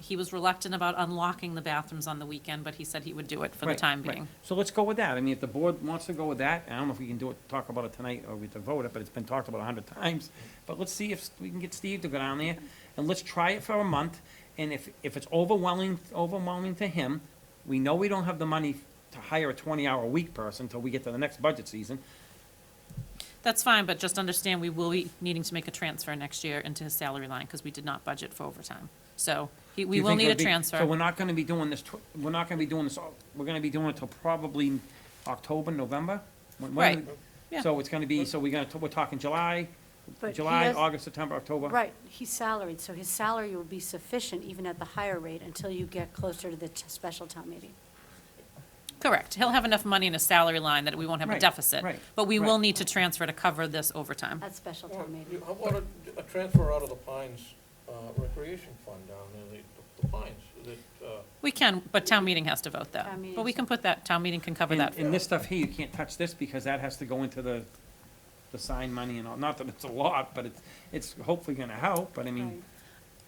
He was reluctant about unlocking the bathrooms on the weekend, but he said he would do it for the Right, time right. being. So let's go with that, I mean, if the board wants to go with that, I don't know if we can do it, talk about it tonight, or we have to vote it, but it's been talked about 100 times, but let's see if we can get Steve to go down there, and let's try it for a month, and if it's overwhelming to him, we know we don't have the money to hire a 20-hour-a-week person until we get to the next budget season. That's fine, but just understand we will be needing to make a transfer next year into his salary line because we did not budget for overtime. So Do we you will think need a it'll be- transfer. So we're not gonna be doing this, we're not gonna be doing this, we're gonna be doing it till probably October, November? When- Right, yeah. So it's gonna be, so we're talking July, But he July, has- August, September, October? Right, he's salaried, so his salary will be sufficient even at the higher rate until you get closer to the special town meeting. Correct. He'll have enough money in his salary line that we won't have a Right, deficit. right, But we will right. need to transfer to cover this overtime. At special Well, town meeting. How about a transfer out of the Pines Recreation Fund down there, the Pines, that, We can, but town meeting has to vote that. Town meeting But we can put that, town meeting can cover And, that. and this stuff here, you can't touch this because that has to go into the sign money and all, not that it's a lot, but it's hopefully gonna help, but I mean, Right.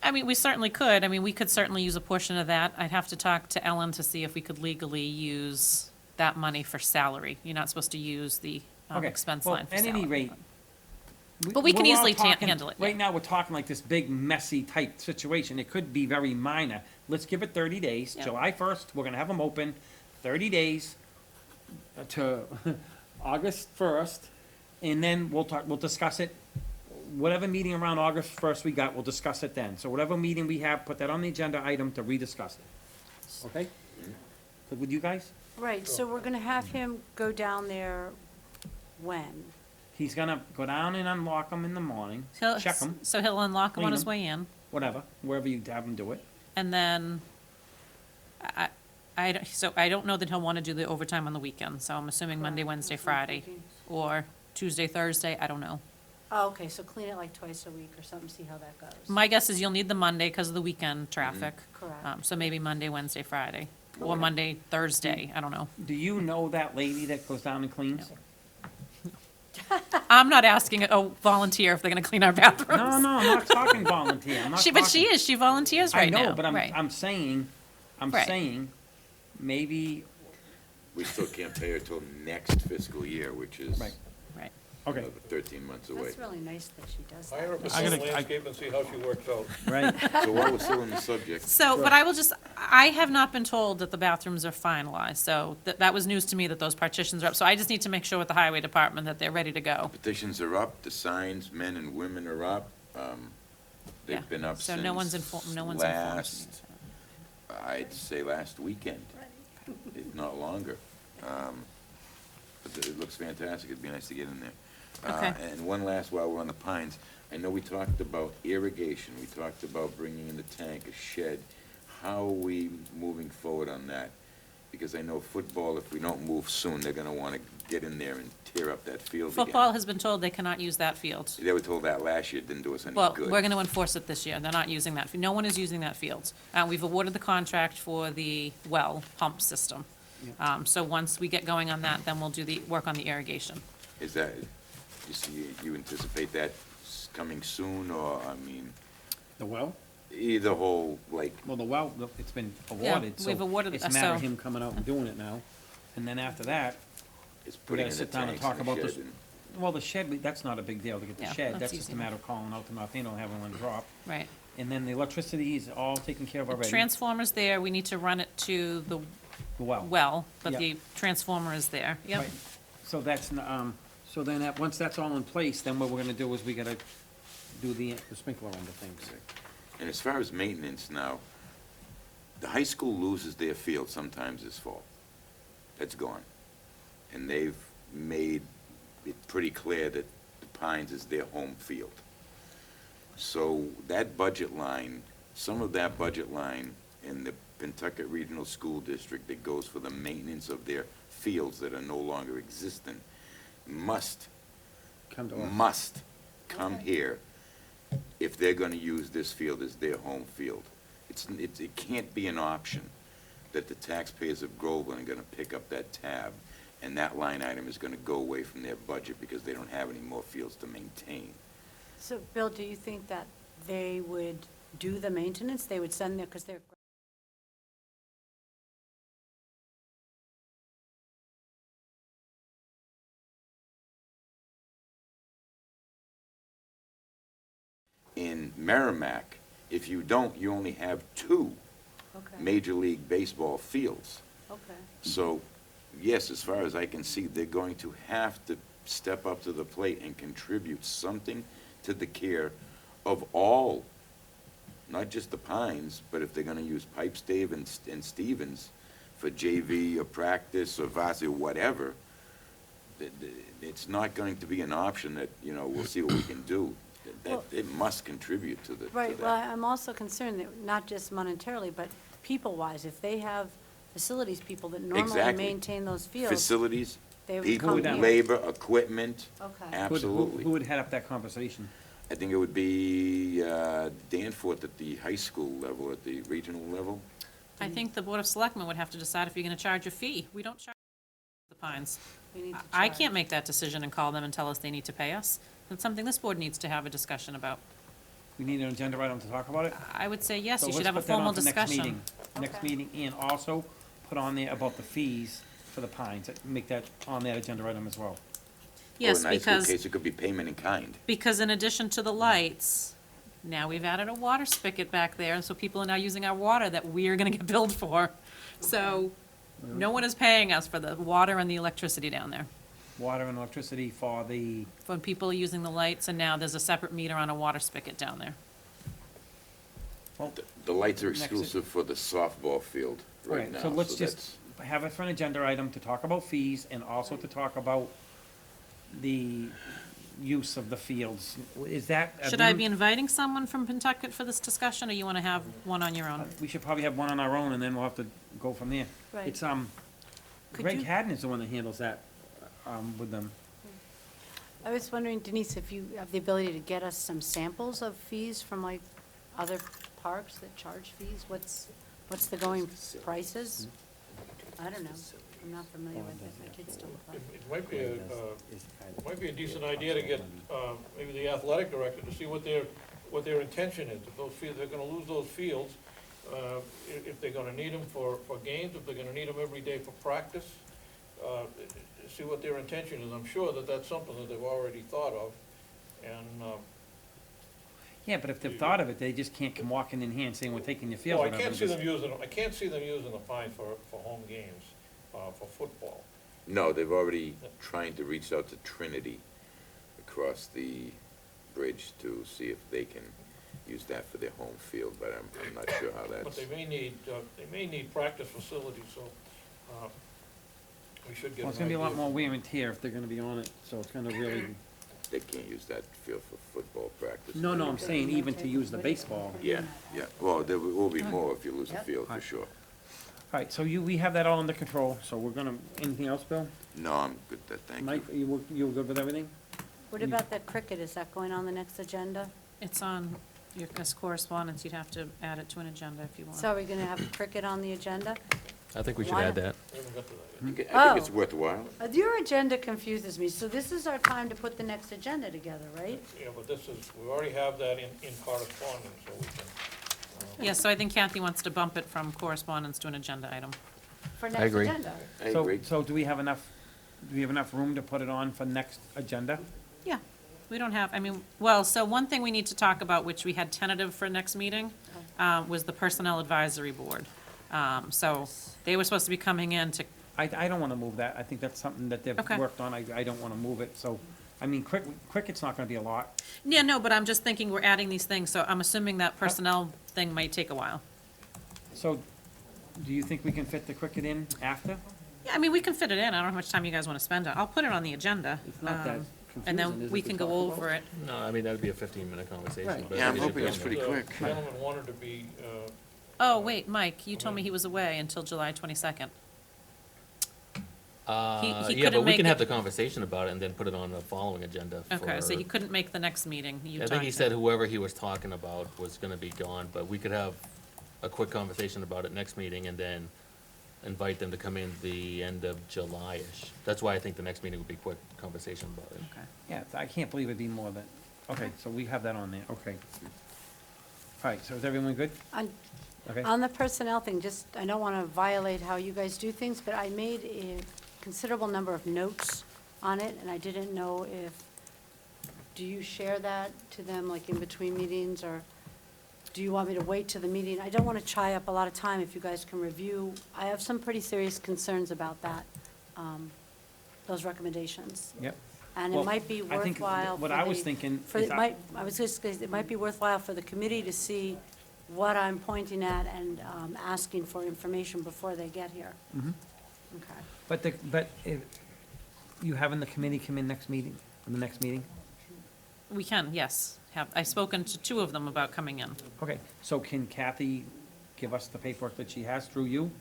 I mean, we certainly could. I mean, we could certainly use a portion of that. I'd have to talk to Ellen to see if we could legally use that money for salary. You're not supposed to use the okay. expense Well, line for at salary. any rate. But we can we're all easily talking- handle it, Right yeah. now, we're talking like this big messy type situation. It could be very minor. Let's give it 30 days. Yeah. July 1st, we're gonna have them open, 30 days to August 1st, and then we'll discuss it. Whatever meeting around August 1st we got, we'll discuss it then. So whatever meeting we have, put that on the agenda item to rediscuss it. Okay? Good with you guys? Right, so we're gonna have him go down there when? He's gonna go down and unlock them in the morning, He'll- check them, So he'll unlock them on Clean his 'em. way in, whatever, wherever you have him do it. and then, so I don't know that he'll want to do the overtime on the weekend, so I'm assuming Monday, Correct, Wednesday, that's what I'm Friday, thinking. or Tuesday, Thursday, I don't know. Oh, okay, so clean it like twice a week or something, see how that goes. My guess is you'll need the Monday because of the weekend traffic. Correct. So maybe Monday, Wednesday, Friday, or Monday, Thursday, I don't know. Do you know that lady that goes down and cleans? I'm not asking a volunteer if they're gonna clean our bathrooms. No, no, I'm not talking volunteer, I'm not But she talking- is, she volunteers I right now, know, but right. I'm saying, Right. maybe, We still can't pay her till next fiscal year, which is Right. Right. okay, another 13 months away. That's really nice that she does hire a that. professional landscape and see how she works out. right, So while we're still on the subject, So, but I will just, I have not been told that the bathrooms are finalized, so that was news to me that those partitions are up. So I just need to make sure with the highway department that they're ready to go. petitions are up, the signs, men and women are up. Yeah. They've been up So since no one's informed, no one's informed. last, I'd say last weekend, if not longer. But it looks fantastic, it'd be nice to get in there. Okay. And one last, while we're on the Pines, I know we talked about irrigation, we talked about bringing in the tank, a shed. How are we moving forward on that? Because I know football, if we don't move soon, they're gonna wanna get in there and tear up that field again. Football has been told they cannot use that field. They were told that last year, it didn't do us any Well, good. we're gonna enforce it this year. They're not using that. No one is using that field. We've awarded the contract for the well pump system. So once we get going on that, then we'll do the work on the irrigation. Is that, you anticipate that coming soon, or, I mean, the well, either whole, like, well, the well, it's been awarded, so. we've awarded It's it, a matter of so- him coming out and doing it now, and then after that, it's we putting gotta in the sit down and tanks talk and the about shed this. and- Well, the shed, that's not a big deal to get the Yeah, shed, that's that's just a easy. matter of calling out to Northino, having one drop. Right. And then the electricity is all taken care of already. Transformer's there. We need to run it to the The well. well, but Yeah. the transformer is there. Yep. Right. So that's, so then once that's all in place, then what we're gonna do is we gotta do the sprinkler end of things. And as far as maintenance now, the high school loses their field sometimes this fall. It's gone. And they've made it pretty clear that the Pines is their home field. So that budget line, some of that budget line in the Pentucket Regional School District that goes for the maintenance of their fields that are no longer existent must Come to us. must come here if they're gonna use this field as their home field. It can't be an option that the taxpayers of Groveland are gonna pick up that tab, and that line item is gonna go away from their budget because they don't have any more fields to maintain. So, Bill, do you think that they would do the maintenance? They would send their, because they're, In Merrimack, if you don't, you only have 2 okay, Major League Baseball fields. okay. So, yes, as far as I can see, they're going to have to step up to the plate and contribute something to the care of all, not just the Pines, but if they're gonna use Pipes Dave and Stevens for JV or practice or varsity or whatever, it's not going to be an option that, we'll see what we can do. Well- It must contribute to Right, that. well, I'm also concerned that, not just monetarily, but people-wise, if they have facilities people that normally Exactly. maintain those fields, Facilities, they would people, come here. labor, equipment, Okay. absolutely. Who would head up that conversation? I think it would be Danforth at the high school level, at the regional level. I think the Board of Selectmen would have to decide if you're gonna charge a fee. We don't charge the Pines. We need to I charge. can't make that decision and call them and tell us they need to pay us. It's something this board needs to have a discussion about. We need an agenda item to talk about it? I would say yes, So you let's should have a put that on formal for next discussion. meeting. Next Okay. meeting, and also put on there about the fees for the Pines, make that on that agenda item as well. Yes, Or in high school because, case, it could be payment in kind. because in addition to the lights, now we've added a water spigot back there, and so people are now using our water that we're gonna get billed for. So, no one is paying us for the water and the electricity down there. Water and electricity for the, When people are using the lights, and now there's a separate meter on a water spigot down there. well, The lights are Next. exclusive for the softball field all right right, now. so let's that's- just have it for an agenda item to talk about fees and also to talk about the use of the fields. Is that? Should I be inviting someone from Pentucket for this discussion, or you wanna have one on your own? We should probably have one on our own, and then we'll have to go from there. Right. It's, Could Greg you- Hadden is the one that handles that, with them. I was wondering, Denise, if you have the ability to get us some samples of fees from like other parks that charge fees? What's the going prices? I don't know. I'm not familiar with it. My kids don't play. It might be a decent idea to get, maybe the athletic director to see what their intention is. If those fields, they're gonna lose those fields, if they're gonna need them for games, if they're gonna need them every day for practice, see what their intention is. I'm sure that that's something that they've already thought of, and, Yeah, but if they've thought of it, they just can't come walking in here and saying, we're taking your field. well, I can't see them using the Pine for home games, for football. No, they've already trying to reach out to Trinity across the bridge to see if they can use that for their home field, but I'm not sure how But that's. they may need practice facilities, so, we should get Well, an it's gonna be a lot idea. more wear and tear if they're gonna be on it, so it's gonna really, They can't use that field for football practice. no, I'm saying even to use the baseball. Yeah, yeah. Well, there will be more if you lose a field, for sure. All right, so we have that all under control, so we're gonna, anything else, Bill? No, I'm good, thank you. Mike, you were good with everything? What about that cricket? Is that going on the next agenda? It's on your correspondence, you'd have to add it to an agenda if you want. So are we gonna have cricket on the agenda? I think we should Why add not? that. We haven't got to that yet. I think it's Oh. worthwhile. Your agenda confuses me, so this is our time to put the next agenda together, right? Yeah, but we already have that in correspondence, so we can, Yes, so I think Kathy wants to bump it from correspondence to an agenda item. For I next agree. agenda. I So- agree. So do we have enough room to put it on for next agenda? Yeah, we don't have, I mean, well, so one thing we need to talk about, which we had tentative for next meeting, was the Personnel Advisory Board. So they were supposed to be coming in to, I don't wanna move that, I think that's something that they've Okay. worked on, I don't wanna move it, so, I mean, cricket's not gonna be a lot. yeah, no, but I'm just thinking we're adding these things, so I'm assuming that personnel thing might take a while. So, do you think we can fit the cricket in after? Yeah, I mean, we can fit it in, I don't know how much time you guys want to spend on it. I'll put it on the agenda. It's not that, confusing. And then as we if can talk go about. over it. No, I mean, that'd be a 15-minute conversation. Right. but Yeah, I'm we should hoping be it's on pretty there. quick. The gentleman wanted to be, Oh, wait, Mike, you told me he was away until July 22nd. He Yeah, couldn't but we make can it- have the conversation about it and then put it on the following agenda for. Okay, so he couldn't make the next meeting. You I think talked he to said him. whoever he was talking about was gonna be gone, but we could have a quick conversation about it next meeting and then invite them to come in the end of July-ish. That's why I think the next meeting would be quick conversation about it. Okay. Yeah, I can't believe it'd be more than, okay, so we have that on there, okay. All right, so is everyone good? Okay. On the personnel thing, just, I don't want to violate how you guys do things, but I made a considerable number of notes on it, and I didn't know if, do you share that to them, like in between meetings, or do you want me to wait till the meeting? I don't want to tie up a lot of time if you guys can review. I have some pretty serious concerns about that, those recommendations. Yep. And Well, it might be I think worthwhile. what for I was the- thinking For, is it I- might, I was just, it might be worthwhile for the committee to see what I'm pointing at and asking for information before they get here. Mhm. Okay. But if, you having the committee come in next meeting, the next meeting? We can, yes. I've spoken to two of them about coming in. Okay, so can Kathy give us the paperwork that she has through you?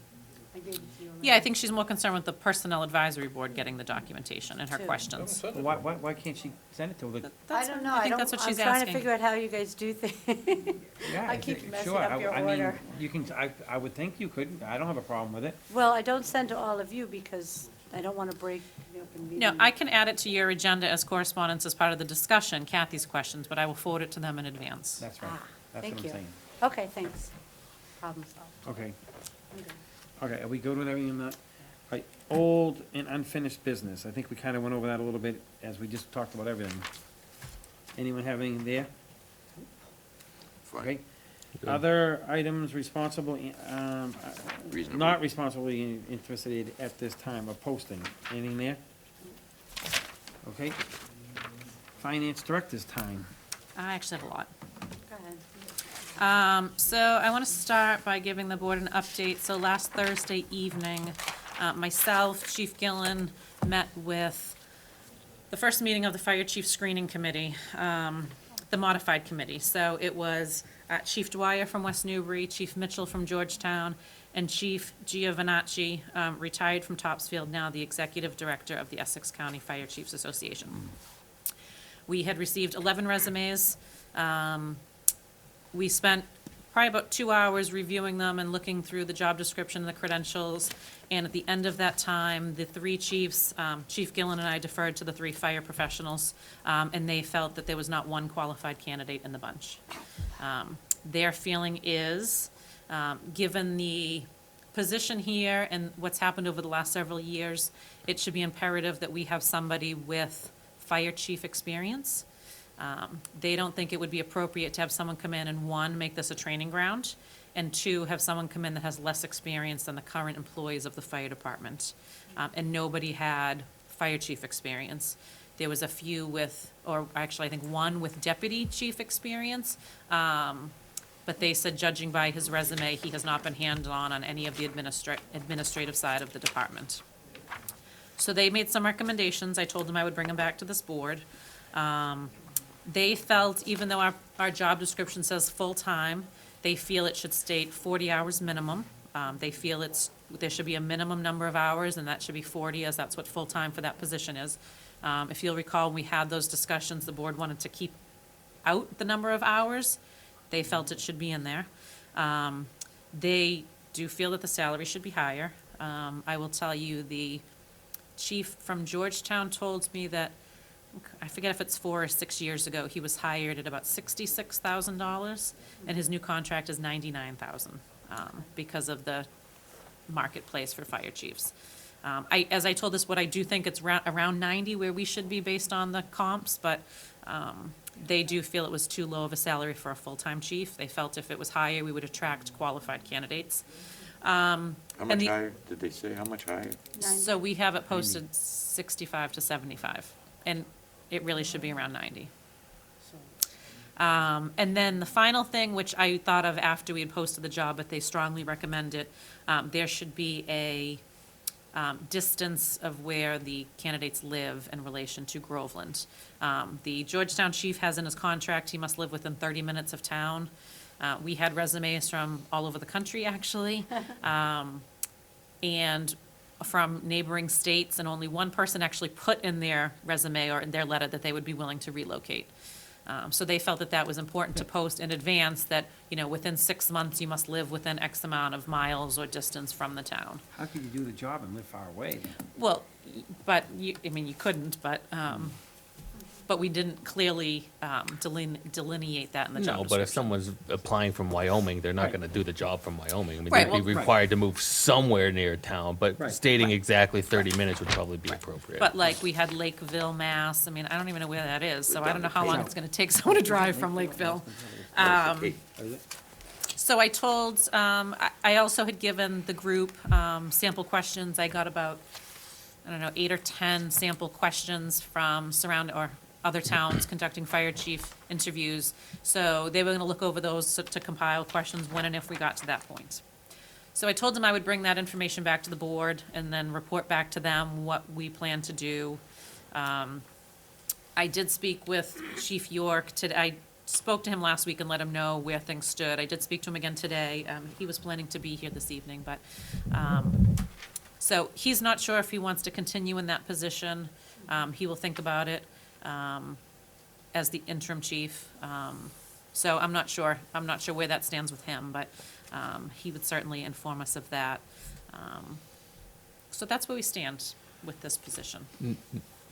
I gave it to you. Yeah, I think she's more concerned with the Personnel Advisory Board getting the documentation and her Two. questions. Why can't she send it to her? That's I don't what- know. I think that's what she's I'm trying to asking. figure out how you guys do things. Yeah, I keep messing sure, up your I mean, order. you can, I would think you could, I don't have a problem with it. Well, I don't send to all of you because I don't want to break the open meeting. No, I can add it to your agenda as correspondence as part of the discussion, Kathy's questions, but I will forward it to them in advance. That's right, Ah, that's thank what I'm you. saying. Okay, thanks. Problem solved. Okay, I'm good. okay, are we good with everything in that? Right, old and unfinished business, I think we kind of went over that a little bit as we just talked about everything. Anyone have anything there? Fine. Okay. Good. Other items responsible, Reasonable. not responsibly interested at this time of posting, anything there? Okay. Finance director's time. I actually have a lot. Go ahead. So I want to start by giving the board an update. So last Thursday evening, myself, Chief Gillen, met with the first meeting of the Fire Chief Screening Committee, the modified committee. So it was Chief Dwyer from West Newbury, Chief Mitchell from Georgetown, and Chief Giovanacci, retired from Topsfield, now the Executive Director of the Essex County Fire Chiefs Association. We had received 11 resumes. We spent probably about 2 hours reviewing them and looking through the job description and the credentials. And at the end of that time, the three chiefs, Chief Gillen and I deferred to the three fire professionals, and they felt that there was not one qualified candidate in the bunch. Their feeling is, given the position here and what's happened over the last several years, it should be imperative that we have somebody with fire chief experience. They don't think it would be appropriate to have someone come in and, one, make this a training ground, and two, have someone come in that has less experience than the current employees of the fire department. And nobody had fire chief experience. There was a few with, or actually, I think one with deputy chief experience. But they said, judging by his resume, he has not been hands-on on any of the administrative side of the department. So they made some recommendations. I told them I would bring them back to this board. They felt, even though our job description says full-time, they feel it should state 40 hours minimum. They feel there should be a minimum number of hours, and that should be 40, as that's what full-time for that position is. If you'll recall, when we had those discussions, the board wanted to keep out the number of hours. They felt it should be in there. They do feel that the salary should be higher. I will tell you, the chief from Georgetown told me that, I forget if it's 4 or 6 years ago, he was hired at about $66,000, and his new contract is $99,000, because of the marketplace for fire chiefs. As I told this, what I do think it's around 90 where we should be based on the comps, but they do feel it was too low of a salary for a full-time chief. They felt if it was higher, we would attract qualified candidates. How much higher, did they say, how much higher? So we have it posted 65 to 75, and it really should be around 90. And then the final thing, which I thought of after we had posted the job, but they strongly recommend it, there should be a distance of where the candidates live in relation to Groveland. The Georgetown chief has in his contract, he must live within 30 minutes of town. We had resumes from all over the country, actually, and from neighboring states, and only one person actually put in their resume or in their letter that they would be willing to relocate. So they felt that that was important to post in advance, that, within 6 months, you must live within X amount of miles or distance from the town. How could you do the job and live far away? Well, but you couldn't, but we didn't clearly delineate that in the job No, description. but if someone's applying from Wyoming, they're not Right. going to do the job from Wyoming. I mean, Right, they'd well- be required to move somewhere near town, but Right. stating exactly 30 minutes would probably be appropriate. But like, we had Lakeville, Mass, I mean, I don't even know where that is, so I don't know how long it's gonna take someone to drive from Lakeville. So I told, I also had given the group sample questions. I got about, 8 or 10 sample questions from or other towns conducting fire chief interviews. So they were gonna look over those to compile questions when and if we got to that point. So I told them I would bring that information back to the board and then report back to them what we plan to do. I did speak with Chief York today. I spoke to him last week and let him know where things stood. I did speak to him again today. He was planning to be here this evening, but, so he's not sure if he wants to continue in that position. He will think about it, as the interim chief. So I'm not sure where that stands with him, but, he would certainly inform us of that. So that's where we stand with this position.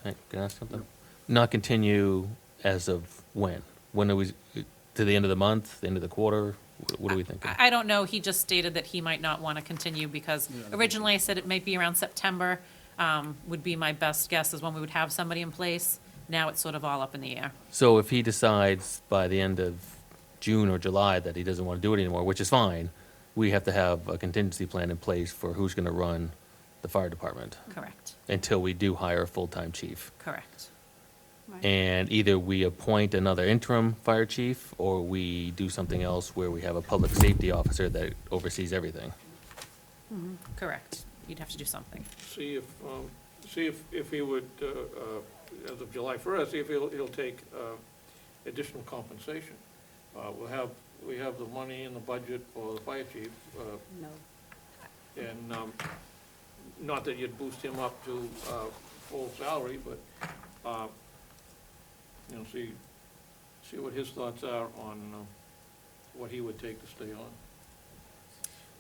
Hey, can I ask something? Not continue as of when? When are we, to the end of the month, the end of the quarter? What are we thinking? I don't know, he just stated that he might not want to continue, because originally I said it might be around September, would be my best guess is when we would have somebody in place. Now it's sort of all up in the air. So if he decides by the end of June or July that he doesn't want to do it anymore, which is fine, we have to have a contingency plan in place for who's going to run the fire department Correct, until we do hire a full-time chief. correct. And either we appoint another interim fire chief, or we do something else where we have a public safety officer that oversees everything. Correct. You'd have to do something. See if he would, as of July 1st, see if he'll take additional compensation. We have the money in the budget for the fire chief, No. and not that you'd boost him up to full salary, but, see what his thoughts are on what he would take to stay on.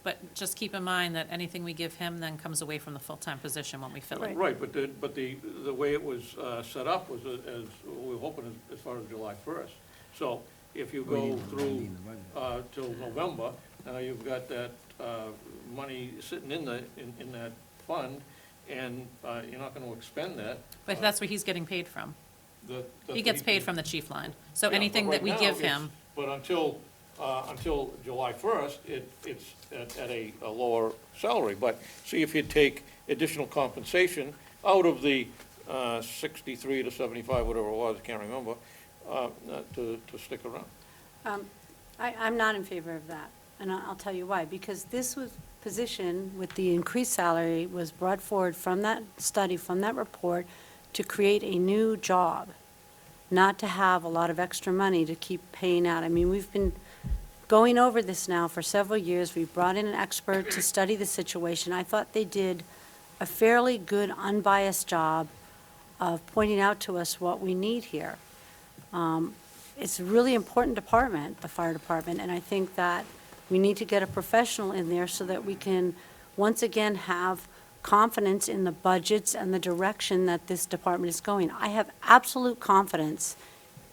But just keep in mind that anything we give him then comes away from the full-time position when we fill it. Right, but the way it was set up was as we were hoping as far as July 1st. So if you go through till November, now you've got that money sitting in that fund, and you're not gonna expend that. But that's where he's getting paid from. That's He what gets paid from the chief line. So Yeah, but anything that right we now, give it's- him, But until July 1st, it's at a lower salary. But see if you take additional compensation out of the 63 to 75, whatever it was, I can't remember, to stick around. I'm not in favor of that, and I'll tell you why. Because this position with the increased salary was brought forward from that study, from that report, to create a new job, not to have a lot of extra money to keep paying out. I mean, we've been going over this now for several years. We've brought in an expert to study the situation. I thought they did a fairly good, unbiased job of pointing out to us what we need here. It's a really important department, the fire department, and I think that we need to get a professional in there so that we can, once again, have confidence in the budgets and the direction that this department is going. I have absolute confidence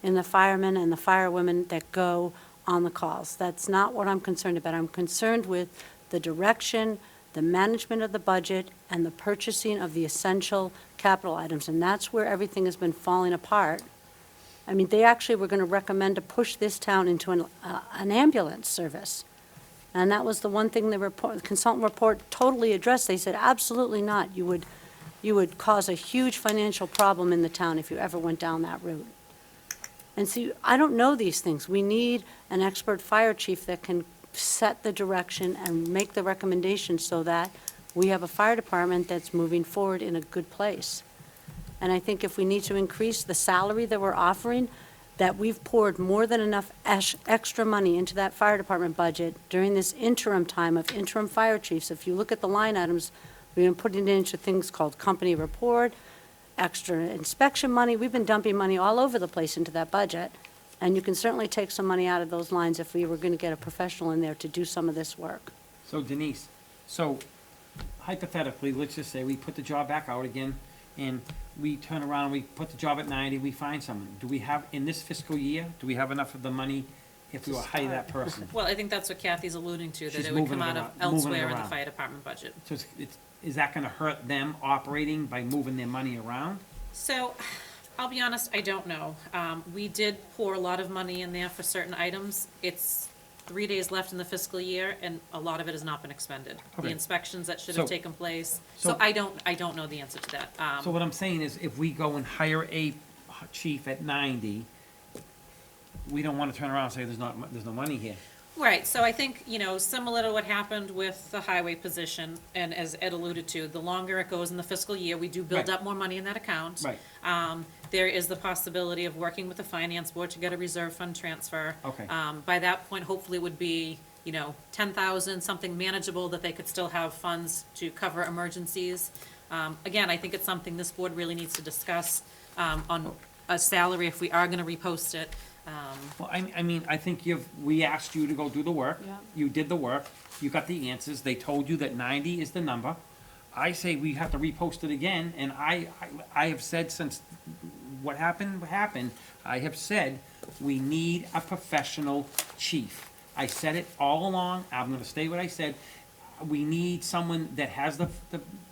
in the firemen and the firewomen that go on the calls. That's not what I'm concerned about. I'm concerned with the direction, the management of the budget, and the purchasing of the essential capital items, and that's where everything has been falling apart. I mean, they actually were going to recommend to push this town into an ambulance service. And that was the one thing the consultant report totally addressed. They said, absolutely not. You would cause a huge financial problem in the town if you ever went down that route. And see, I don't know these things. We need an expert fire chief that can set the direction and make the recommendations so that we have a fire department that's moving forward in a good place. And I think if we need to increase the salary that we're offering, that we've poured more than enough extra money into that fire department budget during this interim time of interim fire chiefs. If you look at the line items, we've been putting it into things called company report, extra inspection money. We've been dumping money all over the place into that budget. And you can certainly take some money out of those lines if we were going to get a professional in there to do some of this work. So Denise, so hypothetically, let's just say we put the job back out again, and we turn around and we put the job at 90, we find someone. Do we have, in this fiscal year, do we have enough of the money if we were to hire that person? Well, I think that's what Kathy's alluding to, that She's it would moving come it out of around- moving it elsewhere in the around. fire department budget. So is that gonna hurt them operating by moving their money around? So, I'll be honest, I don't know. We did pour a lot of money in there for certain items. It's 3 days left in the fiscal year, and a lot of it has not been expended. The Okay. inspections that should have So- taken place. so- So I don't know the answer to that. So what I'm saying is, if we go and hire a chief at 90, we don't wanna turn around and say there's no money here. Right, so I think, similar to what happened with the highway position, and as Ed alluded to, the longer it goes in the fiscal year, we do build Right. up more money in that account. Right. There is the possibility of working with the finance board to get a reserve fund transfer. Okay. By that point, hopefully it would be, 10,000, something manageable that they could still have funds to cover emergencies. Again, I think it's something this board really needs to discuss, on a salary if we are gonna repost it. Well, I mean, I think we asked you to go do the work. Yeah. You did the work, you got the answers, they told you that 90 is the number. I say we have to repost it again, and I have said since what happened, I have said, we need a professional chief. I said it all along, I'm gonna state what I said. We need someone that has the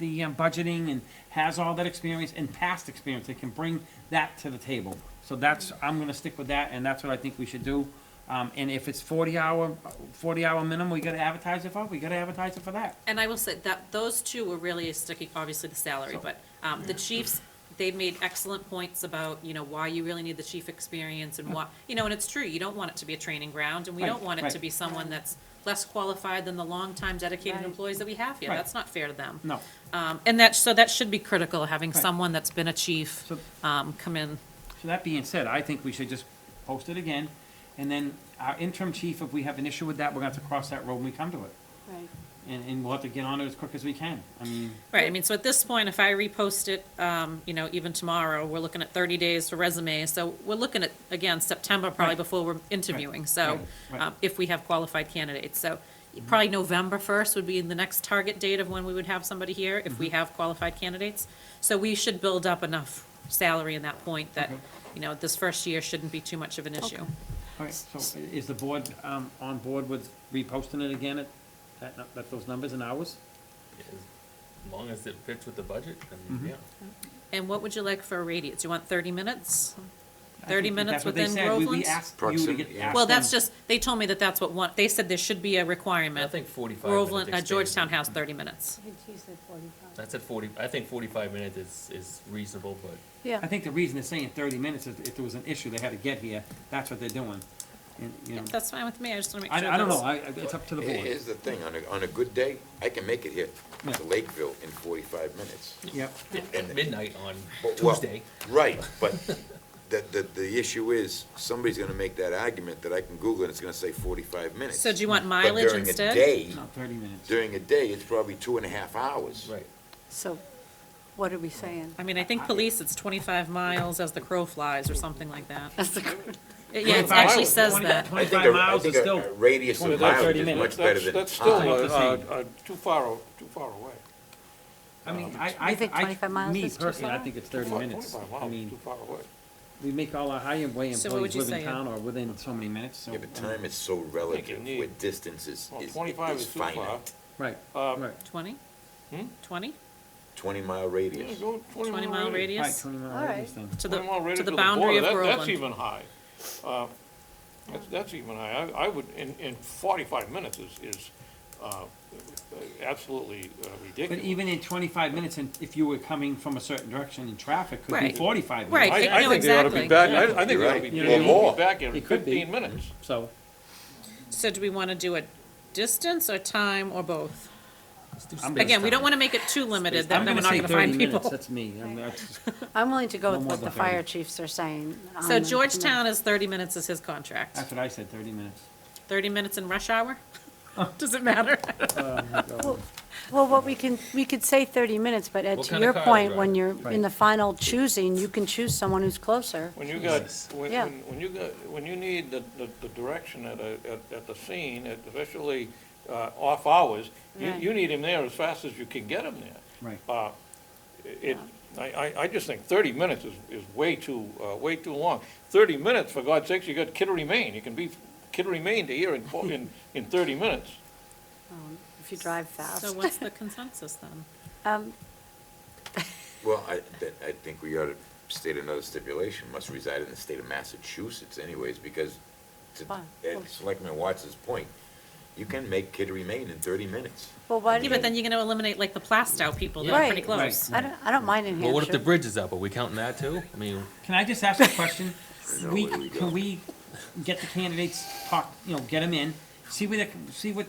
budgeting and has all that experience and past experience, that can bring that to the table. So I'm gonna stick with that, and that's what I think we should do. And if it's 40-hour minimum, we gotta advertise it for, we gotta advertise it for that. And I will say that those two were really sticking, obviously the salary, but the chiefs, they've made excellent points about, why you really need the chief experience and why, and it's true, you don't want it to be a training ground, and we don't Right, want it to right. be someone that's less qualified than the longtime dedicated Right. employees that we have here. Right. That's not fair to them. No. And that should be critical, having Right. someone that's been a chief, So- come in. So that being said, I think we should just post it again, and then our interim chief, if we have an issue with that, we're gonna have to cross that road when we come to it. Right. And we'll have to get on it as quick as we can. I mean, Right, so at this point, if I repost it, even tomorrow, we're looking at 30 days for resumes, so we're looking at, again, September probably Right. before we're interviewing, so, Right. if we have qualified candidates, so probably November 1st would be the next target date of when we would have somebody here, if we have qualified candidates. So we should build up enough salary in that point that, Okay. this first year shouldn't be too much of an issue. all right, so is the board, on board with reposting it again at those numbers and hours? As long as it fits with the budget, then, Mhm. yeah. And what would you like for a radius? Do you want 30 minutes? I 30 think minutes that's what they within said. We Groveland? asked you to Proximity, get, yeah. ask Well, that's them. just, they told me that that's what they said there should be a I requirement. think 45 Groveland, minutes. Georgetown has 30 minutes. He said 45. That's at 40, I think 45 minutes is reasonable, but Yeah. I think the reason they're saying 30 minutes is if there was an issue, they had to get here, that's what they're doing. And, you know, That's fine with me, I just want to make sure. I don't know, that's- it's up to the board. Here's the thing, on a good day, I can make it here Yeah. to Lakeville in 45 minutes. Yep, at midnight on Well, Tuesday. Right, but the issue is, somebody's gonna make that argument that I can Google and it's gonna say 45 minutes. So do you want But mileage during a instead? day, no, 30 minutes. during a day, it's probably 2.5 hours. Right. So what are we saying? I mean, I think police, it's 25 miles as the crow flies, or something like that. That's the, Yeah, it actually says that. 25 miles is still, a radius of 25, 30 mileage is minutes. much better than That's still time. It's the same. too far away. I mean, You think 25 miles me is too personally, I far? think it's 30 minutes. 25 I miles, mean, too far away. we make all our highway So what would employees you live in say, Ed? town or within so many minutes, so. Yeah, but time is so relative, need- where distance is Well, 25 is too far. finite. Right, Um, right, 20? 20? 20-mile Yeah, radius. go 20 mile right, radius? 20 mile All right. radius then. To the, 20 mile radius to the to boundary of border. That's Groveland. even high. That's even high. I would, in 45 minutes is absolutely But ridiculous. even in 25 minutes, and if you were coming from a certain direction in traffic, could be Right. 45 Right. minutes. I no, think they ought to be exactly. back, Yeah. I think they ought to be You're right. able More. to be back in It could be. 15 minutes. So, So do we want to do a distance or time or both? Again, we don't want to make it too limited, then I'm we're gonna not say going to 30 find minutes, people. that's me. I mean, that's- I'm willing to go No with more what the than 30. fire chiefs are saying. So Georgetown is 30 minutes is his contract. That's what I said, 30 minutes. 30 minutes in rush hour? Does it matter? Well, what we could say 30 minutes, but Ed, What to kind of your car point, drive? when you're in the final choosing, you can choose someone who's closer. When you got, Yeah. when you need the direction at the scene, especially off hours, Right. you need him there as fast as you can get him there. Right. I just think 30 minutes is way too long. 30 minutes, for God's sakes, you got Kittery, Maine. You can be Kittery, Maine to here in 30 minutes. If you drive fast. So what's the consensus then? Well, I think we ought to state another stipulation, must reside in the state of Massachusetts anyways, because to Fine. Selectman Watts' point, you can make Kittery, Maine in 30 minutes. Well, why Yeah, but then you're going to eliminate like the Plastow people, they're Right. pretty close. I don't mind in Hampshire. Well, what if the bridge is up? Are we counting that too? I mean, Can I just ask a question? know where we go. Can we get the candidates, get them in, see what,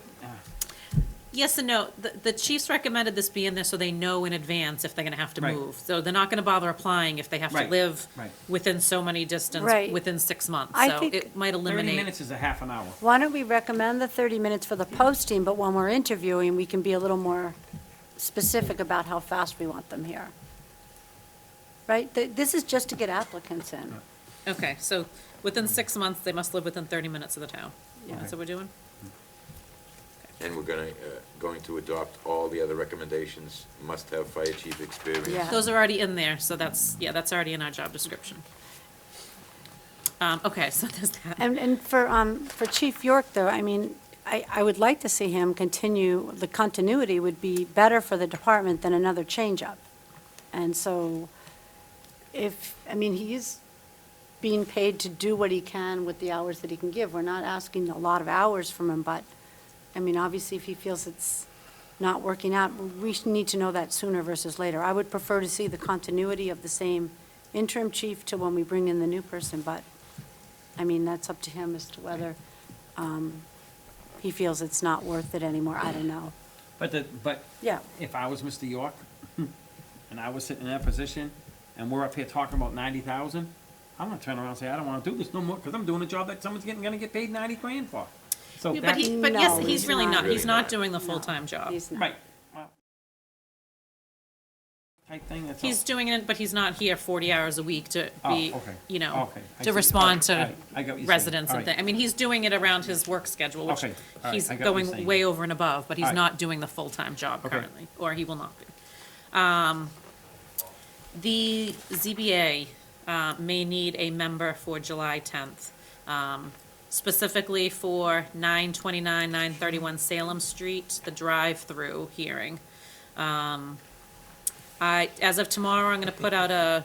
Yes and no. The chiefs recommended this be in there so they know in advance if they're going to have to Right. move. So they're not going to bother applying if they have to Right, live right. within so many distance, Right. within 6 months. I So think- it might 30 eliminate. minutes is a half an hour. Why don't we recommend the 30 minutes for the posting, but when we're interviewing, we can be a little more specific about how fast we want them here? Right? This is just to get applicants in. Okay, so within 6 months, they must live within 30 minutes of the town. Yeah. That's what we're doing? And we're going to adopt all the other recommendations, must have fire chief experience. Yeah. Those are already in there, so that's already in our job description. Okay, so there's that. And for Chief York, though, I mean, I would like to see him continue, the continuity would be better for the department than another change-up. And so he's being paid to do what he can with the hours that he can give. We're not asking a lot of hours from him, but, obviously, if he feels it's not working out, we need to know that sooner versus later. I would prefer to see the continuity of the same interim chief to when we bring in the new person, but, that's up to him as to whether he feels it's not worth it anymore. I don't know. But Yeah. if I was Mr. York, and I was sitting in that position, and we're up here talking about 90,000, I'm gonna turn around and say, I don't wanna do this no more, because I'm doing a job that someone's gonna get paid 90 grand for. So But that's, but yes, No, he's he's really not. not. He's Really not not. doing the No, full-time job. He's not. right. Well, type thing, that's all. He's doing it, but he's not here 40 hours a week to Oh, be, okay. you know, Okay, I to see. respond All to right, I get what you're saying. residents All and right. things. He's doing it around his work schedule, which Okay, all right, he's I got what you're going saying. way over and above, but he's All right. not doing the full-time job Okay. currently, or he will not be. The ZBA may need a member for July 10th, specifically for 929, 931 Salem Street, the drive-through hearing. As of tomorrow, I'm going to put out a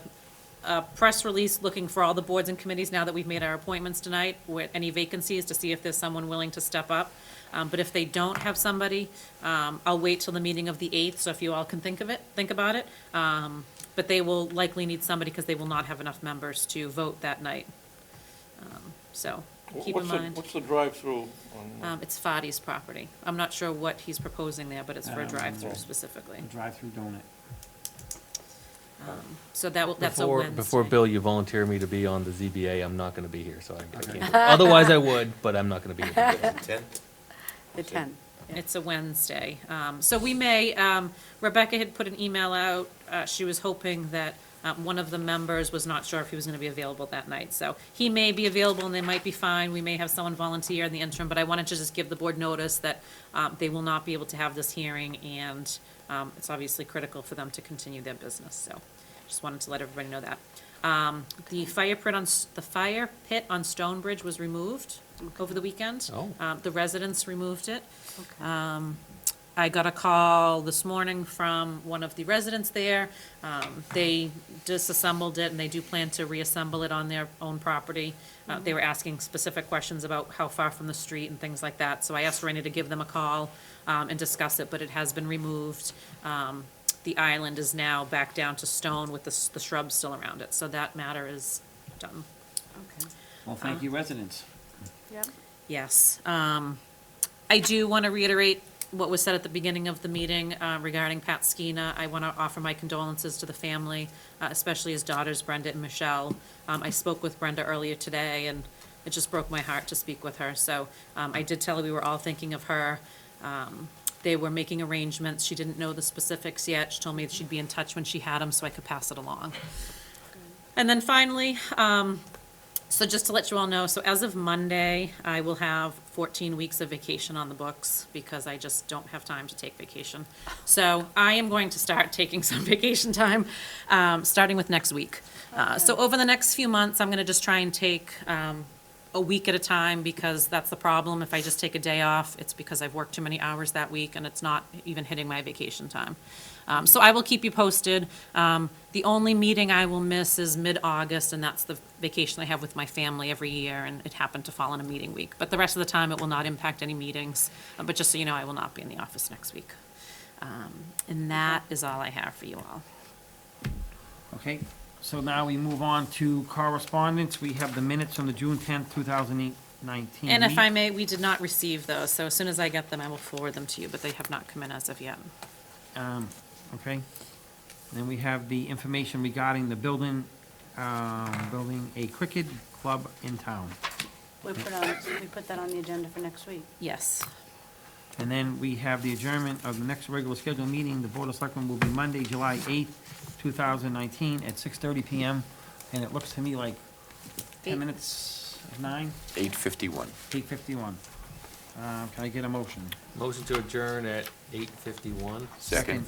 press release looking for all the boards and committees now that we've made our appointments tonight, with any vacancies, to see if there's someone willing to step up. But if they don't have somebody, I'll wait till the meeting of the 8th, so if you all can think about it. But they will likely need somebody because they will not have enough members to vote that night. So keep in mind. What's the drive-through on? It's Fadi's property. I'm not sure what he's proposing there, but it's for a drive-through well, specifically. A drive-through donut. So that's a Wednesday. Before, Bill, you volunteer me to be on the ZBA, I'm not gonna be here, so I can't. Otherwise, I would, but I'm not gonna be here. 10th? The 10. It's a Wednesday. So we may, Rebecca had put an email out. She was hoping that one of the members was not sure if he was going to be available that night. So he may be available and they might be fine. We may have someone volunteer in the interim, but I wanted to just give the board notice that they will not be able to have this hearing, and it's obviously critical for them to continue their business. So just wanted to let everybody know that. The fire pit on Stonebridge was removed over the weekend. Oh. The residents removed it. I got a call this morning from one of the residents there. They disassembled it, and they do plan to reassemble it on their own property. They were asking specific questions about how far from the street and things like that. So I asked Rainey to give them a call and discuss it, but it has been removed. The island is now back down to stone with the shrubs still around it. So that matter is done. Okay. Well, thank you, residents. Yep. Yes. I do want to reiterate, what was said at the beginning of the meeting regarding Pat Skeena. I want to offer my condolences to the family, especially his daughters, Brenda and Michelle. I spoke with Brenda earlier today, and it just broke my heart to speak with her. So I did tell her we were all thinking of her. They were making arrangements. She didn't know the specifics yet. She told me that she'd be in touch when she had them, so I could pass it along. And then finally, so just to let you all know, so as of Monday, I will have 14 weeks of vacation on the books because I just don't have time to take vacation. So I am going to start taking some vacation time, starting with next week. So over the next few months, I'm going to just try and take a week at a time, because that's the problem. If I just take a day off, it's because I've worked too many hours that week and it's not even hitting my vacation time. So I will keep you posted. The only meeting I will miss is mid-August, and that's the vacation I have with my family every year, and it happened to fall on a meeting week. But the rest of the time, it will not impact any meetings. But just so you know, I will not be in the office next week. And that is all I have for you all. Okay, so now we move on to correspondence. We have the minutes from the June 10th, 2019. And if I may, we did not receive those, so as soon as I get them, I will forward them to you, but they have not come in as of yet. Okay. Then we have the information regarding the building a cricket club in town. We put that on the agenda for next week. Yes. And then we have the adjournment of the next regular scheduled meeting. The Board of Selectmen will be Monday, July 8th, 2019, at 6:30 PM. And it looks to me like 10 minutes of 9, 8:51. 8:51. Can I get a motion? Motion to adjourn at 8:51. Second.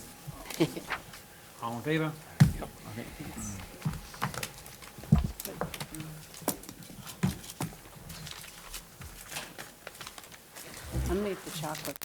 All in favor? Okay. I'll make the chocolate